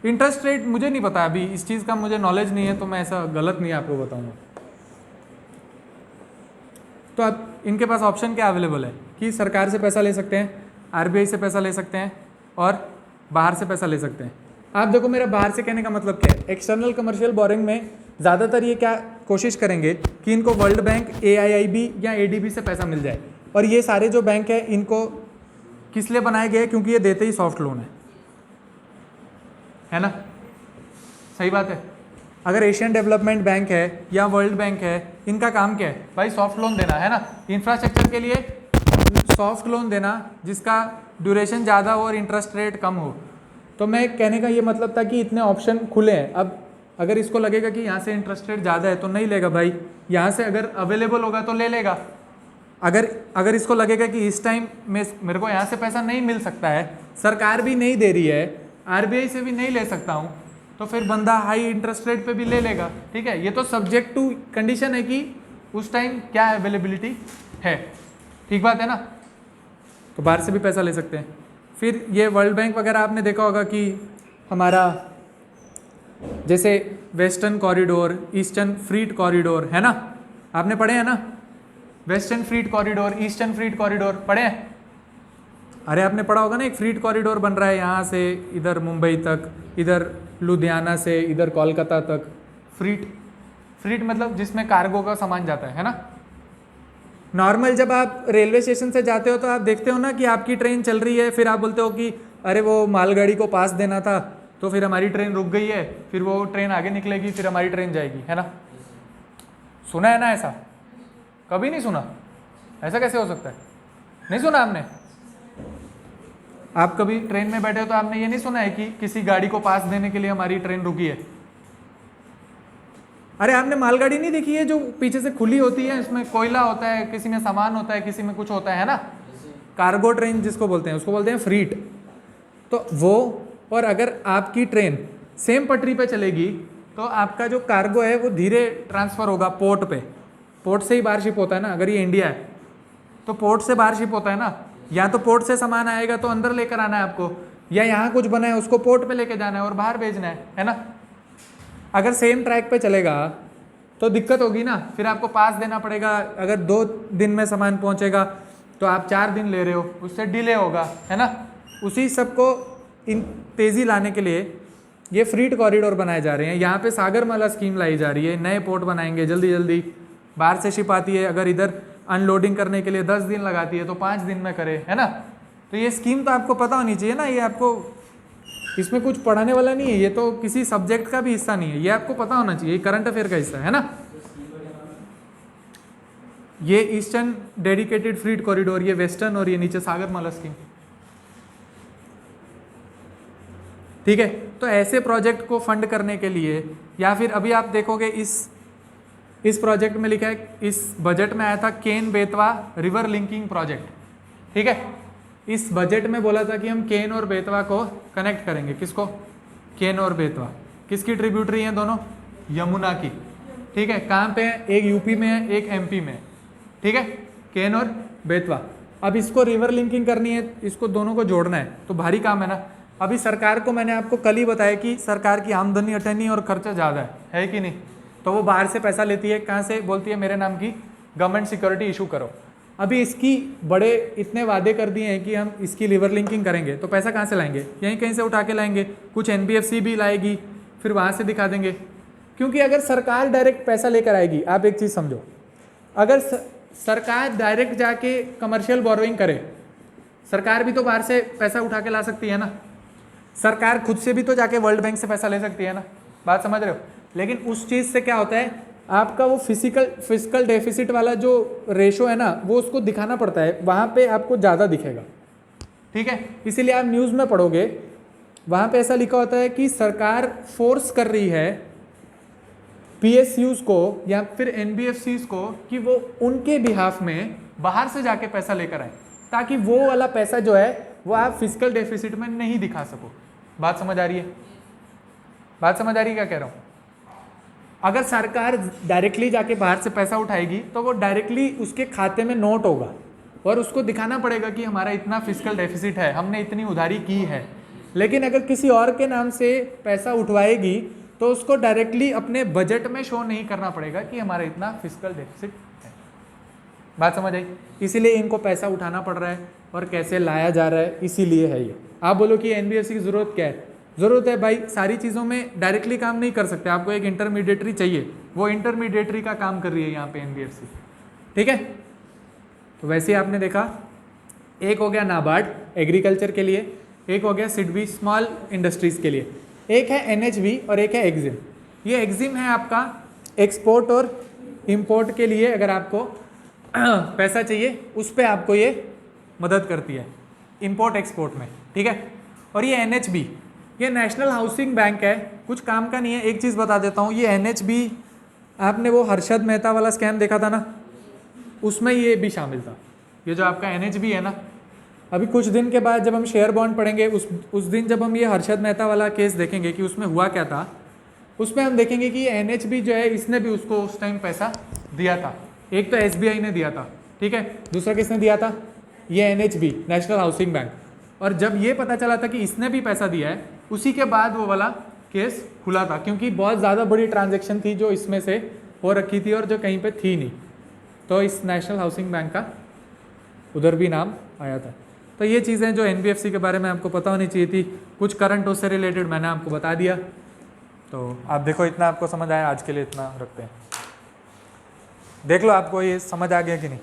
इंटरेस्ट रेट मुझे नहीं पता, अभी इस चीज़ का मुझे नॉलेज नहीं है, तो मैं ऐसा गलत नहीं आपको बताऊंगा। तो अब इनके पास ऑप्शन क्या अवेलेबल है कि सरकार से पैसा ले सकते हैं, RBI से पैसा ले सकते हैं और बाहर से पैसा ले सकते हैं। आप देखो मेरा बाहर से कहने का मतलब क्या है, एक्सटर्नल कमर्शियल बोरिंग में ज़्यादातर ये क्या कोशिश करेंगे कि इनको वर्ल्ड बैंक, AIIB या ADB से पैसा मिल जाए। और ये सारे जो बैंक है इनको किस लिए बनाए गए, क्योंकि ये देते ही सॉफ्ट लोन है ना, सही बात है। अगर एशियन डेवलपमेंट बैंक है या वर्ल्ड बैंक है, इनका काम क्या है भाई, सॉफ्ट लोन देना है ना, इंफ्रास्ट्रक्चर के लिए सॉफ्ट लोन देना जिसका ड्यूरेशन ज़्यादा हो और इंटरेस्ट रेट कम हो। तो मैं कहने का ये मतलब था कि इतने ऑप्शन खुले हैं। अब अगर इसको लगेगा कि यहाँ से इंटरेस्ट रेट ज़्यादा है तो नहीं लेगा भाई, यहाँ से अगर अवेलेबल होगा तो ले लेगा। अगर इसको लगेगा कि इस टाइम में मेरे को यहाँ से पैसा नहीं मिल सकता है, सरकार भी नहीं दे रही है, RBI से भी नहीं ले सकता हूँ, तो फिर बंदा हाई इंटरेस्ट रेट पे भी ले लेगा, ठीक है। ये तो सब्जेक्ट टू कंडीशन है कि उस टाइम क्या अवेलेबिलिटी है, ठीक बात है ना। तो बाहर से भी पैसा ले सकते हैं। फिर ये वर्ल्ड बैंक वगैरह आपने देखा होगा कि हमारा जैसे वेस्टर्न कॉरिडोर, ईस्टर्न फ्रीट कॉरिडोर है ना, आपने पढ़े हैं ना, वेस्टर्न फ्रीट कॉरिडोर, ईस्टर्न फ्रीट कॉरिडोर पढ़े हैं। अरे आपने पढ़ा होगा ना, एक फ्रीट कॉरिडोर बन रहा है यहाँ से इधर मुंबई तक, इधर लुधियाना से इधर कोलकाता तक। फ्रीट मतलब जिसमें कार्गो का सामान जाता है ना। नॉर्मल जब आप रेलवे स्टेशन से जाते हो तो आप देखते हो ना कि आपकी ट्रेन चल रही है, फिर आप बोलते हो कि अरे वो मालगाड़ी को पास देना था तो फिर हमारी ट्रेन रुक गई है, फिर वो ट्रेन आगे निकलेगी, फिर हमारी ट्रेन जाएगी, है ना। सुना है ना ऐसा, कभी नहीं सुना, ऐसा कैसे हो सकता है, नहीं सुना आपने। आप कभी ट्रेन में बैठे हो तो आपने ये नहीं सुना है कि किसी गाड़ी को पास देने के लिए हमारी ट्रेन रुकी है। अरे आपने मालगाड़ी नहीं देखी है जो पीछे से खुली होती है, इसमें कोयला होता है, किसी में सामान होता है, किसी में कुछ होता है ना। कार्गो ट्रेन जिसको बोलते हैं उसको बोलते हैं फ्रीट। तो वो, और अगर आपकी ट्रेन सेम पटरी पे चलेगी तो आपका जो कार्गो है वो धीरे ट्रांसफ़र होगा पोर्ट पे। पोर्ट से ही बाहर शिप होता है ना, अगर ये इंडिया है तो पोर्ट से बाहर शिप होता है ना। या तो पोर्ट से सामान आएगा तो अंदर लेकर आना है आपको, या यहाँ कुछ बना है उसको पोर्ट पे लेके जाना है और बाहर भेजना है ना। अगर सेम ट्रैक पे चलेगा तो दिक्कत होगी ना, फिर आपको पास देना पड़ेगा। अगर 2 दिन में सामान पहुँचेगा तो आप 4 दिन ले रहे हो, उससे डिले होगा, है ना। उसी सबको इन तेज़ी लाने के लिए ये फ्रीट कॉरिडोर बनाए जा रहे हैं। यहाँ पे सागरमाला स्कीम लाई जा रही है, नए पोर्ट बनाएंगे जल्दी जल्दी। बाहर से शिप आती है, अगर इधर अनलोडिंग करने के लिए 10 दिन लगाती है तो 5 दिन में करे, है ना। तो ये स्कीम तो आपको पता होनी चाहिए ना, ये आपको इसमें कुछ पढ़ाने वाला नहीं है, ये तो किसी सब्जेक्ट का भी हिस्सा नहीं है, ये आपको पता होना चाहिए, करंट अफेयर का हिस्सा है ना। ये ईस्टर्न डेडिकेटेड फ्रीट कॉरिडोर, ये वेस्टर्न, और ये नीचे सागरमाला स्कीम, ठीक है। तो ऐसे प्रोजेक्ट को फंड करने के लिए, या फिर अभी आप देखोगे इस प्रोजेक्ट में लिखा है, इस बजट में आया था Ken Betwa river linking project, ठीक है। इस बजट में बोला था कि हम केन और बेतवा को कनेक्ट करेंगे। किसको, केन और बेतवा किसकी ट्रिब्यूटरी हैं दोनों, यमुना की, ठीक है। कहाँ पे है, एक यूपी में है, एक एमपी में है, ठीक है, केन और बेतवा। अब इसको रिवर लिंकिंग करनी है, इसको दोनों को जोड़ना है, तो भारी काम है ना। अभी सरकार को मैंने आपको कल ही बताया कि सरकार की आमदनी अठन्नी और खर्चा ज़्यादा है कि नहीं। तो वो बाहर से पैसा लेती है, कहाँ से, बोलती है मेरे नाम की गवर्नमेंट सिक्योरिटी इशू करो। अभी इसकी बड़े इतने वादे कर दिए हैं कि हम इसकी रिवर लिंकिंग करेंगे, तो पैसा कहाँ से लाएंगे, यहीं कहीं से उठा के लाएंगे। कुछ NBFC भी लाएगी, फिर वहाँ से दिखा देंगे। क्योंकि अगर सरकार डायरेक्ट पैसा लेकर आएगी, आप एक चीज़ समझो, अगर सरकार डायरेक्ट जाके कमर्शियल बोरोइंग करे, सरकार भी तो बाहर से पैसा उठा के ला सकती है ना, सरकार खुद से भी तो जाके वर्ल्ड बैंक से पैसा ले सकती है ना, बात समझ रहे हो। लेकिन उस चीज़ से क्या होता है, आपका वो फिजिकल डेफिसिट वाला जो रेशो है ना, वो उसको दिखाना पड़ता है, वहाँ पे आपको ज़्यादा दिखेगा, ठीक है। इसीलिए आप न्यूज़ में पढ़ोगे, वहाँ पे ऐसा लिखा होता है कि सरकार फोर्स कर रही है PSUs को या फिर NBFCs को कि वो उनके बिहाफ में बाहर से जाके पैसा लेकर आए, ताकि वो वाला पैसा जो है वो आप फिजिकल डेफिसिट में नहीं दिखा सको। बात समझ आ रही है? बात समझ आ रही है क्या कह रहा हूँ? अगर सरकार डायरेक्टली जाके बाहर से पैसा उठाएगी तो वो डायरेक्टली उसके खाते में नोट होगा और उसको दिखाना पड़ेगा कि हमारा इतना फिजिकल डेफिसिट है, हमने इतनी उधारी की है। लेकिन अगर किसी और के नाम से पैसा उठवाएगी तो उसको डायरेक्टली अपने बजट में शो नहीं करना पड़ेगा कि हमारा इतना फिजिकल डेफिसिट है। बात समझ आई? इसीलिए इनको पैसा उठाना पड़ रहा है और कैसे लाया जा रहा है, इसीलिए है ये। आप बोलो कि NBFC की ज़रूरत क्या है? ज़रूरत है भाई, सारी चीज़ों में डायरेक्टली काम नहीं कर सकते, आपको एक इंटरमीडिएटरी चाहिए, वो इंटरमीडिएटरी का काम कर रही है यहाँ पे NBFC, ठीक है। तो वैसे ही आपने देखा, एक हो गया नाबार्ड एग्रीकल्चर के लिए, एक हो गया सिडबी स्मॉल इंडस्ट्रीज़ के लिए, एक है NHB और एक है एग्जिम। ये एग्जिम है आपका एक्सपोर्ट और इंपोर्ट के लिए, अगर आपको पैसा चाहिए उस पर आपको ये मदद करती है इंपोर्ट एक्सपोर्ट में, ठीक है। और ये NHB, ये नेशनल हाउसिंग बैंक है, कुछ काम का नहीं है। एक चीज़ बता देता हूँ, ये NHB, आपने वो हर्षद मेहता वाला स्कैम देखा था ना, उसमें ये भी शामिल था। ये जो आपका NHB है ना, अभी कुछ दिन के बाद जब हम शेयर बॉन्ड पढ़ेंगे, उस दिन जब हम ये हर्षद मेहता वाला केस देखेंगे कि उसमें हुआ क्या था, उसमें हम देखेंगे कि NHB जो है, इसने भी उसको उस टाइम पैसा दिया था। एक तो SBI ने दिया था, ठीक है, दूसरा किसने दिया था? ये NHB, नेशनल हाउसिंग बैंक। और जब ये पता चला था कि इसने भी पैसा दिया है, उसी के बाद वो वाला केस खुला था, क्योंकि बहुत ज़्यादा बड़ी ट्रांजैक्शन थी जो इसमें से हो रखी थी और जो कहीं पे थी नहीं, तो इस नेशनल हाउसिंग बैंक का उधर भी नाम आया था। तो ये चीज़ें जो NBFC के बारे में आपको पता होनी चाहिए थी, कुछ करंट उससे रिलेटेड मैंने आपको बता दिया। तो आप देखो, इतना आपको समझ आया, आज के लिए इतना रखते हैं। देख लो आपको ये समझ आ गया कि नहीं।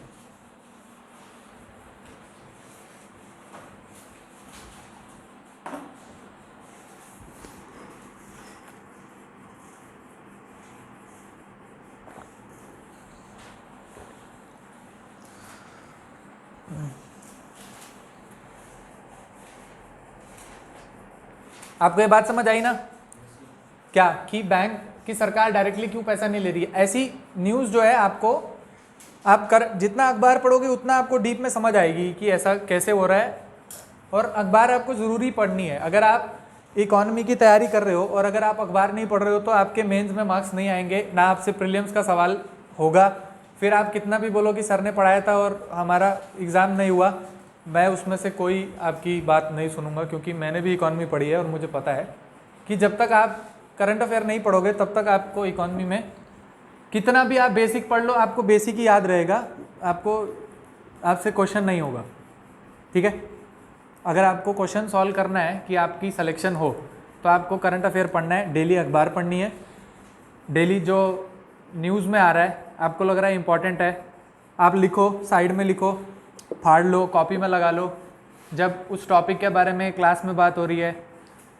आपको ये बात समझ आई ना, क्या कि बैंक की सरकार डायरेक्टली क्यों पैसा नहीं ले रही है? ऐसी न्यूज़ जो है आपको, आप जितना अखबार पढ़ोगे उतना आपको डीप में समझ आएगी कि ऐसा कैसे हो रहा है। और अखबार आपको ज़रूरी पढ़नी है। अगर आप इकोनॉमी की तैयारी कर रहे हो और अगर आप अखबार नहीं पढ़ रहे हो तो आपके मेंस में मार्क्स नहीं आएंगे, ना आपसे प्रीलिम्स का सवाल होगा। फिर आप कितना भी बोलो कि सर ने पढ़ाया था और हमारा एग्ज़ाम नहीं हुआ, मैं उसमें से कोई आपकी बात नहीं सुनूंगा, क्योंकि मैंने भी इकोनॉमी पढ़ी है और मुझे पता है कि जब तक आप करंट अफेयर नहीं पढ़ोगे तब तक आपको इकोनॉमी में कितना भी आप बेसिक पढ़ लो, आपको बेसिक ही याद रहेगा, आपसे क्वेश्चन नहीं होगा, ठीक है। अगर आपको क्वेश्चन सॉल्व करना है कि आपकी सिलेक्शन हो तो आपको करंट अफेयर पढ़ना है, डेली अखबार पढ़नी है, डेली जो न्यूज़ में आ रहा है आपको लग रहा है इंपॉर्टेंट है, आप लिखो, साइड में लिखो, फाड़ लो, कॉपी में लगा लो, जब उस टॉपिक के बारे में क्लास में बात हो रही है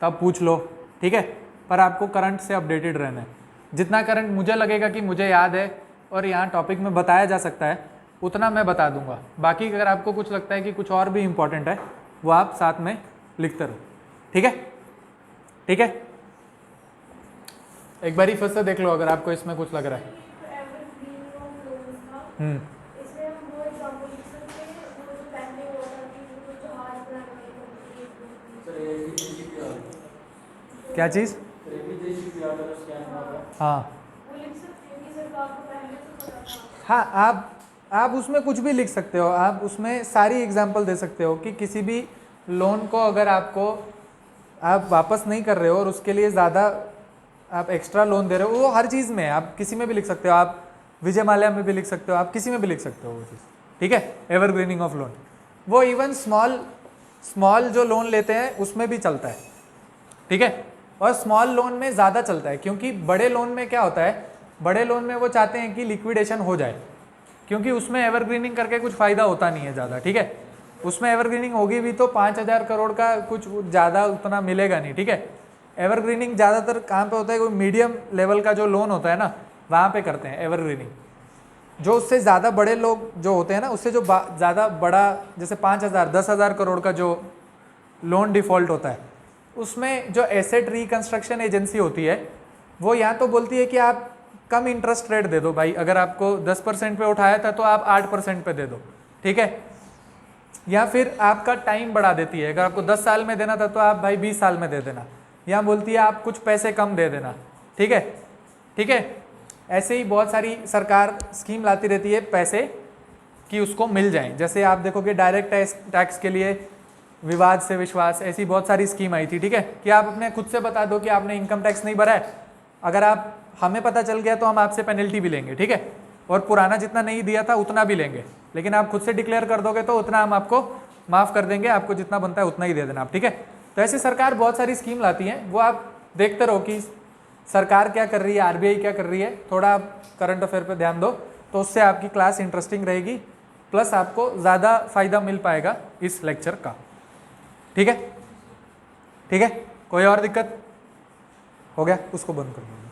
तब पूछ लो, ठीक है। पर आपको करंट से अपडेटेड रहना है। जितना करंट मुझे लगेगा कि मुझे याद है और यहाँ टॉपिक में बताया जा सकता है उतना मैं बता दूंगा। बाकी अगर आपको कुछ लगता है कि कुछ और भी इम्पोर्टेंट है वो आप साथ में लिखते रहो, ठीक है, ठीक है। एक बार ही फिर से देख लो अगर आपको इसमें कुछ लग रहा है। क्या चीज़? हाँ हाँ, आप उसमें कुछ भी लिख सकते हो, आप उसमें सारी एग्जांपल दे सकते हो कि किसी भी लोन को अगर आप वापस नहीं कर रहे हो और उसके लिए ज़्यादा आप एक्स्ट्रा लोन दे रहे हो, वो हर चीज़ में आप किसी में भी लिख सकते हो, आप विजय माल्या में भी लिख सकते हो, आप किसी में भी लिख सकते हो वो चीज़, ठीक है। एवरग्रीनिंग ऑफ लोन, वो इवन स्मॉल जो लोन लेते हैं उसमें भी चलता है, ठीक है। और स्मॉल लोन में ज़्यादा चलता है, क्योंकि बड़े लोन में क्या होता है, बड़े लोन में वो चाहते हैं कि लिक्विडेशन हो जाए, क्योंकि उसमें एवरग्रीनिंग करके कुछ फ़ायदा होता नहीं है ज़्यादा, ठीक है। उसमें एवरग्रीनिंग होगी भी तो 5,000 करोड़ का कुछ ज़्यादा उतना मिलेगा नहीं, ठीक है। एवरग्रीनिंग ज़्यादातर कहाँ पे होता है, कोई मीडियम लेवल का जो लोन होता है ना, वहाँ पे करते हैं एवरग्रीनिंग। जो उससे ज़्यादा बड़े लोग जो होते हैं ना, उससे जो ज़्यादा बड़ा, जैसे 5,000 10,000 करोड़ का जो लोन डिफ़ॉल्ट होता है, उसमें जो एसेट रिकंस्ट्रक्शन एजेंसी होती है वो यहाँ तो बोलती है कि आप कम इंटरेस्ट रेट दे दो भाई, अगर आपको 10% पे उठाया था तो आप 8% पे दे दो, ठीक है। या फिर आपका टाइम बढ़ा देती है, अगर आपको 10 साल में देना था तो आप भाई 20 साल में दे देना, या बोलती है आप कुछ पैसे कम दे देना, ठीक है, ठीक है। ऐसे ही बहुत सारी सरकार स्कीम लाती रहती है पैसे कि उसको मिल जाएं। जैसे आप देखोगे डायरेक्ट टैक्स के लिए विवाद से विश्वास, ऐसी बहुत सारी स्कीम आई थी, ठीक है, कि आप अपने खुद से बता दो कि आपने इनकम टैक्स नहीं भरा है, अगर आप हमें पता चल गया तो हम आपसे पेनल्टी भी लेंगे, ठीक है, और पुराना जितना नहीं दिया था उतना भी लेंगे, लेकिन आप खुद से डिक्लेयर कर दोगे तो उतना हम आपको माफ़ कर देंगे, आपको जितना बनता है उतना ही दे देना आप, ठीक है। तो ऐसे सरकार बहुत सारी स्कीम लाती हैं, वो आप देखते रहो कि सरकार क्या कर रही है, आरबीआई क्या कर रही है, थोड़ा आप करंट अफेयर पे ध्यान दो तो उससे आपकी क्लास इंटरेस्टिंग रहेगी, प्लस आपको ज़्यादा फायदा मिल पाएगा इस लेक्चर का, ठीक है, ठीक है। कोई और दिक्कत हो गया, उसको बंद कर दो।